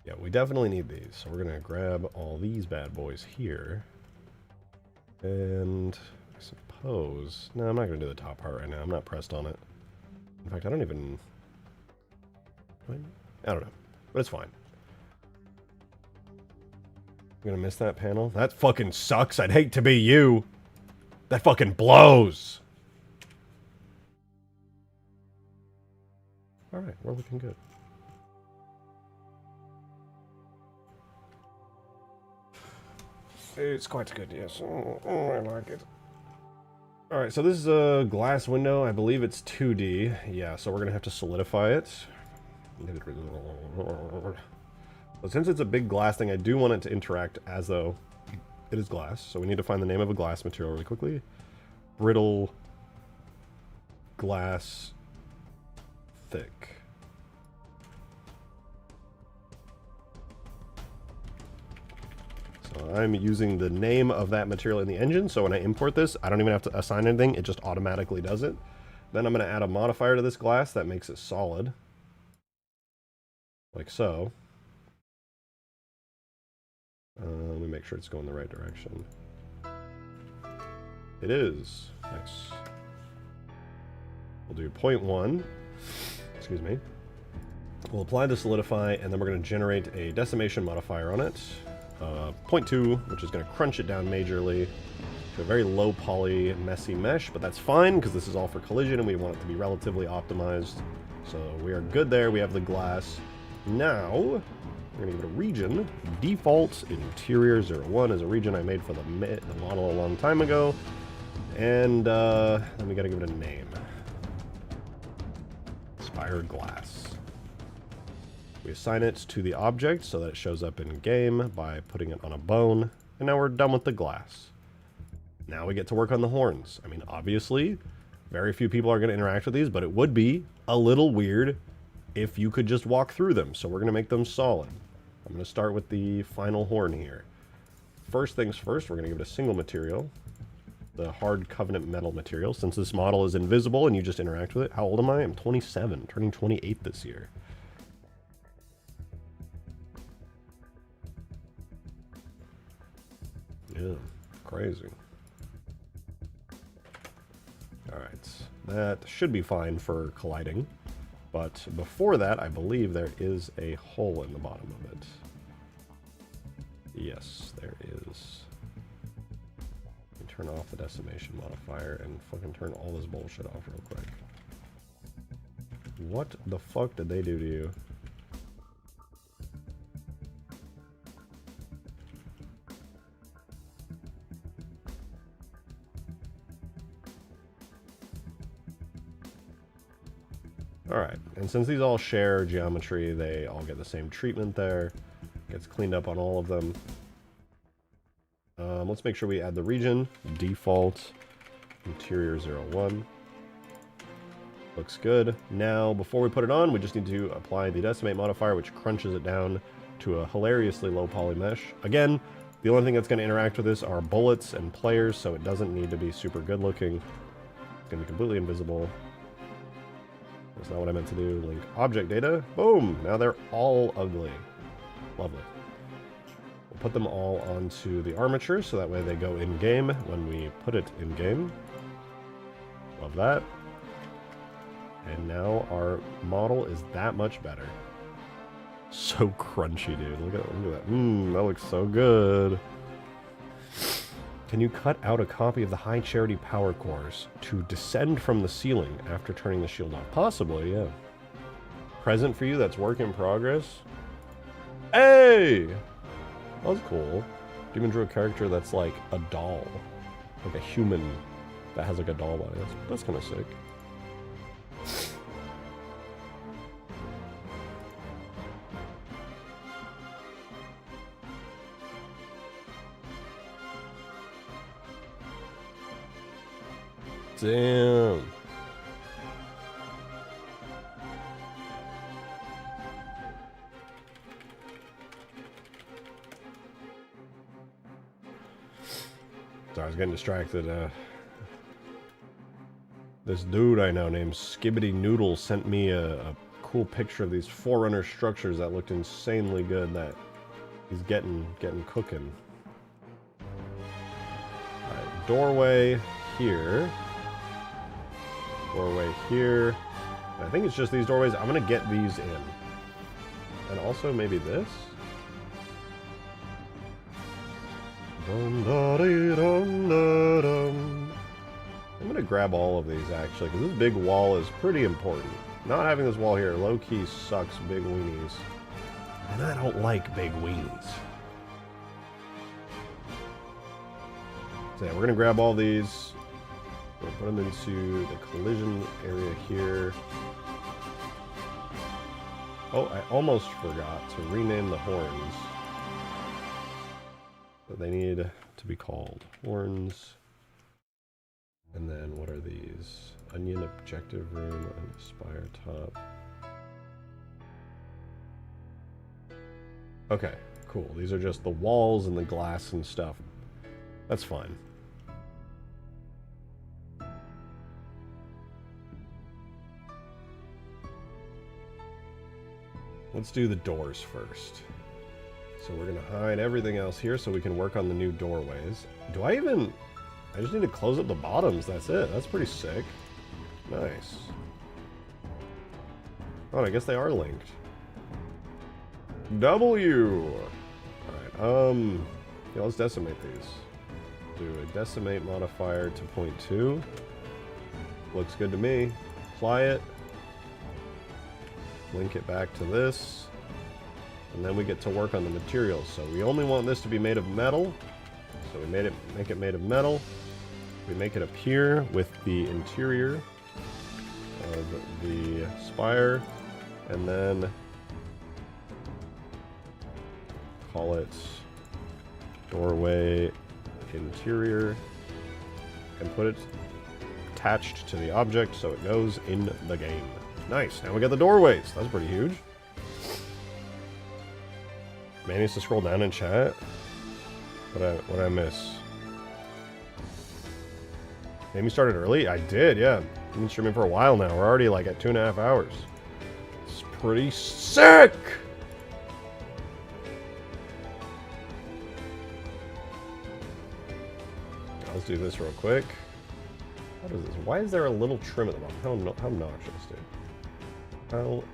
Yeah, we definitely need these. So we're gonna grab all these bad boys here. And I suppose... No, I'm not gonna do the top part right now. I'm not pressed on it. In fact, I don't even... I don't know. But it's fine. I'm gonna miss that panel. That fucking sucks. I'd hate to be you. That fucking blows. Alright, we're looking good. It's quite good, yes. I like it. Alright, so this is a glass window. I believe it's 2D. Yeah, so we're going to have to solidify it. But since it's a big glass thing, I do want it to interact as though it is glass. So we need to find the name of a glass material really quickly. Brittle glass thick. So I'm using the name of that material in the engine, so when I import this, I don't even have to assign anything, it just automatically does it. Then I'm going to add a modifier to this glass that makes it solid. Like so. Let me make sure it's going the right direction. It is. Nice. We'll do 0.1. Excuse me. We'll apply the solidify, and then we're going to generate a decimation modifier on it. 0.2, which is going to crunch it down majorly to a very low poly, messy mesh, but that's fine because this is all for collision and we want it to be relatively optimized. So we are good there. We have the glass. Now, we're going to give it a region. Default interior 01 is a region I made for the model a long time ago. And then we got to give it a name. Spire glass. We assign it to the object so that it shows up in game by putting it on a bone. And now we're done with the glass. Now we get to work on the horns. I mean, obviously, very few people are going to interact with these, but it would be a little weird if you could just walk through them. So we're going to make them solid. I'm going to start with the final horn here. First things first, we're going to give it a single material. The hard Covenant metal material. Since this model is invisible and you just interact with it. How old am I? I'm 27, turning 28 this year. Yeah, crazy. Alright, that should be fine for colliding. But before that, I believe there is a hole in the bottom of it. Yes, there is. Let me turn off the decimation modifier and fucking turn all this bullshit off real quick. What the fuck did they do to you? Alright, and since these all share geometry, they all get the same treatment there. Gets cleaned up on all of them. Let's make sure we add the region. Default interior 01. Looks good. Now, before we put it on, we just need to apply the decimate modifier, which crunches it down to a hilariously low poly mesh. Again, the only thing that's going to interact with this are bullets and players, so it doesn't need to be super good looking. It's going to be completely invisible. That's not what I meant to do. Link object data. Boom! Now they're all ugly. Lovely. We'll put them all onto the armature, so that way they go in-game when we put it in-game. Love that. And now our model is that much better. So crunchy, dude. Look at that. That looks so good. Can you cut out a copy of the High Charity Power Cores to descend from the ceiling after turning the shield off? Possibly, yeah. Present for you, that's work in progress. Hey! That was cool. Demon drew a character that's like a doll. Like a human that has like a doll body. That's kind of sick. Damn. Sorry, I was getting distracted. This dude I know named Skibbity Noodle sent me a cool picture of these Forerunner structures that looked insanely good that he's getting cooking. Alright, doorway here. Doorway here. And I think it's just these doorways. I'm gonna get these in. And also maybe this. I'm gonna grab all of these actually, because this big wall is pretty important. Not having this wall here low-key sucks big weenies. And I don't like big weenies. So yeah, we're gonna grab all these. We'll put them into the collision area here. Oh, I almost forgot to rename the horns. But they need to be called horns. And then what are these? Onion objective room and spire top. Okay, cool. These are just the walls and the glass and stuff. That's fine. Let's do the doors first. So we're gonna hide everything else here so we can work on the new doorways. I just need to close up the bottoms, that's it. That's pretty sick. Nice. Oh, I guess they are linked. W! Alright, yeah, let's decimate these. Do a decimate modifier to 0.2. Looks good to me. Apply it. Link it back to this. And then we get to work on the materials. So we only want this to be made of metal. So we make it made of metal. We make it appear with the interior of the spire. And then call it doorway interior. And put it attached to the object so it goes in the game. Nice. Now we got the doorways. That's pretty huge. Man needs to scroll down in chat. What I miss? Amy started early? I did, yeah. I've been streaming for a while now. We're already like at 2.5 hours. It's pretty sick! Let's do this real quick. What is this? Why is there a little trim at the bottom? How obnoxious, dude. How...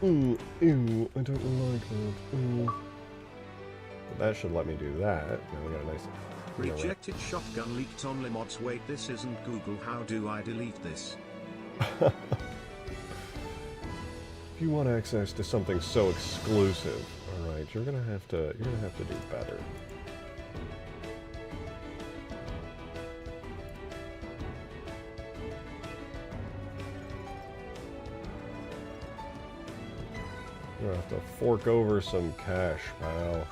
Ooh, ew, I don't like that. Ooh. That should let me do that. Now we got a nice... Rejected shotgun leaked on Limods. Wait, this isn't Google. How do I delete this? If you want access to something so exclusive, alright, you're gonna have to do better. You're gonna have to fork over some cash, pal.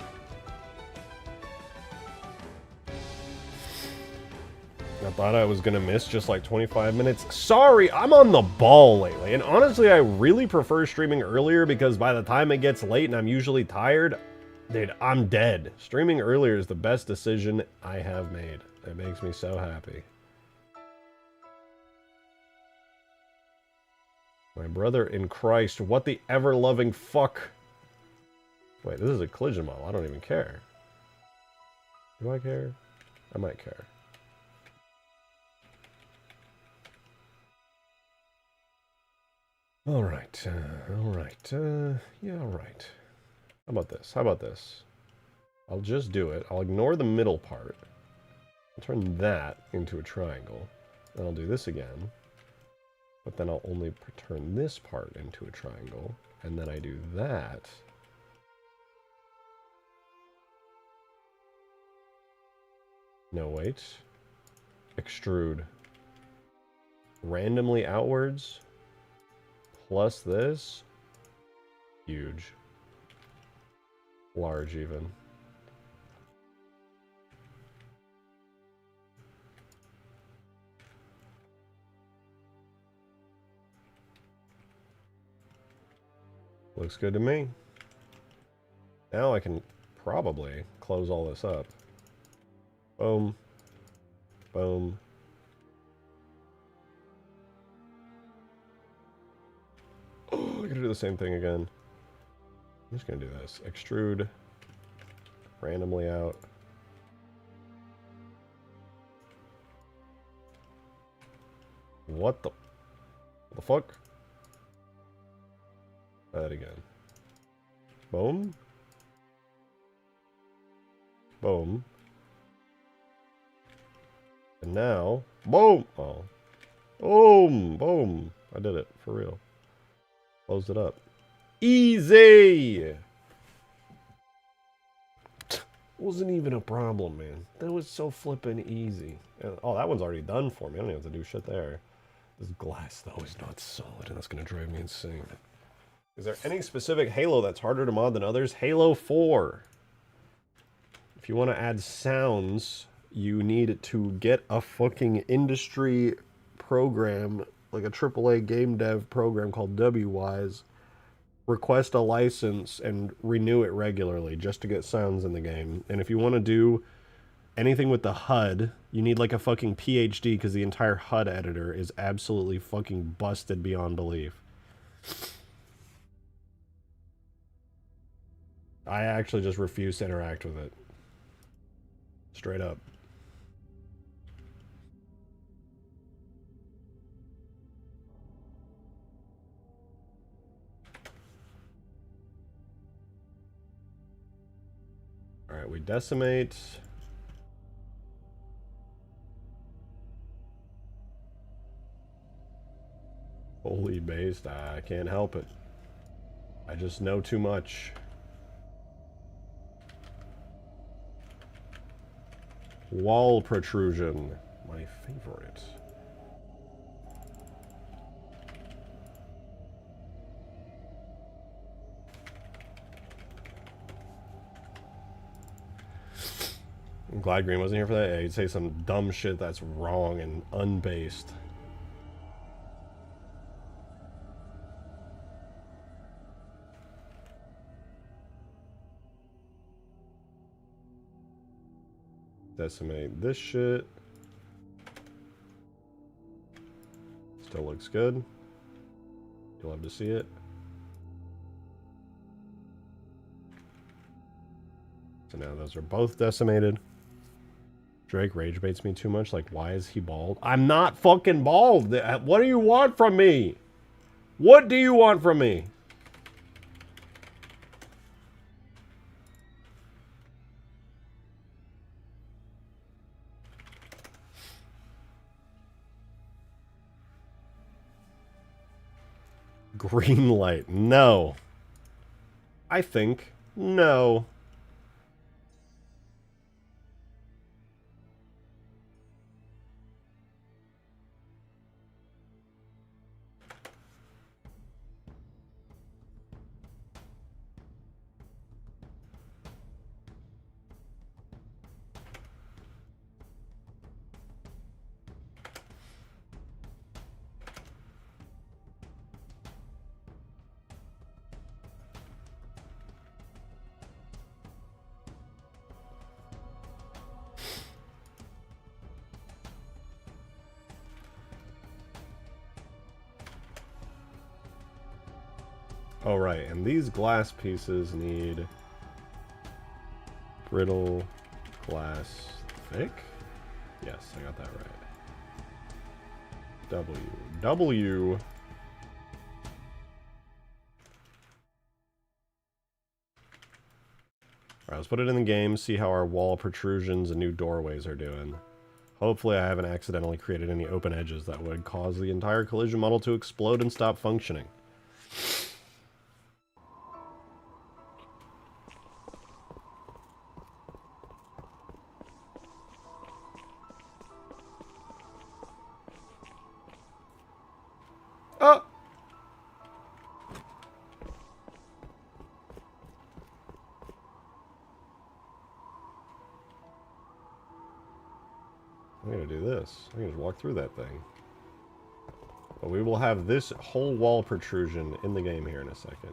Now thought I was gonna miss just like 25 minutes. Sorry, I'm on the ball lately. And honestly, I really prefer streaming earlier because by the time it gets late and I'm usually tired, dude, I'm dead. Streaming earlier is the best decision I have made. It makes me so happy. My brother in Christ, what the ever-loving fuck? Wait, this is a collision model. I don't even care. Do I care? I might care. Alright, alright, yeah, alright. How about this? How about this? I'll just do it. I'll ignore the middle part. I'll turn that into a triangle. Then I'll do this again. But then I'll only turn this part into a triangle. And then I do that. No, wait. Extrude. Randomly outwards. Plus this. Huge. Large even. Looks good to me. Now I can probably close all this up. Boom. Boom. Oh, I gotta do the same thing again. I'm just gonna do this. Extrude. Randomly out. What the fuck? Try that again. Boom. Boom. And now, boom! Oh. Boom! Boom! I did it, for real. Closed it up. Easy! Wasn't even a problem, man. That was so flippin' easy. Oh, that one's already done for me. I don't even have to do shit there. This glass, though, is not solid, and that's gonna drive me insane. Is there any specific Halo that's harder to mod than others? Halo 4. If you want to add sounds, you need to get a fucking industry program, like a AAA game dev program called WWise, request a license, and renew it regularly just to get sounds in the game. And if you want to do anything with the HUD, you need like a fucking PhD because the entire HUD editor is absolutely fucking busted beyond belief. I actually just refuse to interact with it. Straight up. Alright, we decimate. Holy based, I can't help it. I just know too much. Wall protrusion, my favorite. I'm glad Green wasn't here for that. Yeah, he'd say some dumb shit that's wrong and unbased. Decimate this shit. Still looks good. You'll have to see it. So now those are both decimated. Drake rage baits me too much. Like, why is he bald? I'm not fucking bald. What do you want from me? What do you want from me? Green light. No. I think no. Oh, right. And these glass pieces need brittle glass thick? Yes, I got that right. W. W. Alright, let's put it in the game, see how our wall protrusions and new doorways are doing. Hopefully I haven't accidentally created any open edges that would cause the entire collision model to explode and stop functioning. Oh! I'm gonna do this. I'm gonna just walk through that thing. But we will have this whole wall protrusion in the game here in a second.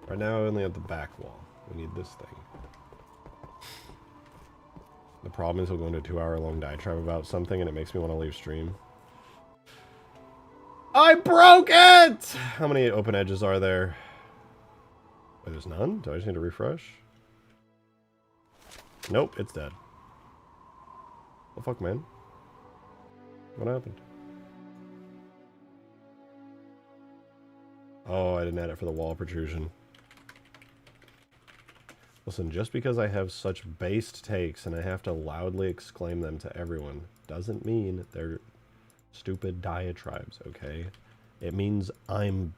Right now I only have the back wall. We need this thing. The problem is he'll go into a 2-hour-long diatribe about something and it makes me want to leave stream. I broke it! How many open edges are there? Wait, there's none? Do I just need to refresh? Nope, it's dead. What the fuck, man? What happened? Oh, I didn't add it for the wall protrusion. Listen, just because I have such based takes and I have to loudly exclaim them to everyone doesn't mean they're stupid diatribes, okay? It means I'm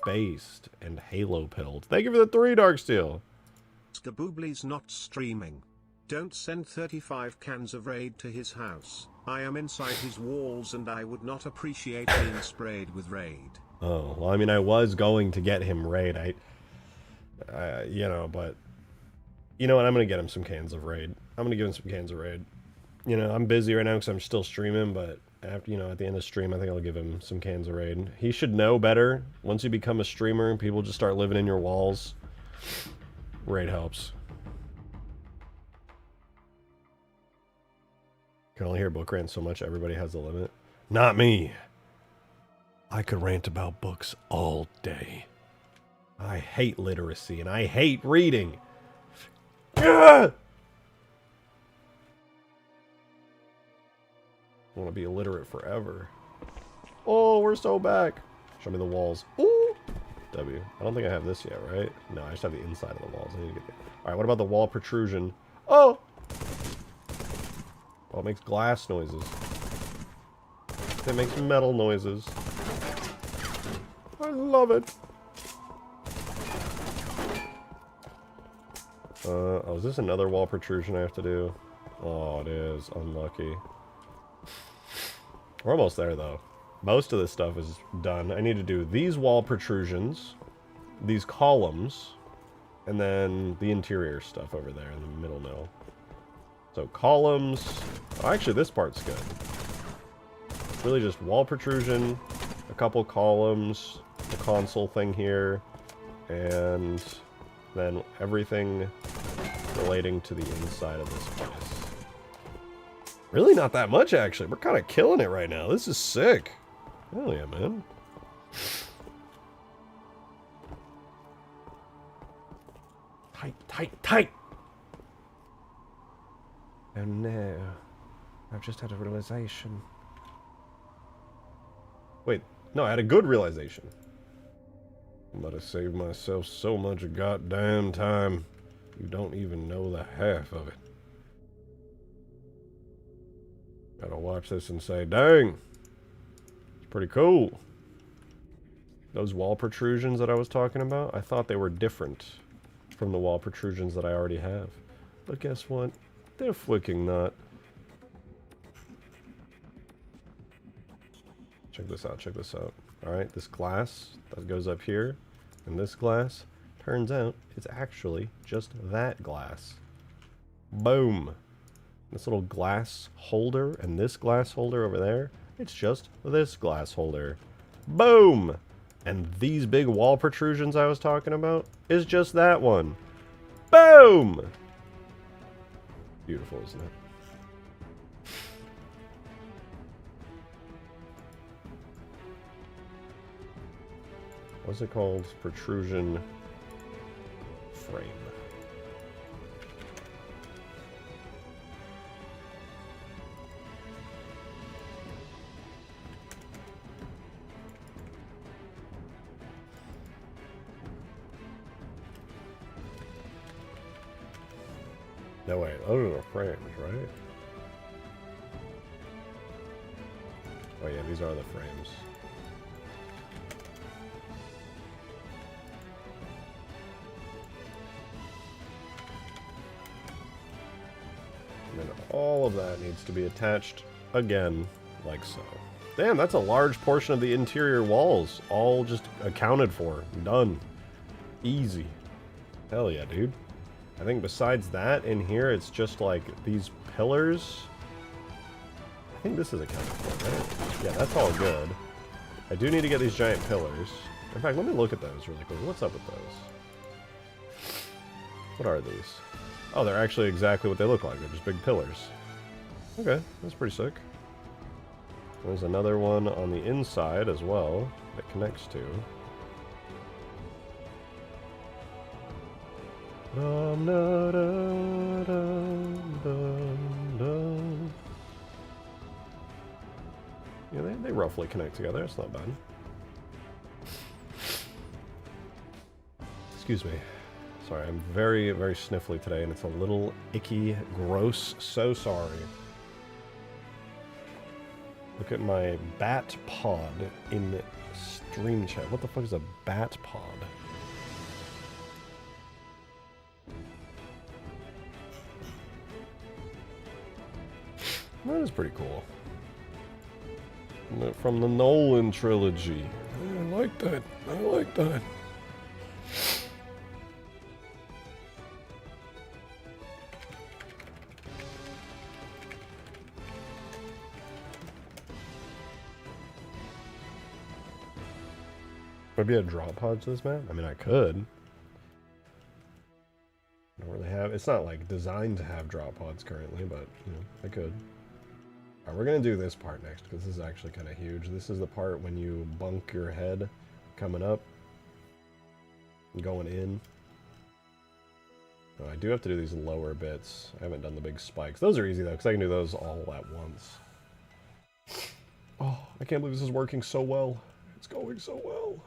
based and halo-pilled. Thank you for the 3, Darksteel! Skaboobly's not streaming. Don't send 35 cans of raid to his house. I am inside his walls and I would not appreciate being sprayed with raid. Oh, well, I mean, I was going to get him raid. You know, but... You know what? I'm going to get him some cans of raid. I'm going to give him some cans of raid. You know, I'm busy right now because I'm still streaming, but after, you know, at the end of stream, I think I'll give him some cans of raid. He should know better. Once you become a streamer and people just start living in your walls, raid helps. Can only hear book rant so much, everybody has a limit. Not me. I could rant about books all day. I hate literacy and I hate reading. Ugh! I want to be illiterate forever. Oh, we're so back. Show me the walls. Ooh. W. I don't think I have this yet, right? No, I just have the inside of the walls. I need to get. Alright, what about the wall protrusion? Oh! Oh, it makes glass noises. It makes metal noises. I love it. Oh, is this another wall protrusion I have to do? Oh, it is. Unlucky. We're almost there, though. Most of this stuff is done. I need to do these wall protrusions, these columns, and then the interior stuff over there in the middle. So columns... Oh, actually, this part's good. It's really just wall protrusion, a couple columns, the console thing here, and then everything relating to the inside of this place. Really not that much, actually. We're kind of killing it right now. This is sick. Hell yeah, man. Tight, tight, tight! Oh no. I've just had a realization. Wait, no, I had a good realization. I'm about to save myself so much goddamn time. You don't even know the half of it. Gotta watch this and say, dang! It's pretty cool. Those wall protrusions that I was talking about, I thought they were different from the wall protrusions that I already have. But guess what? They're flicking not. Check this out, check this out. Alright, this glass that goes up here, and this glass, turns out it's actually just that glass. Boom! This little glass holder and this glass holder over there, it's just this glass holder. Boom! And these big wall protrusions I was talking about is just that one. Boom! Beautiful, isn't it? What's it called? Protrusion frame. No, wait, those are the frames, right? Oh yeah, these are the frames. And then all of that needs to be attached again, like so. Damn, that's a large portion of the interior walls, all just accounted for. Done. Easy. Hell yeah, dude. I think besides that, in here, it's just like these pillars. I think this is accounted for, right? Yeah, that's all good. I do need to get these giant pillars. In fact, let me look at those really quick. What's up with those? What are these? Oh, they're actually exactly what they look like. They're just big pillars. Okay, that's pretty sick. There's another one on the inside as well that connects to. Dum, da, da, dum, dum, dum. Yeah, they roughly connect together. It's not bad. Excuse me. Sorry, I'm very, very sniffly today, and it's a little icky, gross. So sorry. Look at my bat pod in stream chat. What the fuck is a bat pod? That is pretty cool. From the Nolan trilogy. I like that. I like that. Would be a drop pod to this map? I mean, I could. I don't really have. It's not like designed to have drop pods currently, but you know, I could. Alright, we're gonna do this part next because this is actually kind of huge. This is the part when you bunk your head coming up and going in. Oh, I do have to do these lower bits. I haven't done the big spikes. Those are easy though because I can do those all at once. Oh, I can't believe this is working so well. It's going so well.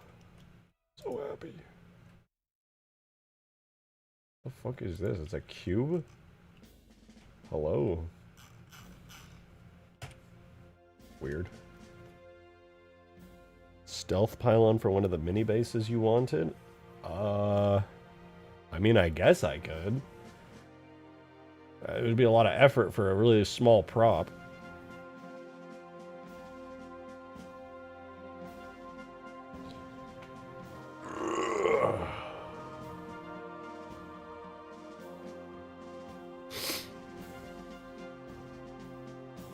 So happy. The fuck is this? It's a cube? Hello. Weird. Stealth pylon for one of the mini bases you wanted? I mean, I guess I could. It would be a lot of effort for a really small prop.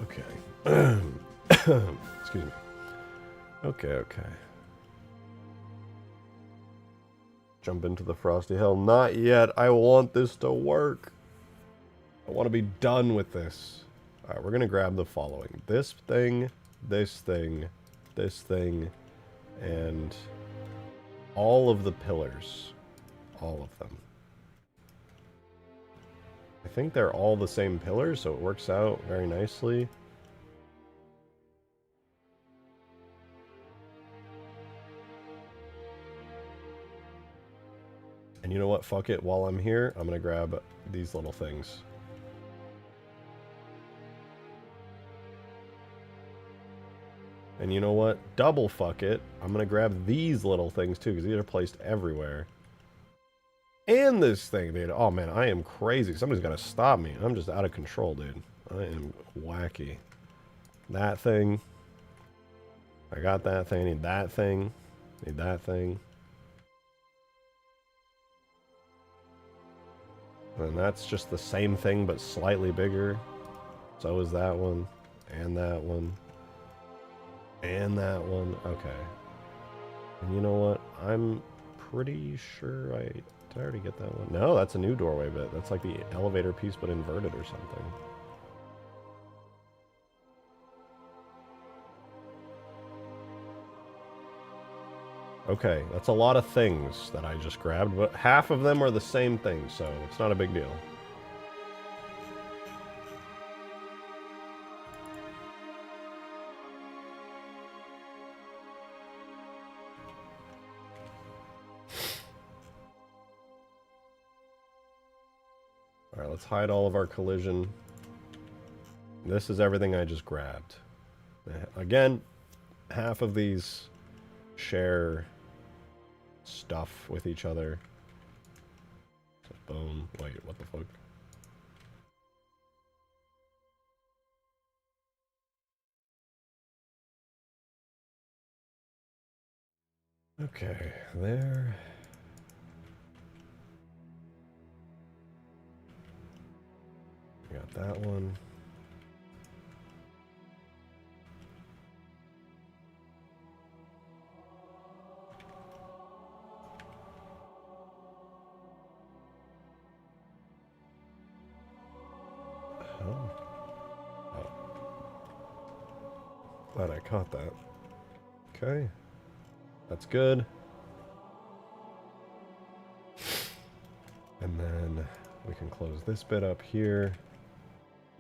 Okay. Excuse me. Okay. Jump into the frosty hell. Not yet. I want this to work. I want to be done with this. Alright, we're going to grab the following. This thing, and all of the pillars. All of them. I think they're all the same pillars, so it works out very nicely. And you know what? Fuck it. While I'm here, I'm going to grab these little things. And you know what? Double fuck it. I'm going to grab these little things too, because these are placed everywhere. And this thing, dude. Oh man, I am crazy. Somebody's got to stop me. I'm just out of control, dude. I am wacky. That thing. I got that thing. I need that thing. Need that thing. And that's just the same thing, but slightly bigger. So is that one. And that one. And that one. Okay. And you know what? I'm pretty sure I... Did I already get that one? No, that's a new doorway bit. That's like the elevator piece, but inverted or something. Okay, that's a lot of things that I just grabbed, but half of them are the same thing, so it's not a big deal. Alright, let's hide all of our collision. This is everything I just grabbed. Again, half of these share stuff with each other. So boom. Wait, what the fuck? Okay, there. We got that one. Oh. Glad I caught that. Okay. That's good. And then we can close this bit up here.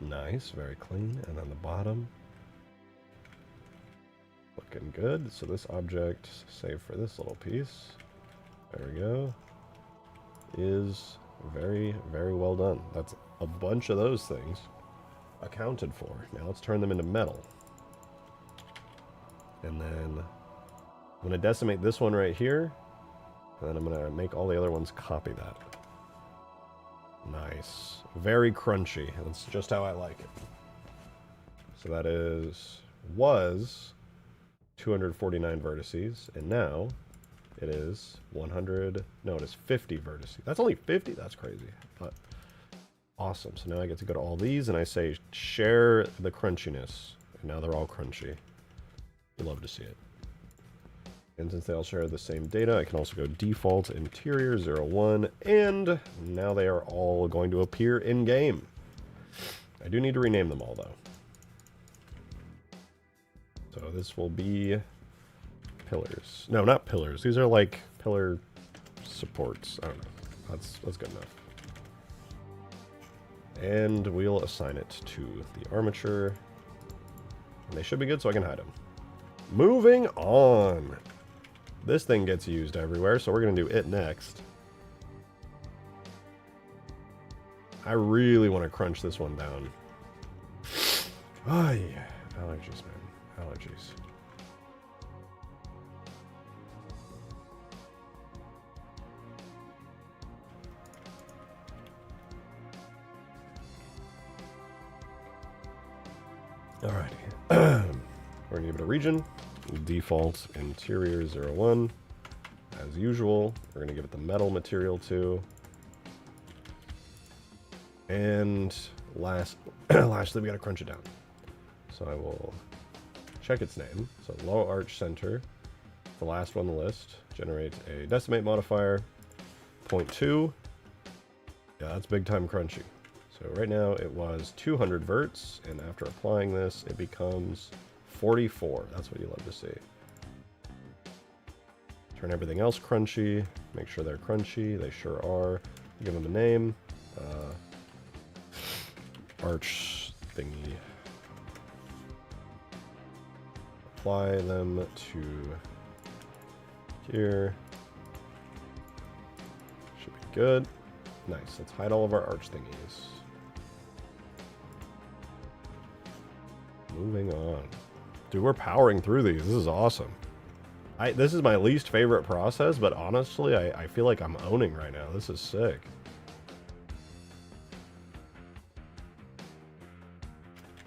Nice, very clean. And then the bottom. Looking good. So this object, save for this little piece. There we go. Is very, very well done. That's a bunch of those things accounted for. Now let's turn them into metal. And then I'm going to decimate this one right here. And then I'm going to make all the other ones copy that. Nice. Very crunchy. That's just how I like it. So that was 249 vertices. And now it is 100. No, it is 50 vertices. That's only 50? That's crazy. But awesome. So now I get to go to all these and I say share the crunchiness. And now they're all crunchy. You love to see it. And since they all share the same data, I can also go default interior 01, and now they are all going to appear in game. I do need to rename them all though. So this will be pillars. No, not pillars. These are like pillar supports. I don't know. That's good enough. And we'll assign it to the armature. And they should be good so I can hide them. Moving on. This thing gets used everywhere, so we're going to do it next. I really want to crunch this one down. Oh, yeah. Allergies, man. Allergies. Alrighty. We're going to give it a region. Default interior 01. As usual, we're going to give it the metal material too. And lastly, we got to crunch it down. So I will check its name. So low arch center, the last one on the list, generate a decimate modifier, 0.2. Yeah, that's big time crunchy. So right now it was 200 verts, and after applying this, it becomes 44. That's what you love to see. Turn everything else crunchy. Make sure they're crunchy. They sure are. Give them a name. Arch thingy. Apply them to here. Should be good. Nice. Let's hide all of our arch thingies. Moving on. Dude, we're powering through these. This is awesome. This is my least favorite process, but honestly, I feel like I'm owning right now. This is sick.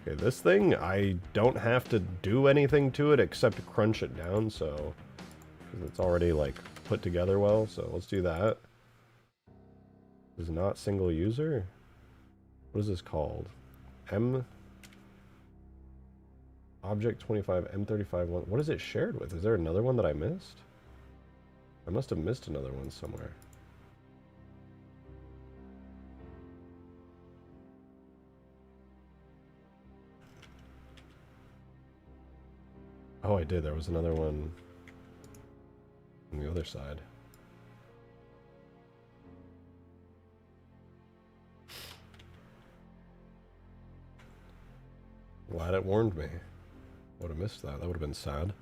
Okay, this thing, I don't have to do anything to it except crunch it down, so... because it's already, like, put together well, so let's do that. This is not single user? What is this called? Object 25, M35, what is it shared with? Is there another one that I missed? I must have missed another one somewhere. Oh, I did. There was another one. on the other side. Glad it warned me. Would have missed that. That would have been sad.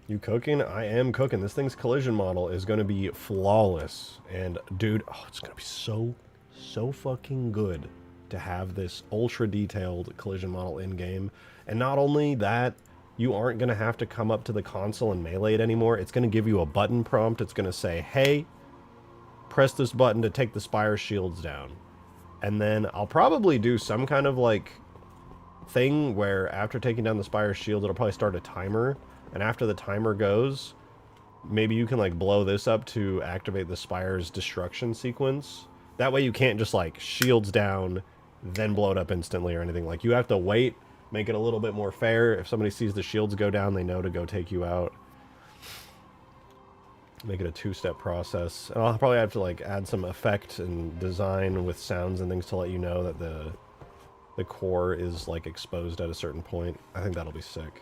You cooking? I am cooking. This thing's collision model is going to be flawless. And, dude, oh, it's going to be so fucking good to have this ultra detailed collision model in-game. And not only that, you aren't going to have to come up to the console and melee it anymore. It's going to give you a button prompt. It's going to say, hey, press this button to take the Spire shields down. And then I'll probably do some kind of, like, thing where after taking down the Spire shield, it'll probably start a timer. And after the timer goes, maybe you can, like, blow this up to activate the Spire's destruction sequence. That way you can't just, like, shields down, then blow it up instantly or anything. Like, you have to wait, make it a little bit more fair. If somebody sees the shields go down, they know to go take you out. Make it a two-step process. And I'll probably have to, like, add some effect and design with sounds and things to let you know that the core is, like, exposed at a certain point. I think that'll be sick.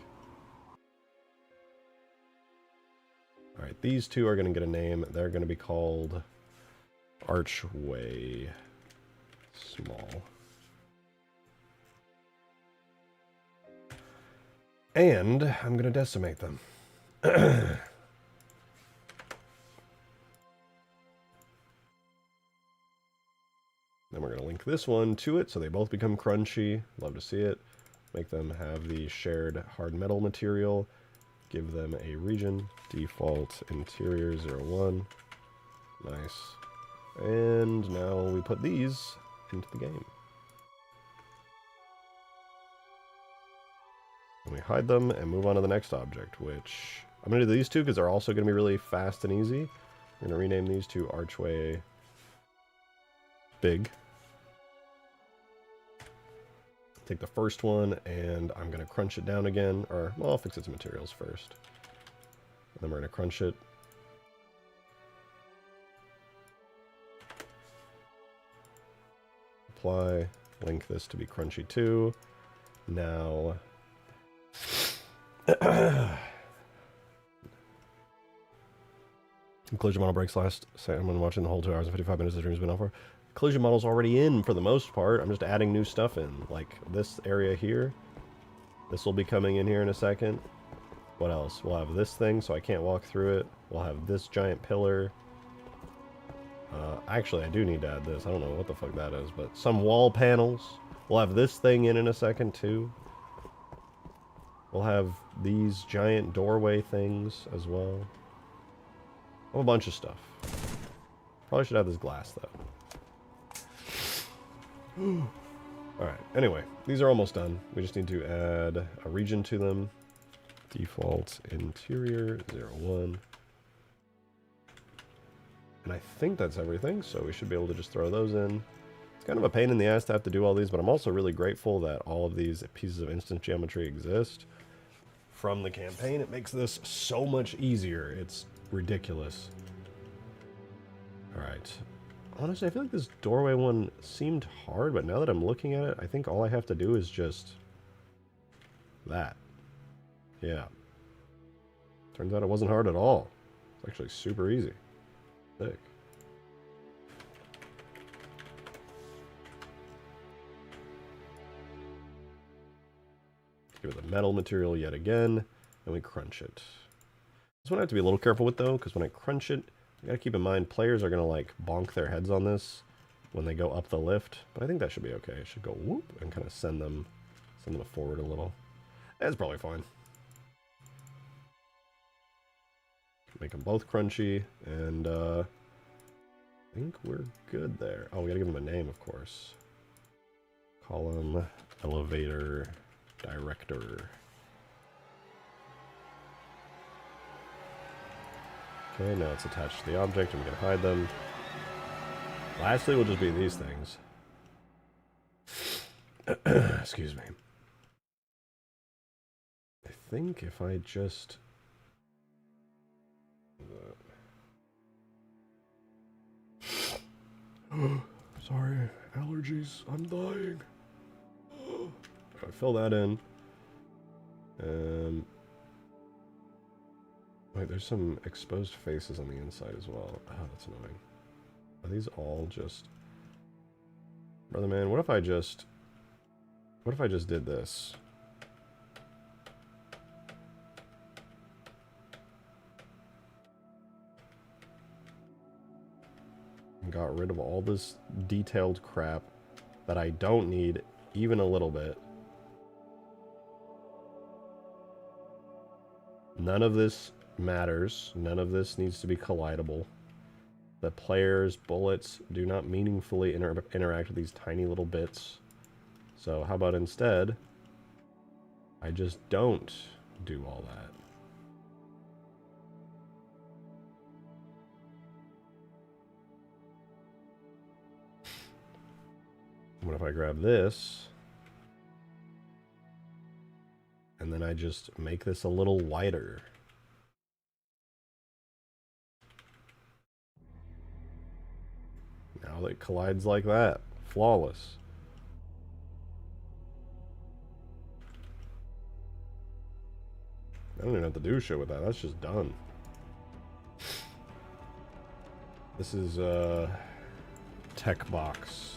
Alright, these two are going to get a name. They're going to be called Archway Small. And I'm going to decimate them. Then we're going to link this one to it so they both become crunchy. Love to see it. Make them have the shared hard metal material. Give them a region. Default interior 01. Nice. And now we put these into the game. And we hide them and move on to the next object, which I'm going to do these two because they're also going to be really fast and easy. We're going to rename these to Archway Big. Take the first one and I'm going to crunch it down again, or, well, I'll fix its materials first. And then we're going to crunch it. Apply, link this to be crunchy too. Now, collision model breaks last. I'm watching the whole 2 hours and 55 minutes the stream's been on for. Collision model's already in for the most part. I'm just adding new stuff in, like this area here. This will be coming in here in a second. What else? We'll have this thing so I can't walk through it. We'll have this giant pillar. Actually, I do need to add this. I don't know what the fuck that is, but some wall panels. We'll have this thing in a second too. We'll have these giant doorway things as well. A whole bunch of stuff. Probably should have this glass though. Alright, anyway, these are almost done. We just need to add a region to them. Default interior 01. And I think that's everything, so we should be able to just throw those in. It's kind of a pain in the ass to have to do all these, but I'm also really grateful that all of these pieces of instance geometry exist from the campaign. It makes this so much easier. It's ridiculous. Alright. Honestly, I feel like this doorway one seemed hard, but now that I'm looking at it, I think all I have to do is just that. Yeah. Turns out it wasn't hard at all. It's actually super easy. Sick. Give it the metal material yet again, and we crunch it. This one I have to be a little careful with though, because when I crunch it, I gotta keep in mind players are gonna like bonk their heads on this when they go up the lift, but I think that should be okay. It should go whoop and kind of send them forward a little. That's probably fine. Make them both crunchy, and I think we're good there. Oh, we gotta give them a name, of course. Column elevator director. Okay, now it's attached to the object, and we can hide them. Lastly, will just be these things. Excuse me. I think if I just... Sorry, allergies. I'm dying. I fill that in. Wait, there's some exposed faces on the inside as well. Oh, that's annoying. Are these all just... Brother man, what if I just did this? And got rid of all this detailed crap that I don't need even a little bit. None of this matters. None of this needs to be collidable. The player's bullets do not meaningfully interact with these tiny little bits. So how about instead, I just don't do all that. What if I grab this, and then I just make this a little wider? Now it collides like that. Flawless. I don't even have to do shit with that. That's just done. This is tech box.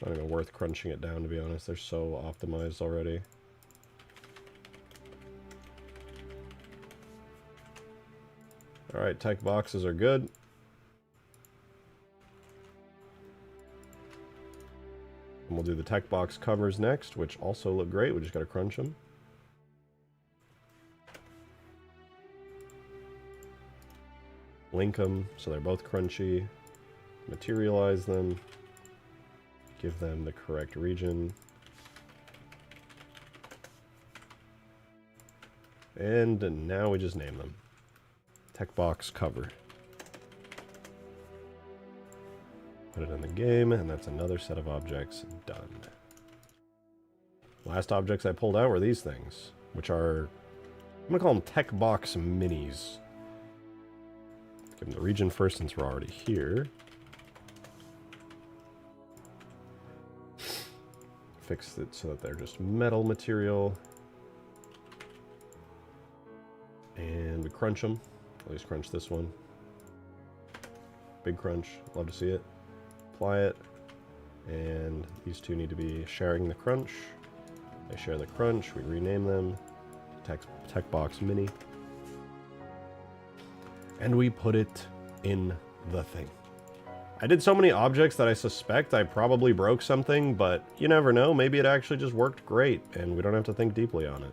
Not even worth crunching it down, to be honest. They're so optimized already. Alright, tech boxes are good. And we'll do the tech box covers next, which also look great. We just gotta crunch them. Link them so they're both crunchy. Materialize them. Give them the correct region. And now we just name them. Tech box cover. Put it in the game, and that's another set of objects done. Last objects I pulled out were these things, which are, I'm gonna call them tech box minis. Give them the region first since we're already here. Fix it so that they're just metal material. And we crunch them. At least crunch this one. Big crunch. Love to see it. Apply it. And these two need to be sharing the crunch. They share the crunch. We rename them. Tech box mini. And we put it in the thing. I did so many objects that I suspect I probably broke something, but you never know. Maybe it actually just worked great, and we don't have to think deeply on it.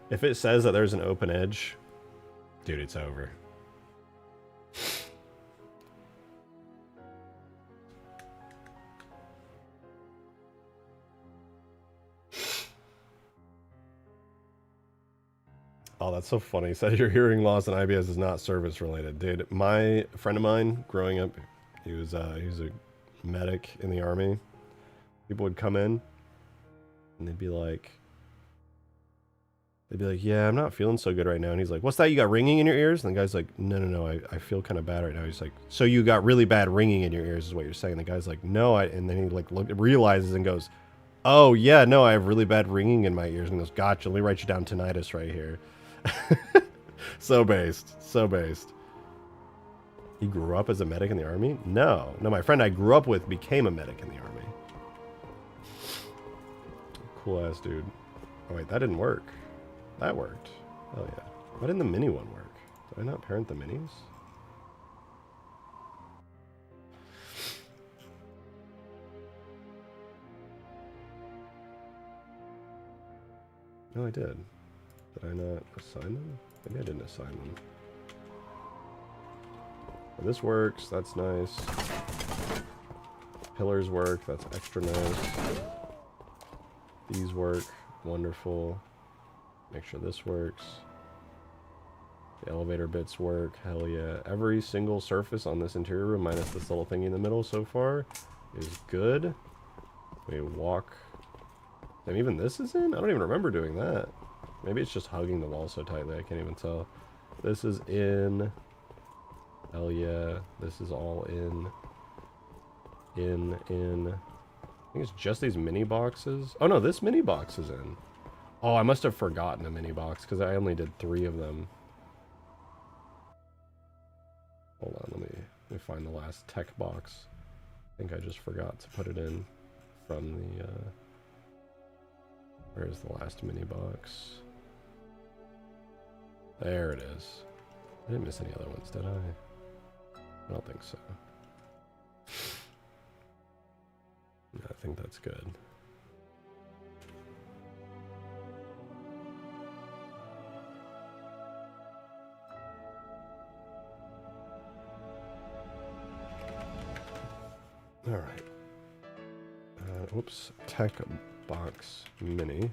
If it says that there's an open edge, dude, it's over. Oh, that's so funny. He said your hearing loss and IBS is not service related. Dude, my friend of mine growing up, he was a medic in the army. People would come in and they'd be like, yeah, I'm not feeling so good right now. And he's like, what's that? You got ringing in your ears? And the guy's like, no, I feel kind of bad right now. He's like, so you got really bad ringing in your ears is what you're saying. The guy's like, no. And then he like realizes and goes, oh yeah, no, I have really bad ringing in my ears. And goes, gotcha, let me write you down tinnitus right here. So based. He grew up as a medic in the army? No, my friend I grew up with became a medic in the army. Cool ass dude. Oh wait, that didn't work. That worked. Hell yeah. Why didn't the mini one work? Did I not parent the minis? No, I did. Did I not assign them? Maybe I didn't assign them. Well, this works. That's nice. Pillars work. That's extra nice. These work. Wonderful. Make sure this works. The elevator bits work. Hell yeah. Every single surface on this interior room, minus this little thingy in the middle so far, is good. We walk. And even this is in? I don't even remember doing that. Maybe it's just hugging the wall so tightly, I can't even tell. This is in. Hell yeah. This is all in. in. I think it's just these mini boxes. Oh no, this mini box is in. Oh, I must have forgotten a mini box because I only did 3 of them. Hold on, let me find the last tech box. I think I just forgot to put it in from the, where's the last mini box? There it is. I didn't miss any other ones, did I? I don't think so. I think that's good. All right. Oops. Tech box mini.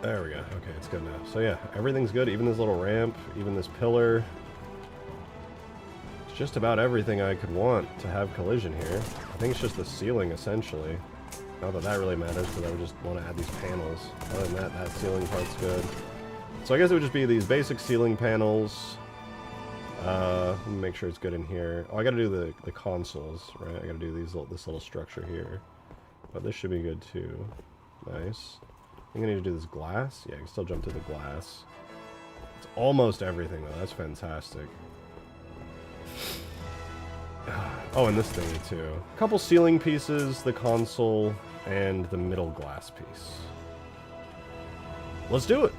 There we go. Okay, it's good now. So yeah, everything's good. Even this little ramp, even this pillar. It's just about everything I could want to have collision here. I think it's just the ceiling, essentially. Not that that really matters, because I would just want to add these panels. Other than that, that ceiling part's good. So I guess it would just be these basic ceiling panels. Let me make sure it's good in here. Oh, I gotta do the consoles, right? I gotta do this little structure here. But this should be good too. Nice. I think I need to do this glass. Yeah, I can still jump to the glass. It's almost everything, though. That's fantastic. Oh, and this thingy, too. A couple ceiling pieces, the console, and the middle glass piece. Let's do it!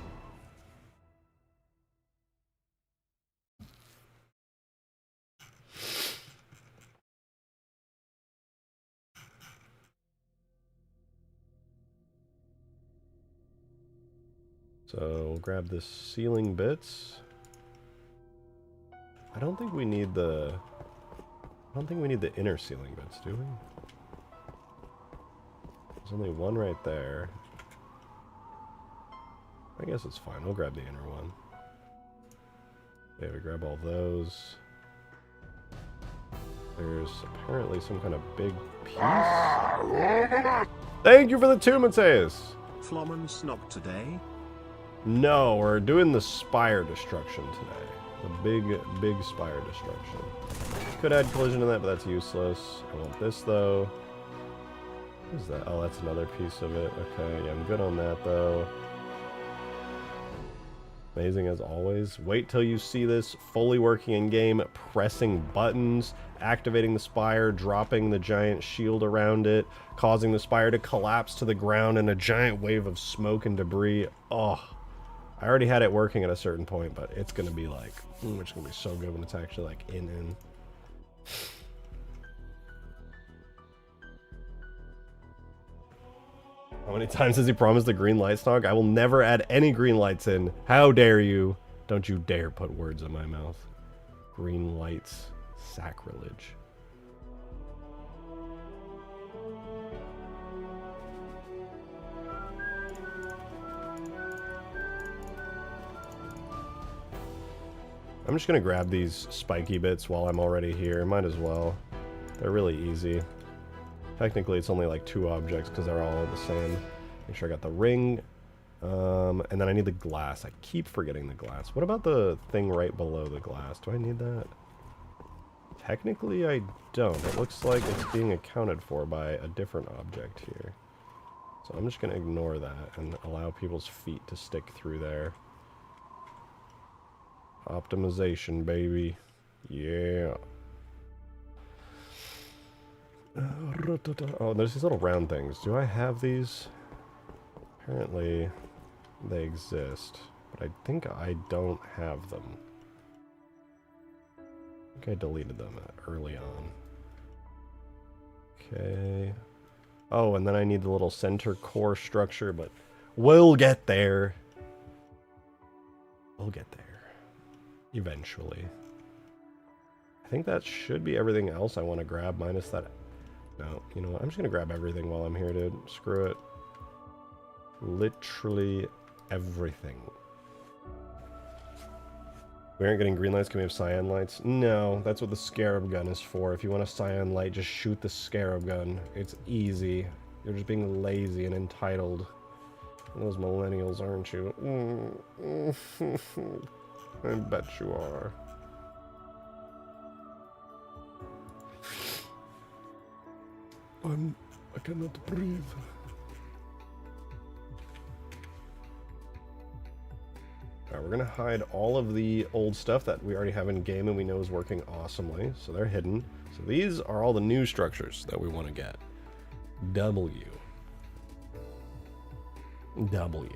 So we'll grab this ceiling bits. I don't think we need the inner ceiling bits, do we? There's only one right there. I guess it's fine. We'll grab the inner one. Okay, we grab all those. There's apparently some kind of big piece. Thank you for the 2, Mateus! Flomman snob today? No, we're doing the spire destruction today. The big spire destruction. Could add collision to that, but that's useless. I want this, though. What is that? Oh, that's another piece of it. Okay, yeah, I'm good on that, though. Amazing as always. Wait till you see this fully working in game, pressing buttons, activating the spire, dropping the giant shield around it, causing the spire to collapse to the ground in a giant wave of smoke and debris. Oh, I already had it working at a certain point, but it's gonna be like, it's gonna be so good when it's actually like in. How many times has he promised the green light stock? I will never add any green lights in. How dare you? Don't you dare put words in my mouth. Green lights. Sacrilege. I'm just gonna grab these spiky bits while I'm already here. Might as well. They're really easy. Technically, it's only like 2 objects because they're all the same. Make sure I got the ring. And then I need the glass. I keep forgetting the glass. What about the thing right below the glass? Do I need that? Technically, I don't. It looks like it's being accounted for by a different object here. So I'm just gonna ignore that and allow people's feet to stick through there. Optimization, baby. Yeah. Oh, there's these little round things. Do I have these? Apparently, they exist. But I think I don't have them. I think I deleted them early on. Okay. Oh, and then I need the little center core structure, but we'll get there. We'll get there. Eventually. I think that should be everything else I want to grab, minus that. No, you know what? I'm just going to grab everything while I'm here, dude. Screw it. Literally everything. We aren't getting green lights. Can we have cyan lights? No, that's what the scarab gun is for. If you want a cyan light, just shoot the scarab gun. It's easy. You're just being lazy and entitled. Those millennials, aren't you? I bet you are. I cannot breathe. Alright, we're gonna hide all of the old stuff that we already have in game and we know is working awesomely. So they're hidden. So these are all the new structures that we want to get. W. W.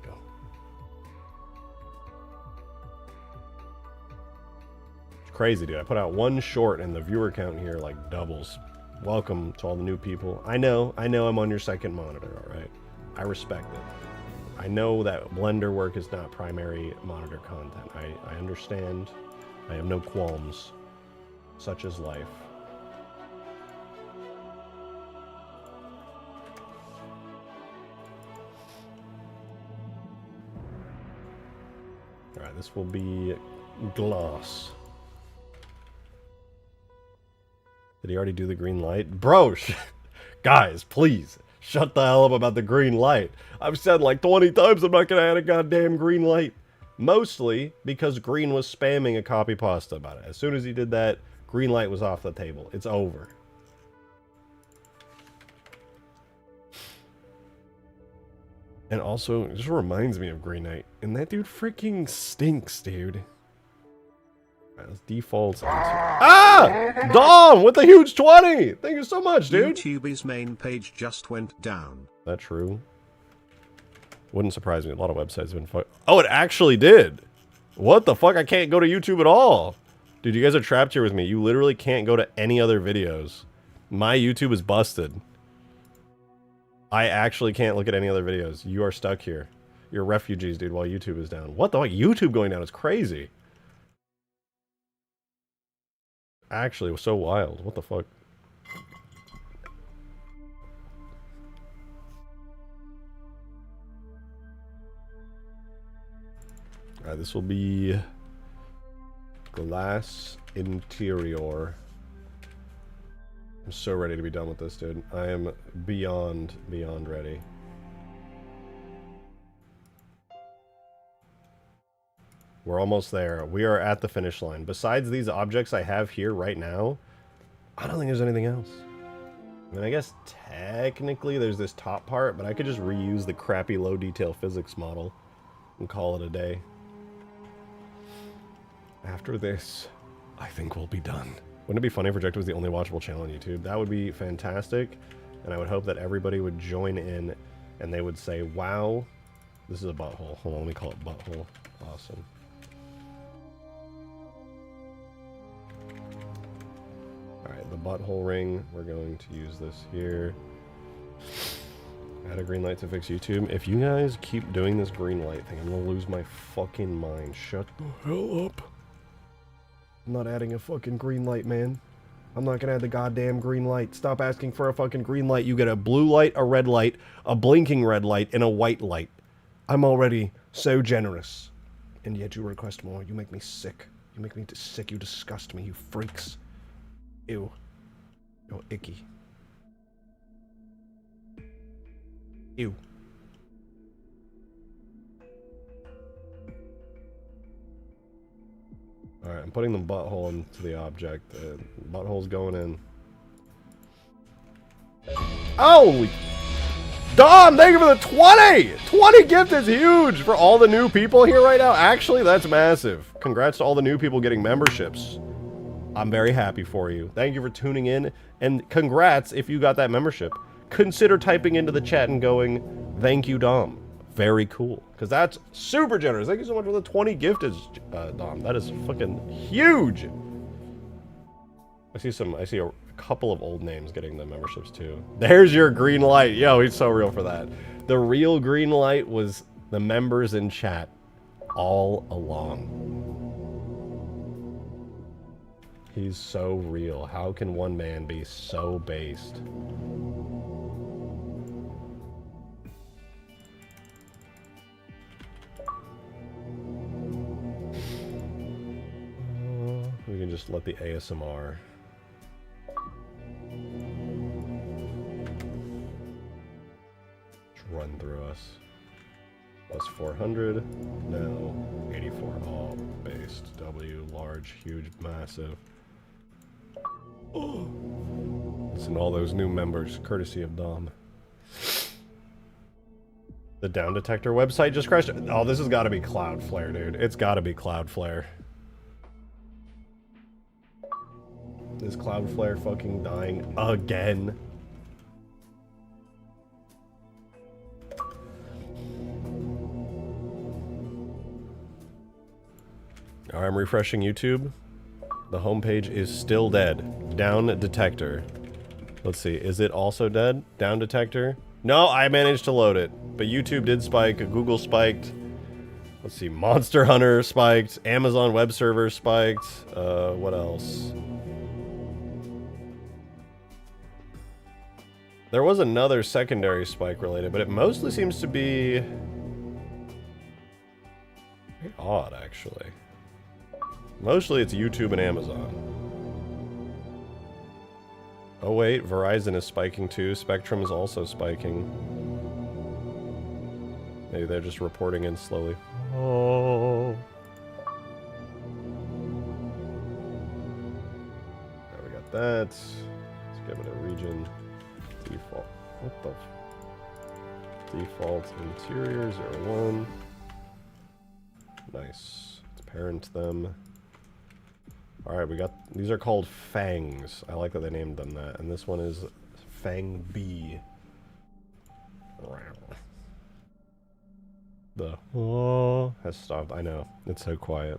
It's crazy, dude. I put out one short and the viewer count here like doubles. Welcome to all the new people. I know I'm on your second monitor, alright? I respect it. I know that Blender work is not primary monitor content. I understand. I have no qualms. Such is life. Alright, this will be glass. Did he already do the green light? Bro, guys, please. Shut the hell up about the green light. I've said like 20 times I'm not going to add a goddamn green light. Mostly because Green was spamming a copy pasta about it. As soon as he did that, green light was off the table. It's over. And also, it just reminds me of Green Knight. And that dude freaking stinks, dude. Alright, let's default. Ah! Dom with a huge 20! Thank you so much, dude. YouTube's main page just went down. That true? Wouldn't surprise me. A lot of websites have been Oh, it actually did! What the fuck? I can't go to YouTube at all! Dude, you guys are trapped here with me. You literally can't go to any other videos. My YouTube is busted. I actually can't look at any other videos. You are stuck here. You're refugees, dude, while YouTube is down. What the fuck? YouTube going down is crazy. Actually, it was so wild. What the fuck? Alright, this will be glass interior. I'm so ready to be done with this, dude. I am beyond ready. We're almost there. We are at the finish line. Besides these objects I have here right now, I don't think there's anything else. I mean, I guess technically there's this top part, but I could just reuse the crappy low detail physics model and call it a day. After this, I think we'll be done. Wouldn't it be funny if Projected was the only watchable channel on YouTube? That would be fantastic, and I would hope that everybody would join in and they would say, wow, this is a butthole. Hold on, let me call it butthole. Awesome. Alright, the butthole ring, we're going to use this here. Add a green light to fix YouTube. If you guys keep doing this green light thing, I'm gonna lose my fucking mind. Shut the hell up. I'm not adding a fucking green light, man. I'm not gonna add the goddamn green light. Stop asking for a fucking green light. You get a blue light, a red light, a blinking red light, and a white light. I'm already so generous. And yet you request more. You make me sick. You make me sick. You disgust me, you freaks. Ew. You're icky. Ew. Alright, I'm putting the butthole into the object. Butthole's going in. Oh! Dom, thank you for the 20! 20 gift is huge for all the new people here right now. Actually, that's massive. Congrats to all the new people getting memberships. I'm very happy for you. Thank you for tuning in, and congrats if you got that membership. Consider typing into the chat and going, thank you, Dom. Very cool, because that's super generous. Thank you so much for the 20 gifted, Dom. That is fucking huge. I see a couple of old names getting the memberships too. There's your green light. Yo, he's so real for that. The real green light was the members in chat all along. He's so real. How can one man be so based? can just let the ASMR. Just run through us. Plus 400. No. 84. All based. W. Large. Huge. Massive. Oh. Listen to all those new members, courtesy of Dom. The down detector website just crashed. Oh, this has got to be Cloudflare, dude. It's got to be Cloudflare. Is Cloudflare fucking dying again? Alright, I'm refreshing YouTube. The homepage is still dead. Down detector. Let's see, is it also dead? Down detector? No, I managed to load it. But YouTube did spike, Google spiked. Let's see, Monster Hunter spiked, Amazon web server spiked. What else? There was another secondary spike related, but it mostly seems to be very odd, actually. Mostly it's YouTube and Amazon. Oh wait, Verizon is spiking too. Spectrum is also spiking. Maybe they're just reporting in slowly. Oh. There we got that. Let's give it a region. Default. What the? Default interior 01. Nice. Let's parent them. Alright, we got... These are called Fangs. I like that they named them that. And this one is Fang B. The oh has stopped. I know. It's so quiet.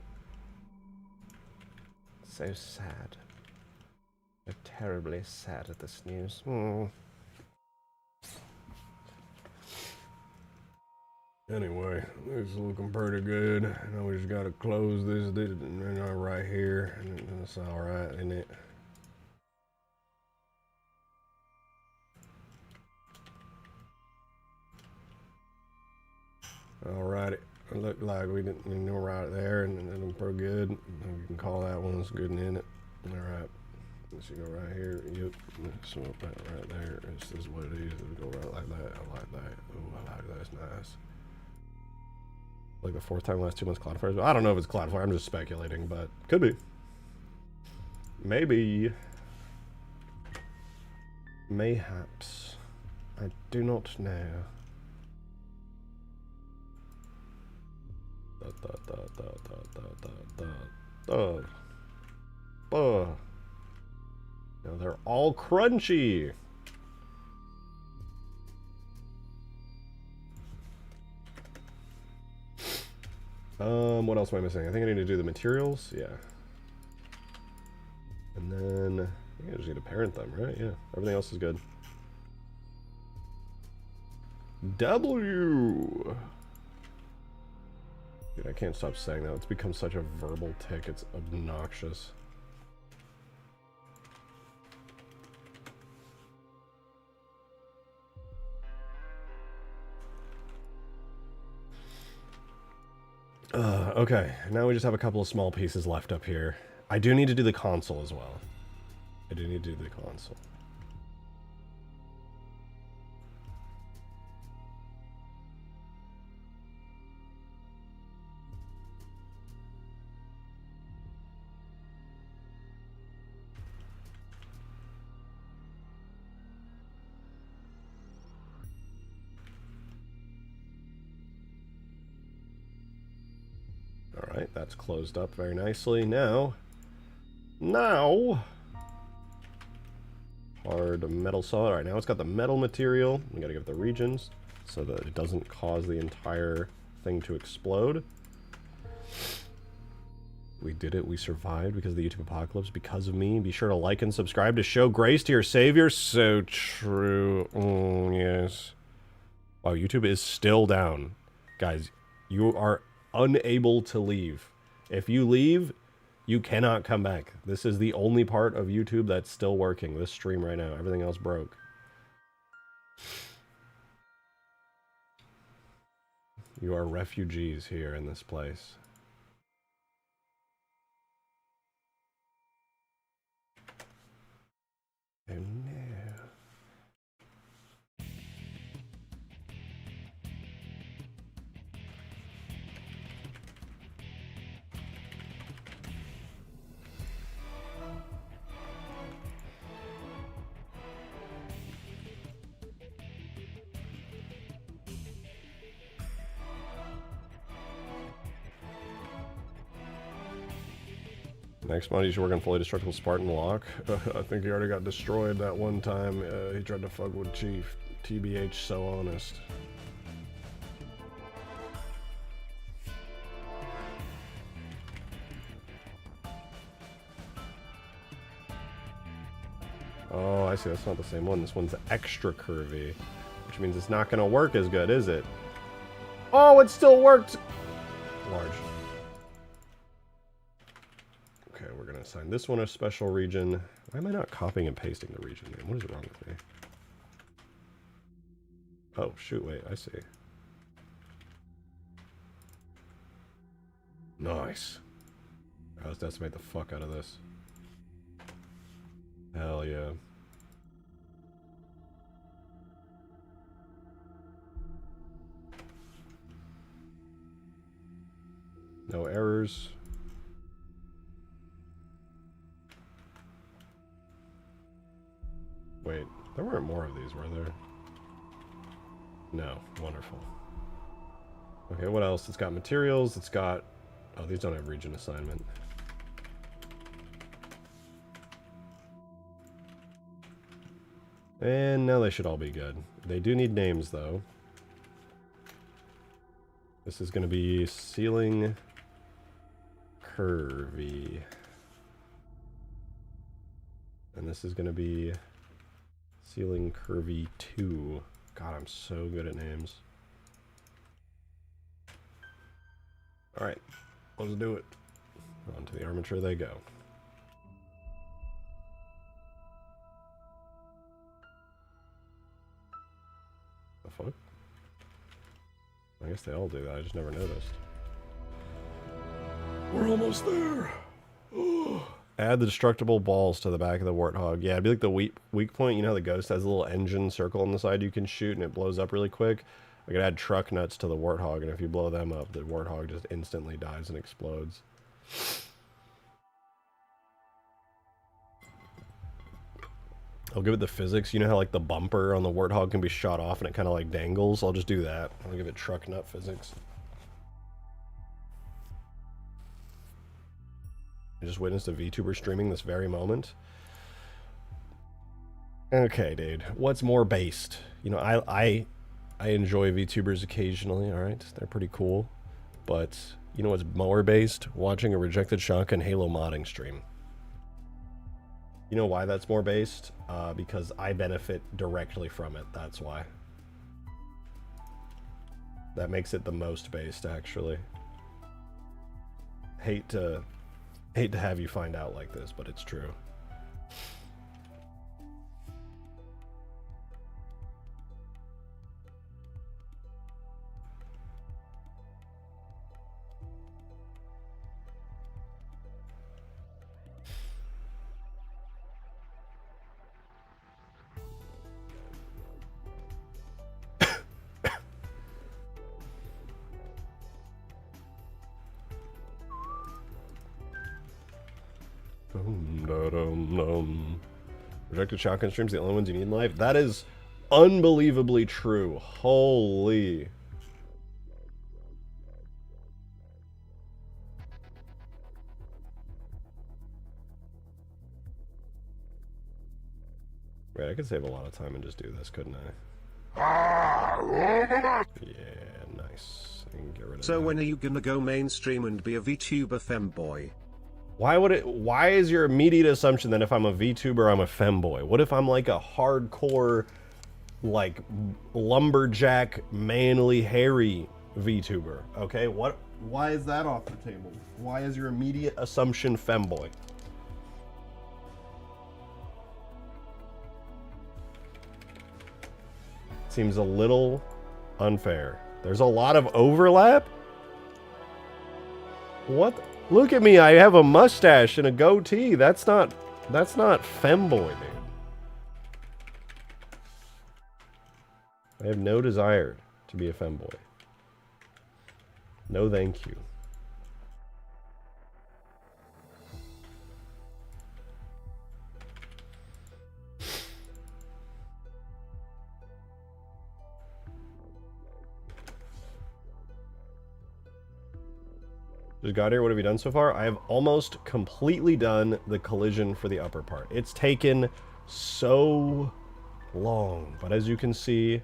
So sad. So terribly sad at this news. Anyway, this is looking pretty good. Now we just gotta close this right here, and it's all right, isn't it? Alrighty, it looked like we didn't know right there, and it looked pretty good. You can call that one as good in it. All right, let's go right here. Yep, so that right there. This is what it is. It'll go right like that. I like that. Oh, I like that. It's nice. Like the fourth time last 2 months Cloudflare. I don't know if it's Cloudflare. I'm just speculating, but could be. Maybe. Mayhaps. I do not know. Now they're all crunchy. What else am I missing? I think I need to do the materials. Yeah. And then I think I just need to parent them, right? Yeah. Everything else is good. W. Dude, I can't stop saying that. It's become such a verbal tick. It's obnoxious. Okay, now we just have a couple of small pieces left up here. I do need to do the console as well. I do need to do the console. Alright, that's closed up very nicely. Now, hard metal saw. Alright, now it's got the metal material. We gotta give it the regions so that it doesn't cause the entire thing to explode. We did it. We survived because of the YouTube apocalypse. Because of me. Be sure to like and subscribe to show grace to your savior. So true. Yes. Wow, YouTube is still down. Guys, you are unable to leave. If you leave, you cannot come back. This is the only part of YouTube that's still working. This stream right now. Everything else broke. You are refugees here in this place. no. Next mod, you should work on fully destructible Spartan lock. I think he already got destroyed that one time. He tried to fuck with Chief. TBH, so honest. Oh, I see. That's not the same one. This one's extra curvy, which means it's not going to work as good, is it? Oh, it still worked! Large. Okay, we're going to assign this one a special region. Why am I not copying and pasting the region name? What is wrong with me? Oh, shoot, wait, I see. Nice. Let's decimate the fuck out of this. Hell yeah. No errors. Wait, there weren't more of these, were there? No. Wonderful. Okay, what else? It's got materials, it's got... Oh, these don't have region assignment. And now they should all be good. They do need names, though. This is going to be ceiling curvy. And this is going to be ceiling curvy 2. God, I'm so good at names. Alright, let's do it. Onto the armature they go. The fuck? I guess they all do that, I just never noticed. We're almost there! Add the destructible balls to the back of the Warthog. Yeah, it'd be like the weak point. You know how the Ghost has a little engine circle on the side you can shoot and it blows up really quick? I could add truck nuts to the Warthog, and if you blow them up, the Warthog just instantly dies and explodes. I'll give it the physics. You know how like the bumper on the Warthog can be shot off and it kind of like dangles? I'll just do that. I'll give it truck nut physics. I just witnessed a VTuber streaming this very moment. Okay, dude. What's more based? You know, I enjoy VTubers occasionally, alright? They're pretty cool. But, you know what's more based? Watching a Rejected Shotgun Halo modding stream. You know why that's more based? Because I benefit directly from it, that's why. That makes it the most based, actually. Hate to have you find out like this, but it's true. Rejected Shotgun streams, the only ones you need in life. That is unbelievably true. Holy. Right, I could save a lot of time and just do this, couldn't I? Yeah, nice. I can get rid of So that. when are you gonna go mainstream and be a VTuber femboy? Why is your immediate assumption that if I'm a VTuber, I'm a femboy? What if I'm like a hardcore, like, lumberjack, manly, hairy VTuber? Okay, why is that off the table? Why is your immediate assumption femboy? Seems a little unfair. There's a lot of overlap? What? Look at me, I have a mustache and a goatee. That's not femboy, dude. I have no desire to be a femboy. No thank you. Just got here. What have you done so far? I have almost completely done the collision for the upper part. It's taken so long, but as you can see,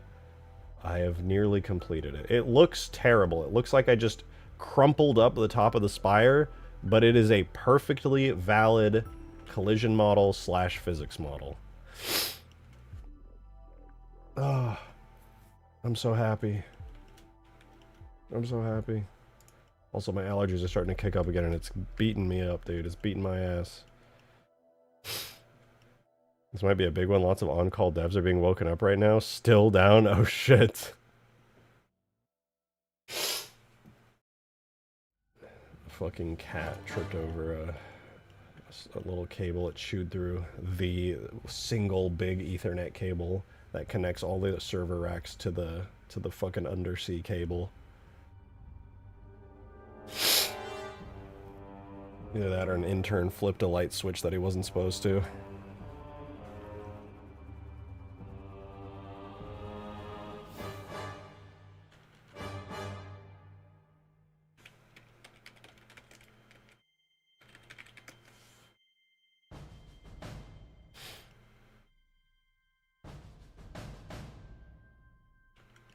I have nearly completed it. It looks terrible. It looks like I just crumpled up the top of the spire, but it is a perfectly valid collision model slash physics model. Ah, I'm so happy. I'm so happy. Also, my allergies are starting to kick up again, and it's beating me up, dude. It's beating my ass. This might be a big one. Lots of on-call devs are being woken up right now. Still down? Oh, shit. A fucking cat tripped over a little cable it chewed through. The single big Ethernet cable that connects all the server racks to the fucking undersea cable. Either that or an intern flipped a light switch that he wasn't supposed to.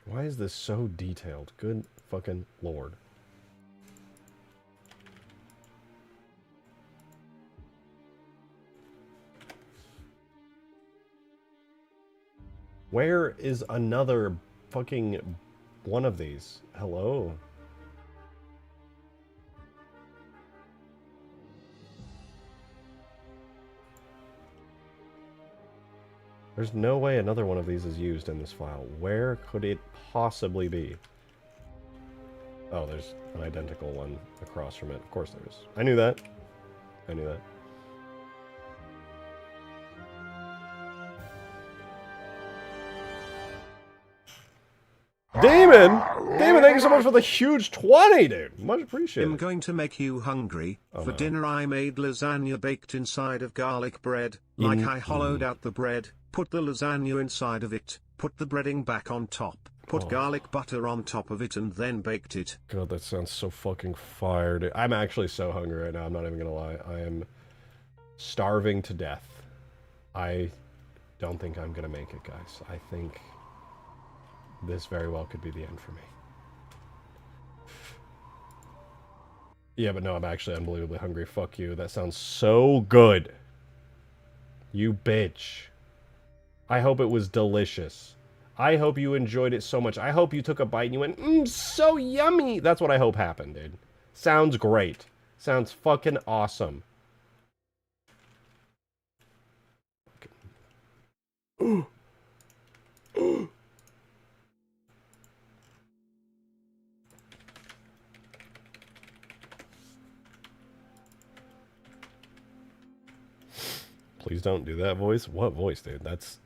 Why is this so detailed? Good fucking lord. Where is another fucking one of these? Hello? There's no way another one of these is used in this file. Where could it possibly be? Oh, there's an identical one across from it. Of course there is. I knew that. I knew that. Damon! Damon, thank you so much for the huge 20, dude. Much appreciated. I'm going to make you hungry. For dinner I made lasagna baked inside of garlic bread. Like I hollowed out the bread, put the lasagna inside of it, put the breading back on top, put garlic butter on top of it and then baked it. God, that sounds so fucking fire, dude. I'm actually so hungry right now, I'm not even gonna lie. I am starving to death. I don't think I'm gonna make it, guys. I think this very well could be the end for me. Yeah, but no, I'm actually unbelievably hungry. Fuck you. That sounds so good. You bitch. I hope it was delicious. I hope you enjoyed it so much. I hope you took a bite and you went, mmm, so yummy. That's what I hope happened, dude. Sounds great. Sounds fucking awesome. Ooh. Ooh. Please don't do that voice. What voice, dude? That's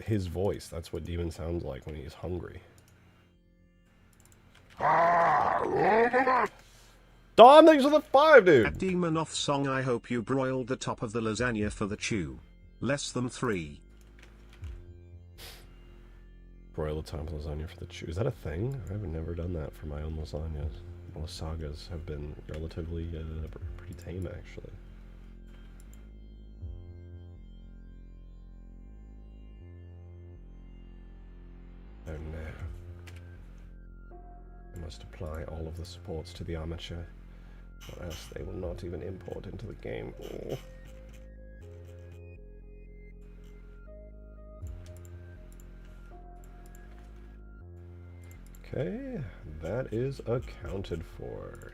his voice. That's what Demon sounds like when he's hungry. Dom, thanks for the 5, dude! At Demon Off song I hope you broiled the top of the lasagna for the chew. Less than 3. Broil the top of lasagna for the chew. Is that a thing? I've never done that for my own lasagnas. Lasagnas have been relatively pretty tame, actually. Oh no. I must apply all of the supports to the armature, or else they will not even import into the game. Oh. Okay, that is accounted for.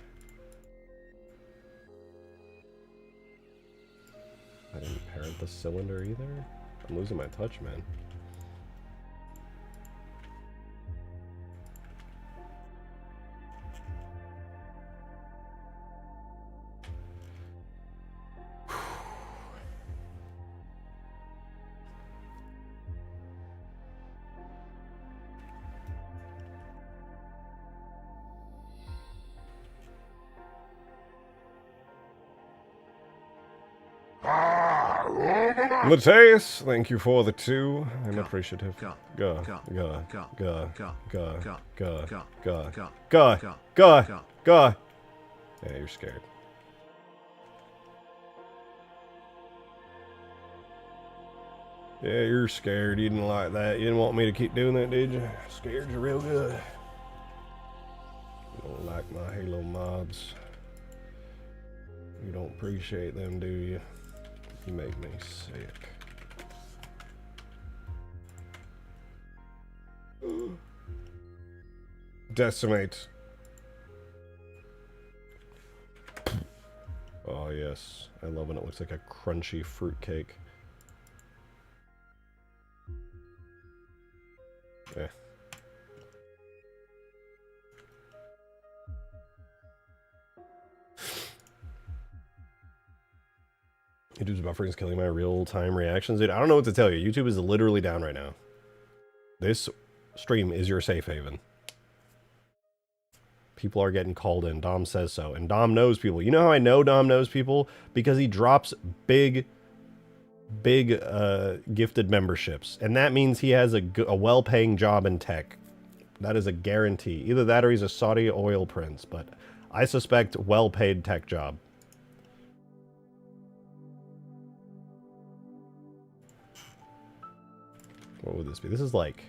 I didn't parent the cylinder either. I'm losing my touch, man. Mateus, thank you for the 2. I'm appreciative. Go. Go. Go. Go. Go. Go. Go. Go. Go. Go. Go. Go. Go. Go. Go. Go. Go. Go. Yeah, you're scared. Yeah, you're scared. You didn't like that. You didn't want me to keep doing that, did you? Scared you real good. You don't like my Halo mobs. You don't appreciate them, do you? You make me sick. Decimate. Oh yes, I love when it looks like a crunchy fruitcake. Yeah. YouTube's buffering is killing my real-time reactions. Dude, I don't know what to tell you. YouTube is literally down right now. This stream is your safe haven. People are getting called in. Dom says so. And Dom knows people. You know how I know Dom knows people? Because he drops big gifted memberships. And that means he has a well-paying job in tech. That is a guarantee. Either that or he's a Saudi oil prince. But I suspect well-paid tech job. What would this be? This is like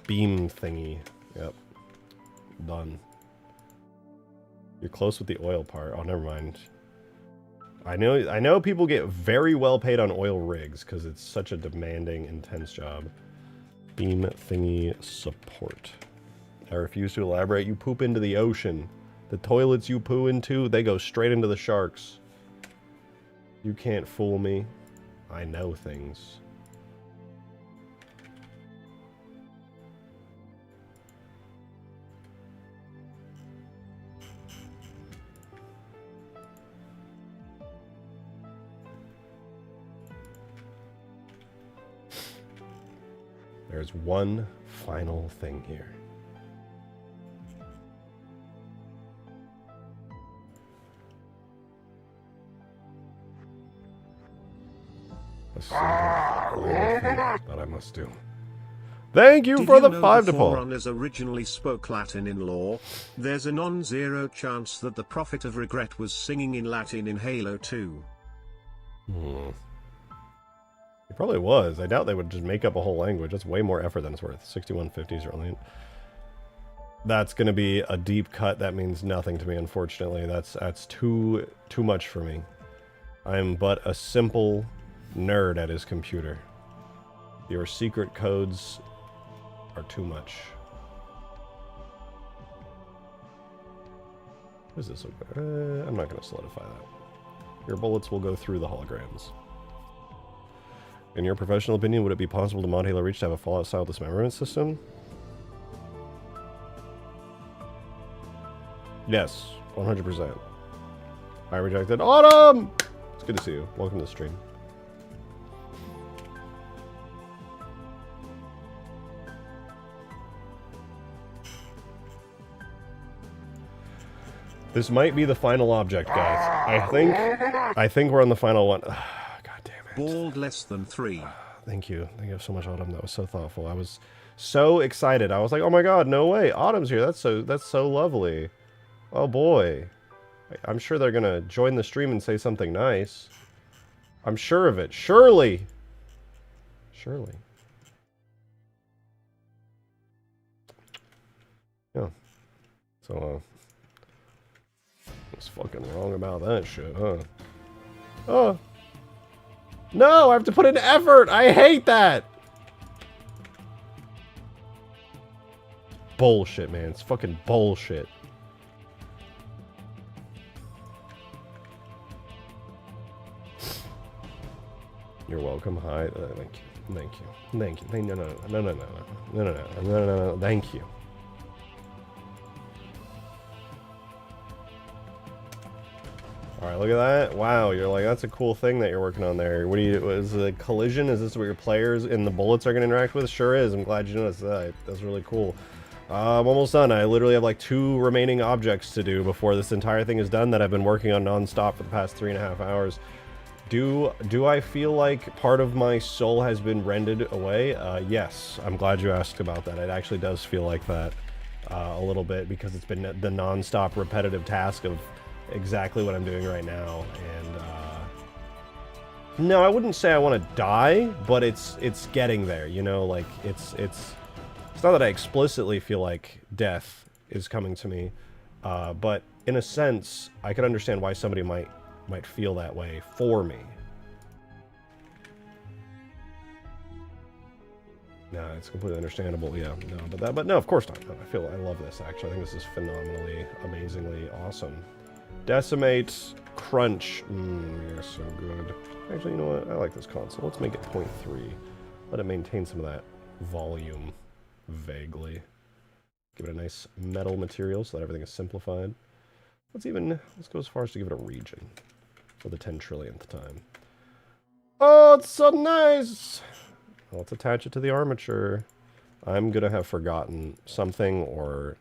beam thingy. Yep. Done. You're close with the oil part. Oh, never mind. I know people get very well paid on oil rigs because it's such a demanding, intense job. Beam thingy support. I refuse to elaborate. You poop into the ocean. The toilets you poo into, they go straight into the sharks. You can't fool me. I know things. There's one final thing here. A simple little thing that I must do. Thank you for the 5 to pull. Forerunners originally spoke Latin in lore. There's a non-zero chance that the Prophet of Regret was singing in Latin in Halo 2. It probably was. I doubt they would just make up a whole language. That's way more effort than it's worth. 6150s early. That's going to be a deep cut. That means nothing to me, unfortunately. That's too much for me. I'm but a simple nerd at his computer. Your secret codes are too much. What does this look like? I'm not going to solidify that. Your bullets will go through the holograms. In your professional opinion, would it be possible to mod Halo Reach to have a Fallout-style dismemberment system? Yes, 100%. I rejected Autumn! It's good to see you. Welcome to the stream. This might be the final object, guys. I think we're on the final one. Bald less than 3. Thank you. Thank you so much, Autumn. That was so thoughtful. I was so excited. I was like, oh my god, no way. Autumn's here. That's so lovely. Oh boy. I'm sure they're gonna join the stream and say something nice. I'm sure of it. Surely. Surely. Yeah. So, I was fucking wrong about that shit, huh? Oh. No, I have to put in effort. I hate that. Bullshit, man. It's fucking bullshit. You're welcome. Hi. Thank you. Thank you. Thank you. No. Thank you. Alright, look at that. Wow, you're like, that's a cool thing that you're working on there. What do you, is it a collision? Is this what your players and the bullets are going to interact with? Sure is. I'm glad you noticed that. That's really cool. I'm almost done. I literally have like 2 remaining objects to do before this entire thing is done that I've been working on non-stop for the past 3.5 hours. Do I feel like part of my soul has been rended away? Yes. I'm glad you asked about that. It actually does feel like that a little bit, because it's been the non-stop repetitive task of exactly what I'm doing right now. And no, I wouldn't say I want to die, but it's getting there, you know, like it's not that I explicitly feel like death is coming to me, but in a sense, I could understand why somebody might feel that way for me. No, it's completely understandable. Yeah, no, but no, of course not. No, I love this actually. I think this is phenomenally, amazingly awesome. Decimate, crunch. Yeah, so good. Actually, you know what? I like this console. Let's make it 0.3. Let it maintain some of that volume, vaguely. Give it a nice metal material so that everything is simplified. Let's go as far as to give it a region for the 10 trillionth time. Oh, it's so nice! Well, let's attach it to the armature. I'm gonna have forgotten something, or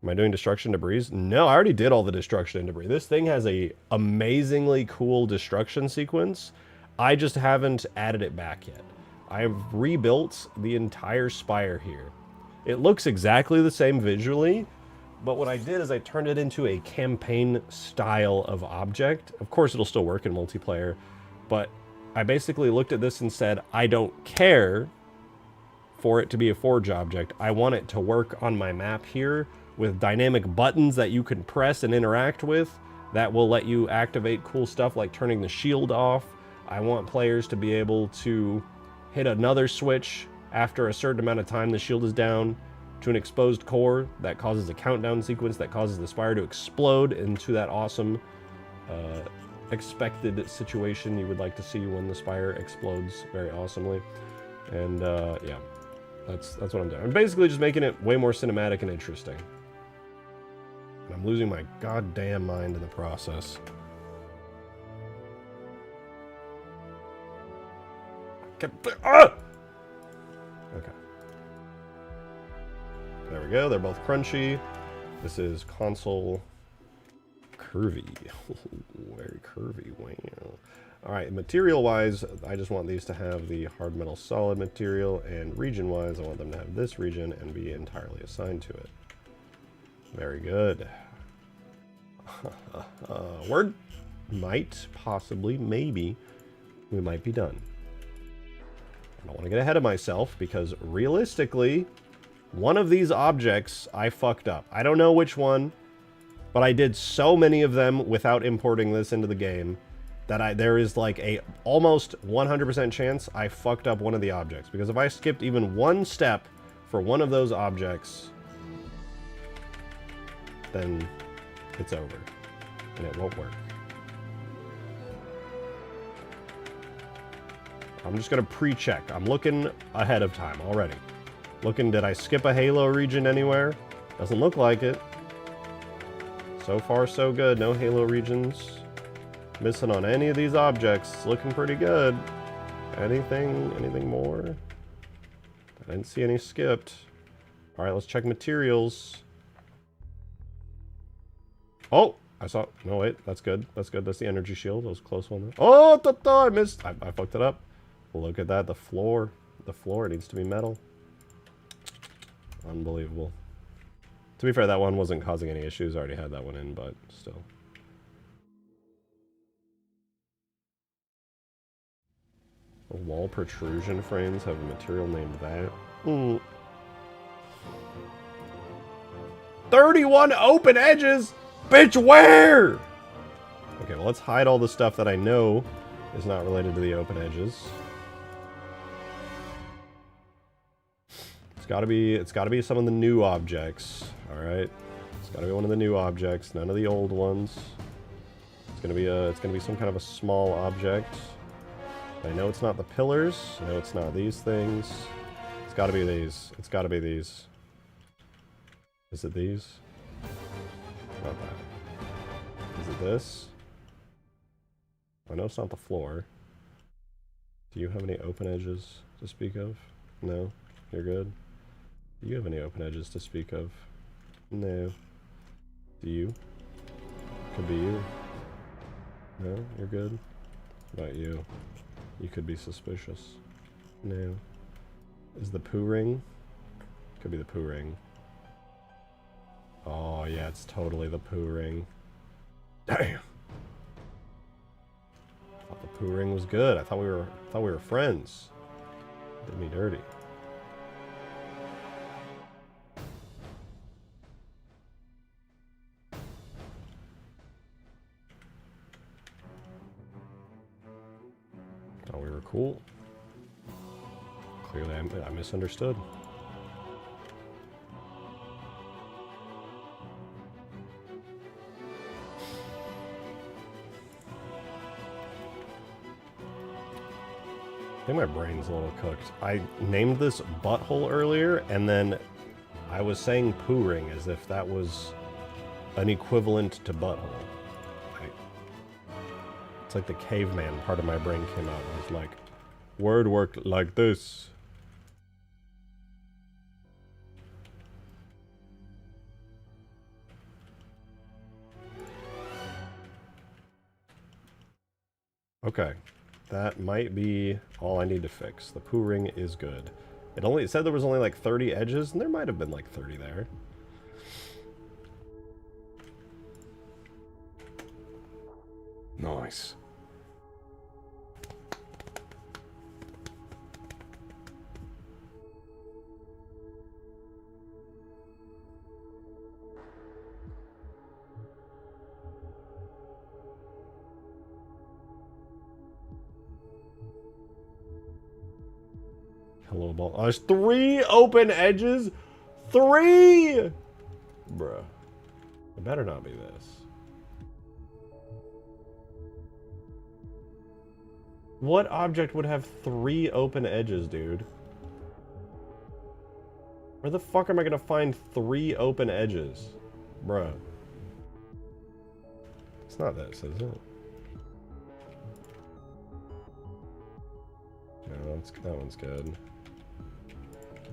am I doing destruction debris? No, I already did all the destruction and debris. This thing has a amazingly cool destruction sequence. I just haven't added it back yet. I've rebuilt the entire spire here. It looks exactly the same visually, but what I did is I turned it into a campaign style of object. Of course, it'll still work in multiplayer, but I basically looked at this and said, I don't care for it to be a Forge object. I want it to work on my map here with dynamic buttons that you can press and interact with that will let you activate cool stuff like turning the shield off. I want players to be able to hit another switch after a certain amount of time the shield is down to an exposed core that causes a countdown sequence that causes the spire to explode into that awesome expected situation you would like to see when the spire explodes very awesomely. And yeah, that's what I'm doing. I'm basically just making it way more cinematic and interesting. And I'm losing my goddamn mind in the process. Ah! Okay. There we go. They're both crunchy. This is console curvy. Very curvy. Wow. Alright, material-wise, I just want these to have the hard metal solid material, and region-wise, I want them to have this region and be entirely assigned to it. Very good. Word might, possibly, maybe, we might be done. I don't want to get ahead of myself, because realistically, one of these objects I fucked up. I don't know which one, but I did so many of them without importing this into the game that there is like a almost 100% chance I fucked up one of the objects. Because if I skipped even one step for one of those objects, then it's over. And it won't work. I'm just going to pre-check. I'm looking ahead of time already. Looking, did I skip a Halo region anywhere? Doesn't look like it. So far, so good. No Halo regions. Missing on any of these objects. Looking pretty good. Anything more? I didn't see any skipped. Alright, let's check materials. Oh! I saw... No, wait. That's good. That's good. That's the energy shield. That was a close one. Oh! I missed. I fucked it up. Look at that. The floor. The floor needs to be metal. Unbelievable. To be fair, that one wasn't causing any issues. I already had that one in, but still. The wall protrusion frames have a material named that. 31 open edges! Bitch, where? Okay, well, let's hide all the stuff that I know is not related to the open edges. It's gotta be some of the new objects. Alright. It's gotta be one of the new objects, none of the old ones. It's gonna be some kind of a small object. I know it's not the pillars. I know it's not these things. It's gotta be these. It's gotta be these. Is it these? Not that. Is it this? I know it's not the floor. Do you have any open edges to speak of? No? You're good? Do you have any open edges to speak of? No. Do you? Could be you. No? You're good? What about you? You could be suspicious. No. Is the poo ring? Could be the poo ring. Oh yeah, it's totally the poo ring. Damn. Thought the poo ring was good. I thought we were friends. Did me dirty. Thought we were cool. Clearly I misunderstood. I think my brain's a little cooked. I named this butthole earlier, and then I was saying poo ring as if that was an equivalent to butthole. It's like the caveman part of my brain came out and was like, word worked like this. Okay. That might be all I need to fix. The poo ring is good. It said there was only like 30 edges, and there might have been like 30 there. Nice. Hello, ball. Oh, there's 3 open edges? 3! Bruh. It better not be this. What object would have 3 open edges, dude? Where the fuck am I gonna find 3 open edges? Bruh. It's not this, is it? No, that one's good.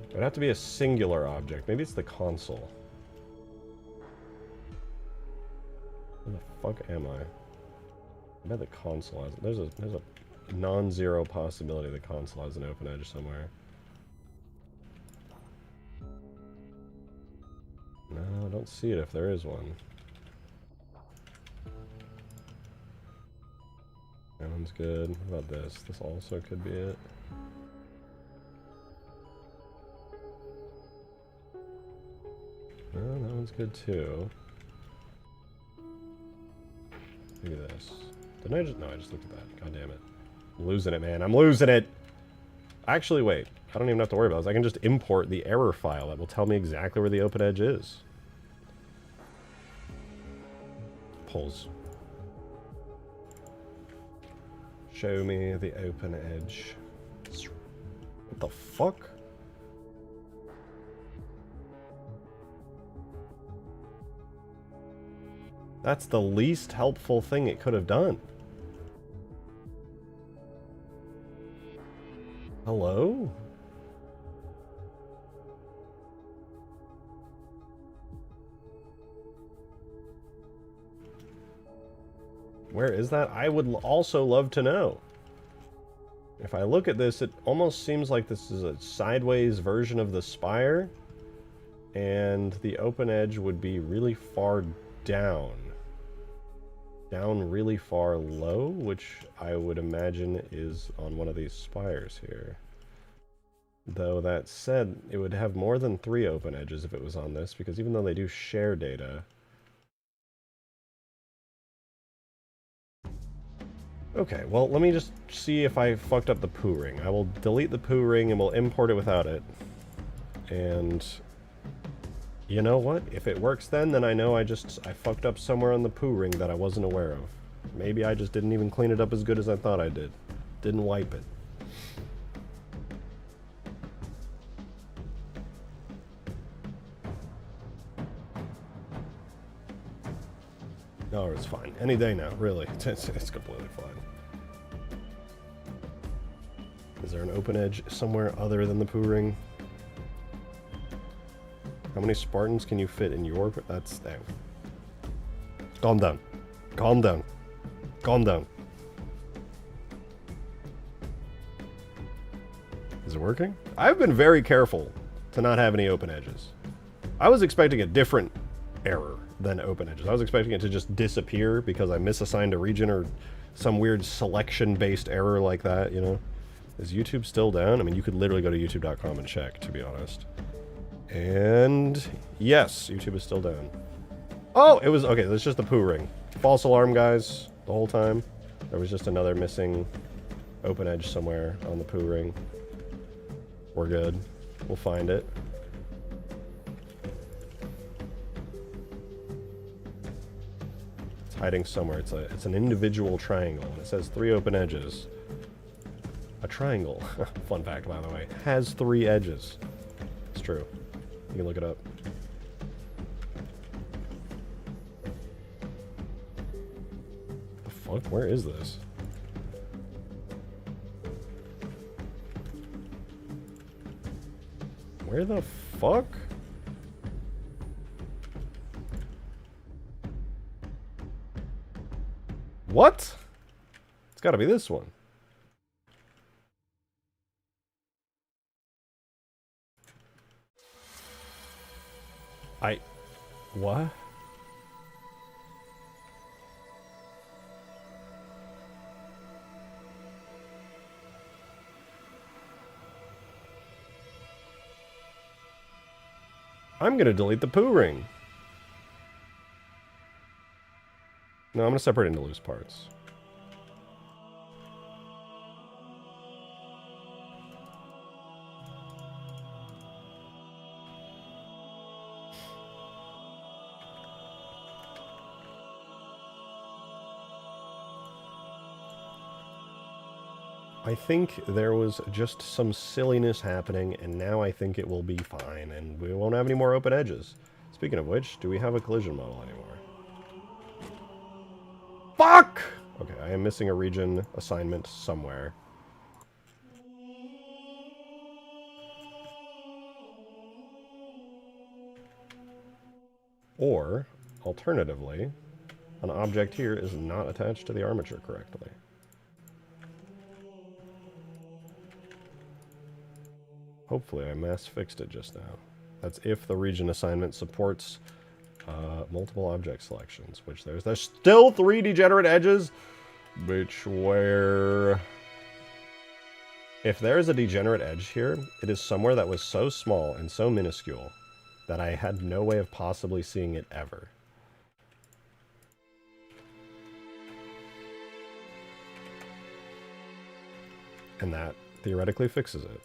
It would have to be a singular object. Maybe it's the console. Where the fuck am I? I bet the console has... There's a non-zero possibility the console has an open edge somewhere. No, I don't see it if there is one. That one's good. What about this? This also could be it. Oh, that one's good too. Look at this. Didn't I just... No, I just looked at that. God damn it. I'm losing it, man. I'm losing it! Actually, wait. I don't even have to worry about this. I can just import the error file that will tell me exactly where the open edge is. Pulls. Show me the open edge. What the fuck? That's the least helpful thing it could have done. Hello? Where is that? I would also love to know. If I look at this, it almost seems like this is a sideways version of the spire, and the open edge would be really far down. Down really far low, which I would imagine is on one of these spires here. Though that said, it would have more than 3 open edges if it was on this, because even though they do share data... Okay, well, let me just see if I fucked up the poo ring. I will delete the poo ring and we'll import it without it. And... you know what? If it works then I know I fucked up somewhere on the poo ring that I wasn't aware of. Maybe I just didn't even clean it up as good as I thought I did. Didn't wipe it. No, it's fine. Any day now, really. It's completely fine. Is there an open edge somewhere other than the poo ring? How many Spartans can you fit in your... That's... Damn. Calm down. Calm down. Calm down. it working? I've been very careful to not have any open edges. I was expecting a different error than open edges. I was expecting it to just disappear because I misassigned a region or some weird selection-based error like that, you know? Is YouTube still down? I mean, you could literally go to youtube.com and check, to be honest. And yes, YouTube is still down. Oh, it was, okay, that's just the poo ring. False alarm, guys, the whole time. There was just another missing open edge somewhere on the poo ring. We're good. We'll find it. It's hiding somewhere. It's an individual triangle. And it says 3 open edges. A triangle, fun fact by the way, has 3 edges. It's true. You can look it up. The fuck? Where is this? Where the fuck? What? It's gotta be this one. What? I'm gonna delete the poo ring. No, I'm gonna separate it into loose parts. I think there was just some silliness happening, and now I think it will be fine, and we won't have any more open edges. Speaking of which, do we have a collision model anymore? Fuck! Okay, I am missing a region assignment somewhere. Or, alternatively, an object here is not attached to the armature correctly. Hopefully I mass fixed it just now. That's if the region assignment supports multiple object selections, which there's still 3 degenerate edges. Bitch, where? If there is a degenerate edge here, it is somewhere that was so small and so minuscule that I had no way of possibly seeing it ever. And that theoretically fixes it.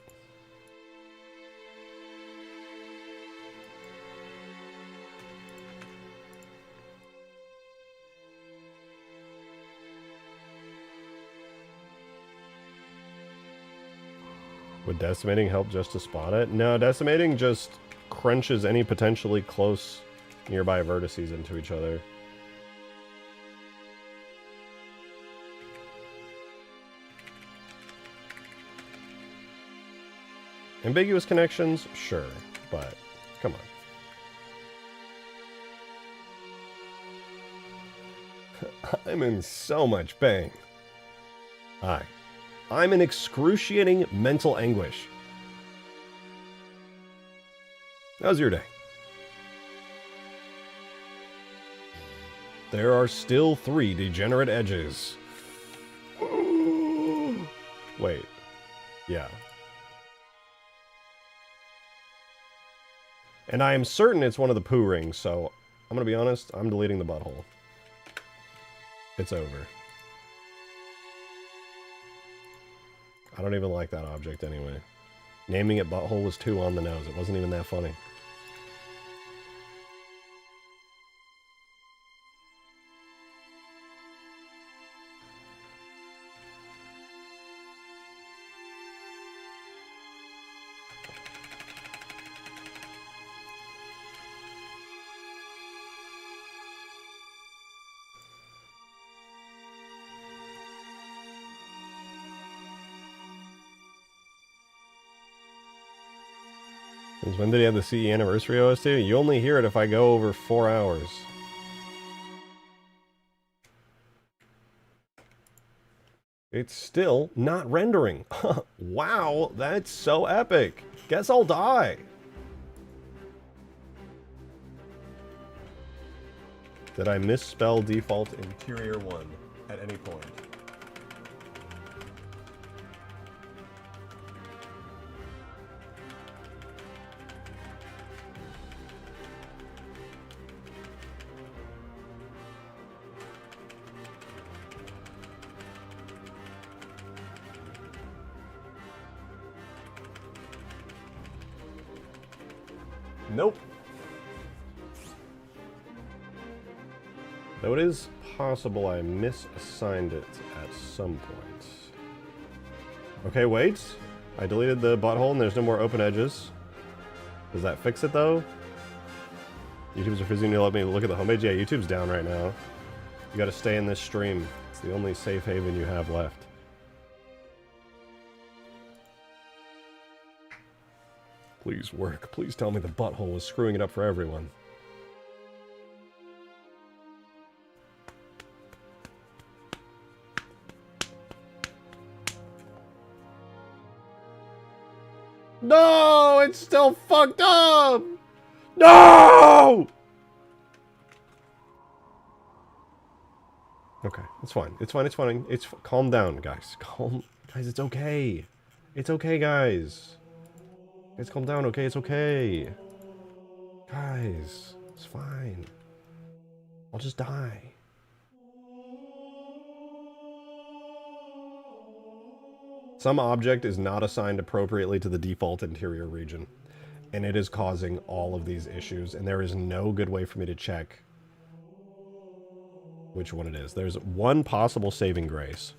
Would decimating help just to spot it? No, decimating just crunches any potentially close nearby vertices into each other. Ambiguous connections? Sure, but come on. I'm in so much pain. Hi. I'm in excruciating mental anguish. How's your day? There are still 3 degenerate edges. Wait. Yeah. And I am certain it's one of the poo rings, so I'm gonna be honest, I'm deleting the butthole. It's over. I don't even like that object anyway. Naming it butthole was too on the nose. It wasn't even that funny. Since when did he have the CE anniversary OST? You only hear it if I go over 4 hours. It's still not rendering. Wow, that's so epic. Guess I'll die. Did I misspell default interior 1 at any point? Nope. Though it is possible I misassigned it at some point. Okay, wait. I deleted the butthole and there's no more open edges. Does that fix it though? YouTube's refusing to let me look at the homepage. Yeah, YouTube's down right now. You gotta stay in this stream. It's the only safe haven you have left. Please work. Please tell me the butthole was screwing it up for everyone. No! It's still fucked up! No! Okay, it's fine. It's fine. It's fine. Calm down, guys. Guys, it's okay. It's okay, guys. Guys, calm down, okay? It's okay. Guys, it's fine. I'll just die. Some object is not assigned appropriately to the default interior region, and it is causing all of these issues, and there is no good way for me to check which one it is. There's one possible saving grace,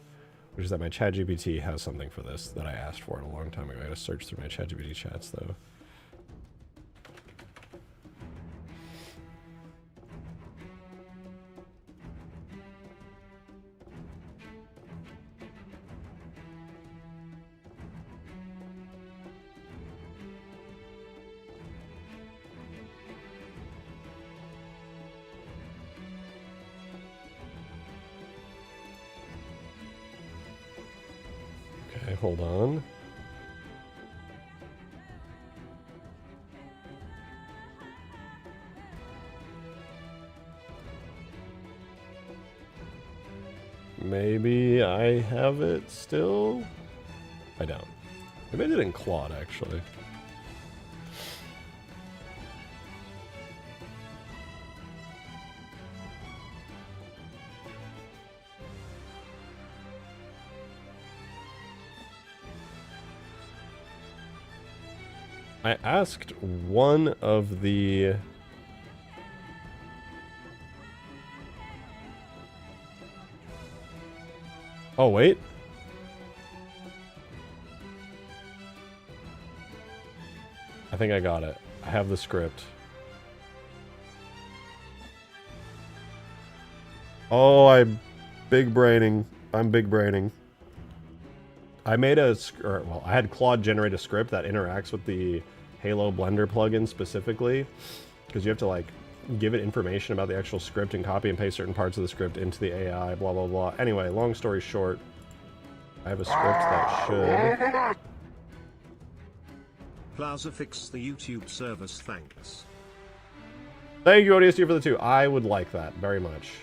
which is that my ChatGPT has something for this that I asked for it a long time ago. I gotta search through my ChatGPT chats, though. Okay, hold on. Maybe I have it still? I don't. Maybe I did it in Claude, actually. I asked one of the... Oh, wait. I think I got it. I have the script. Oh, I'm big braining. I'm big braining. I made a... well, I had Claude generate a script that interacts with the Halo Blender plugin specifically. Because you have to, like, give it information about the actual script and copy and paste certain parts of the script into the AI, blah, blah, blah. Anyway, long story short, I have a script that should... Plaza fix the YouTube service, thanks. Thank you, ODST, for the 2. I would like that very much.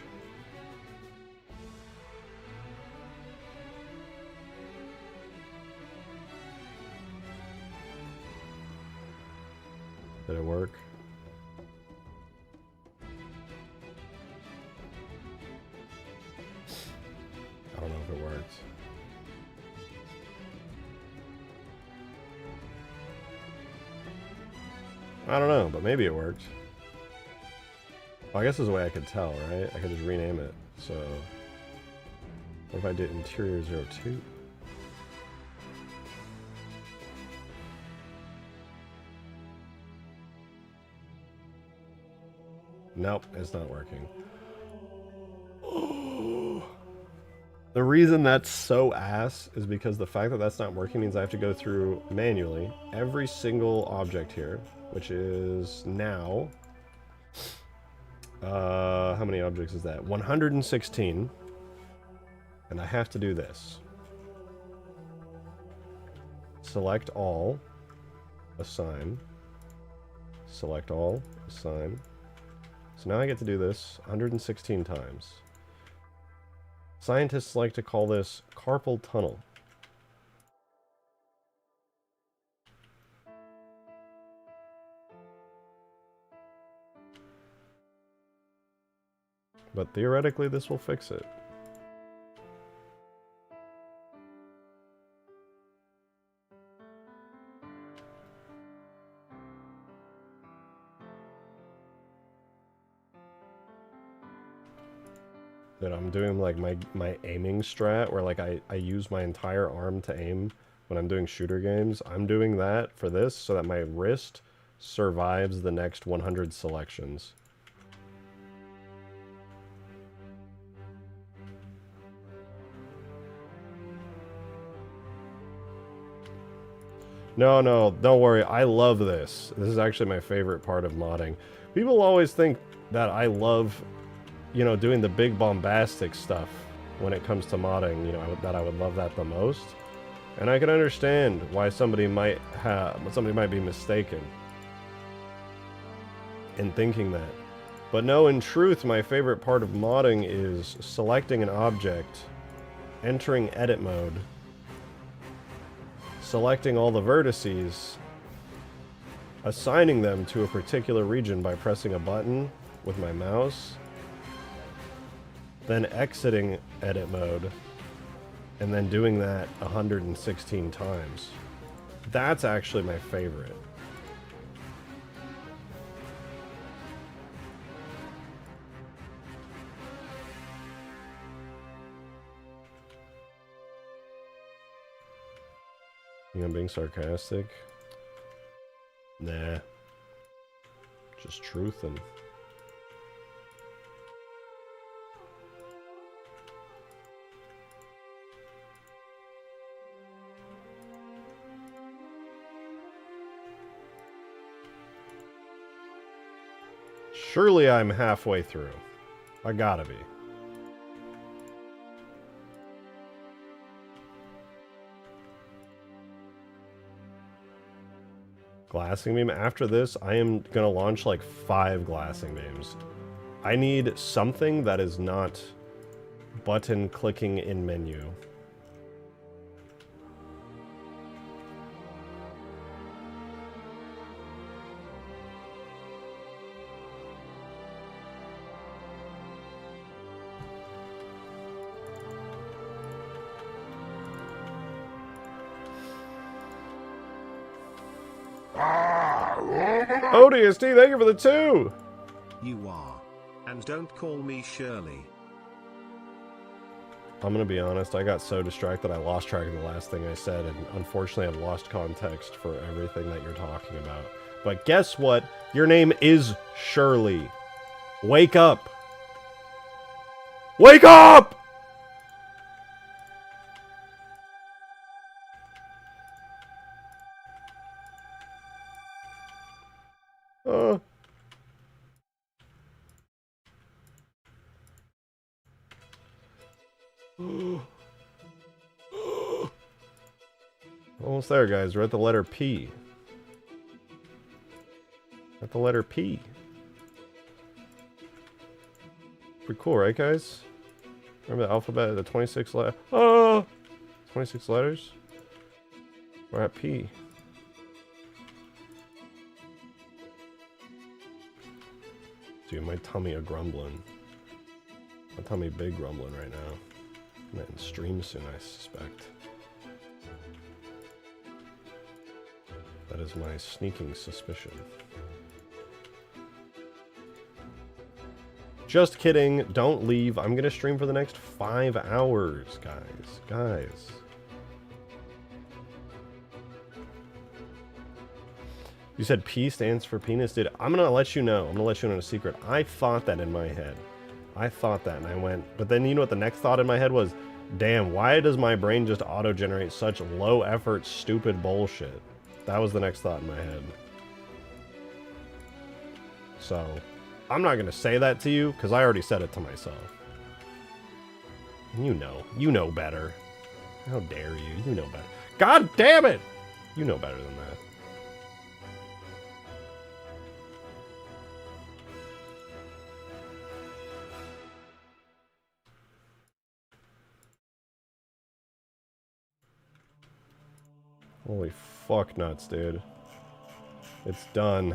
Did it work? I don't know if it worked. I don't know, but maybe it worked. Well, I guess there's a way I could tell, right? I could just rename it. So, what if I did interior 02? Nope, it's not working. The reason that's so ass is because the fact that that's not working means I have to go through manually every single object here, which is now... how many objects is that? 116. And I have to do this. select all, assign, select all, assign. So now I get to do this 116 times. Scientists like to call this carpal tunnel. But theoretically, this will fix it. That I'm doing like my aiming strat where like I use my entire arm to aim when I'm doing shooter games. I'm doing that for this so that my wrist survives the next 100 selections. No, no, don't worry. I love this. This is actually my favorite part of modding. People always think that I love, you know, doing the big bombastic stuff when it comes to modding, you know, that I would love that the most. And I can understand why somebody might be mistaken in thinking that. But no, in truth, my favorite part of modding is selecting an object, entering edit mode, selecting all the vertices, assigning them to a particular region by pressing a button with my mouse, then exiting edit mode, and then doing that 116 times. That's actually my favorite. You know, I'm being sarcastic? Nah. Just truth and... Surely I'm halfway through. I gotta be. Glassing beam. After this, I am gonna launch like 5 glassing beams. I need something that is not button clicking in menu. ODST, thank you for the 2! You are. And don't call me Shirley. I'm gonna be honest, I got so distracted I lost track of the last thing I said, and unfortunately I've lost context for everything that you're talking about. But guess what? Your name is Shirley. Wake up! Wake up! Almost there, guys. We're at the letter P. At the letter P. Pretty cool, right, guys? Remember the alphabet, the 26 letters? Oh! 26 letters? We're at P. Dude, my tummy a grumbling. My tummy big grumbling right now. I'm in stream soon, I suspect. That is my sneaking suspicion. Just kidding. Don't leave. I'm gonna stream for the next 5 hours, guys. Guys. You said P stands for penis, dude. I'm gonna let you know. I'm gonna let you know a secret. I thought that in my head. I thought that, and I went... But then you know what the next thought in my head was? Damn, why does my brain just auto-generate such low-effort, stupid bullshit? That was the next thought in my head. So, I'm not gonna say that to you, because I already said it to myself. You know better. How dare you? You know better. God damn it! You know better than that. Holy fuck nuts, dude. It's done.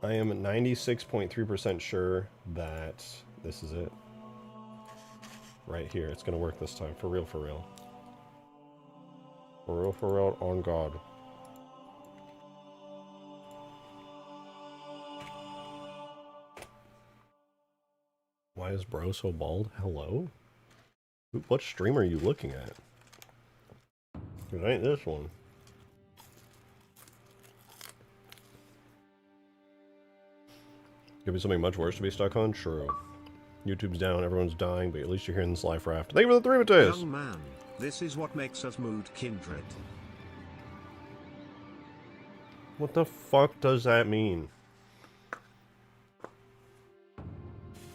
I am 96.3% sure that this is it. Right here. It's going to work this time. For real, for real. For real, on God. Why is bro so bald? Hello? What stream are you looking at? It ain't this one. Could be something much worse to be stuck on? True. YouTube's down, everyone's dying, but at least you're here in this life raft. Thank you for the 3 potatoes! Young man, this is what makes us mood kindred. What the fuck does that mean?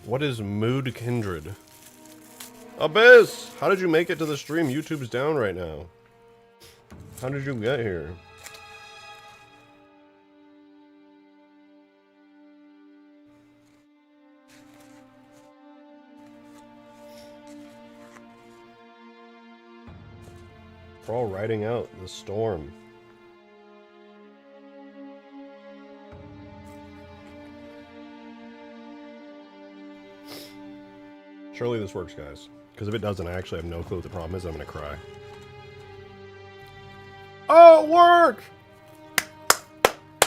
What is mood kindred? Abyss! How did you make it to the stream? YouTube's down right now. How did you get here? We're all riding out the storm. Surely this works, guys. Because if it doesn't, I actually have no clue what the problem is. I'm gonna cry. Oh, it worked!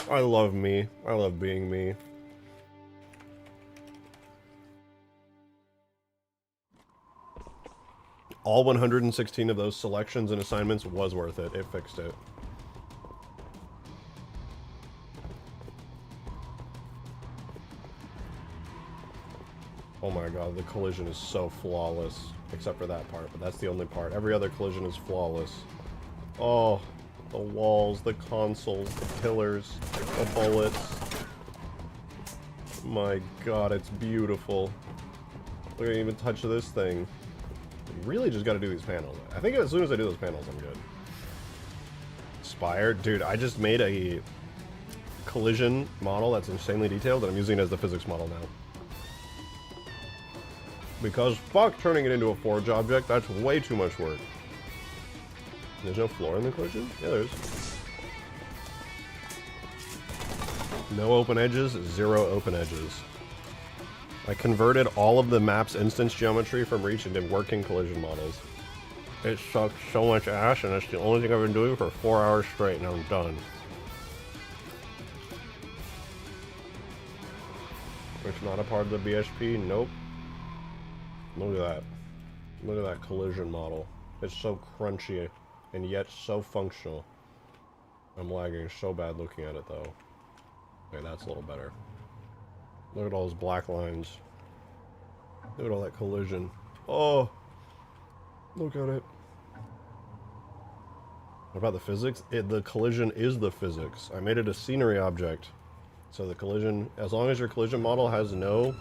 I love me. I love being me. All 116 of those selections and assignments was worth it. It fixed it. Oh my god, the collision is so flawless. Except for that part, but that's the only part. Every other collision is flawless. Oh, the walls, the consoles, the pillars, the bullets. My god, it's beautiful. Look, I didn't even touch this thing. Really just gotta do these panels. I think as soon as I do those panels, I'm good. Spire? Dude, I just made a collision model that's insanely detailed, and I'm using it as the physics model now. Because fuck turning it into a forge object, that's way too much work. There's no floor in the collision? Yeah, there is. No open edges, 0 open edges. I converted all of the map's instance geometry from Reach into working collision models. It sucks so much ass, and it's the only thing I've been doing for 4 hours straight, and I'm done. It's not a part of the BSP? Nope. Look at that. Look at that collision model. It's so crunchy, and yet so functional. I'm lagging so bad looking at it, though. Okay, that's a little better. Look at all those black lines. Look at all that collision. Oh! Look at it. What about the physics? The collision is the physics. I made it a scenery object. So the collision, as long as your collision model has no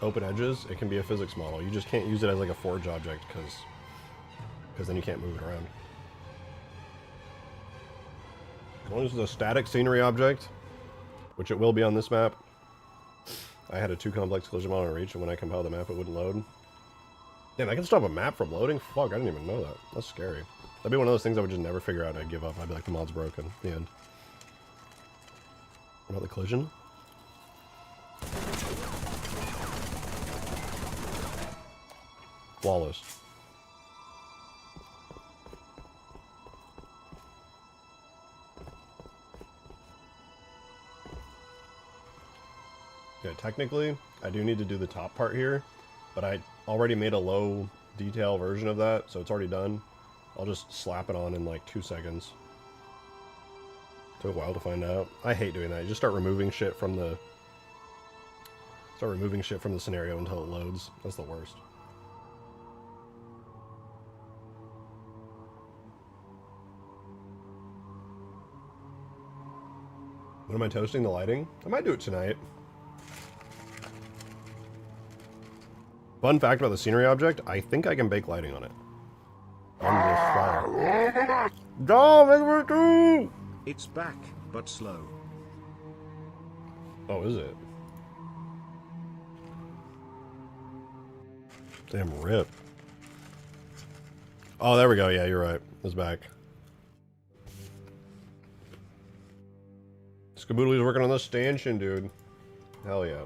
open edges, it can be a physics model. You just can't use it as like a forge object because then you can't move it around. As long as it's a static scenery object, which it will be on this map. I had a too complex collision model in Reach, and when I compiled the map, it wouldn't load. Damn, I can stop a map from loading? Fuck, I didn't even know that. That's scary. That'd be one of those things I would just never figure out and I'd give up. I'd be like, the mod's broken. The end. What about the collision? Flawless. Okay, technically, I do need to do the top part here, but I already made a low detail version of that, so it's already done. I'll just slap it on in like 2 seconds. Took a while to find out. I hate doing that. You just start removing shit from the scenario until it loads. That's the worst. When am I toasting the lighting? I might do it tonight. Fun fact about the scenery object, I think I can bake lighting on it. On this fire. Dom, It's back, but slow. oh, is it? Damn rip. Oh, there we go. Yeah, you're right. It's back. Skaboodly's working on the stanchion, dude. Hell yeah.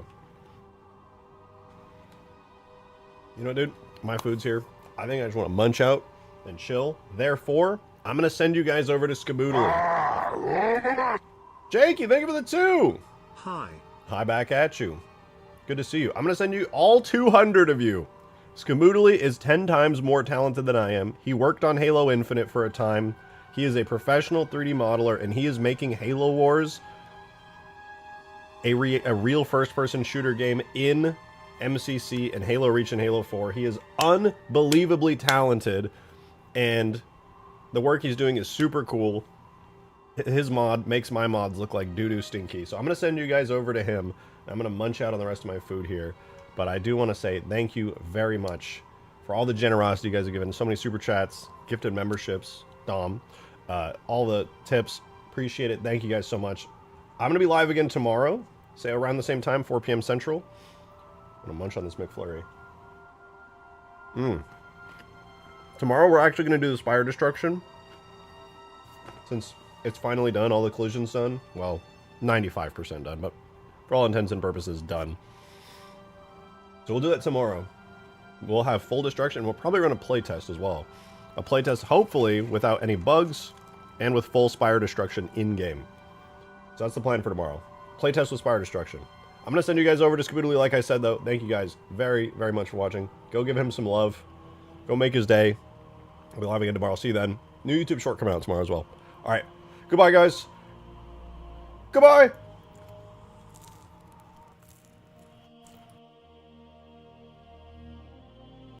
You know, dude, my food's here. I think I just want to munch out and chill. Therefore, I'm going to send you guys over to Skaboodly. Jakey, thank you for the 2. Hi. Hi back at you. Good to see you. I'm going to send you all 200 of you. Skaboodly is 10 times more talented than I am. He worked on Halo Infinite for a time. He is a professional 3D modeler, and he is making Halo Wars a real first-person shooter game in MCC and Halo Reach and Halo 4. He is unbelievably talented, and the work he's doing is super cool. His mod makes my mods look like doo-doo stinky. So I'm going to send you guys over to him. I'm going to munch out on the rest of my food here. But I do want to say thank you very much for all the generosity you guys have given. So many super chats, gifted memberships, Dom, all the tips. Appreciate it. Thank you guys so much. I'm going to be live again tomorrow, say around the same time, 4 p.m. Central. I'm going to munch on this McFlurry. Tomorrow we're actually going to do the Spire Destruction. Since it's finally done, all the collisions done. Well, 95% done, but for all intents and purposes, done. So we'll do that tomorrow. We'll have full destruction. We'll probably run a playtest as well. A playtest, hopefully, without any bugs, and with full Spire Destruction in-game. So that's the plan for tomorrow. Playtest with Spire Destruction. I'm going to send you guys over to Skaboodly, like I said, though. Thank you guys very, very much for watching. Go give him some love. Go make his day. We'll be live again tomorrow. See you then. New YouTube short coming out tomorrow as well. All right. Goodbye, guys. Goodbye.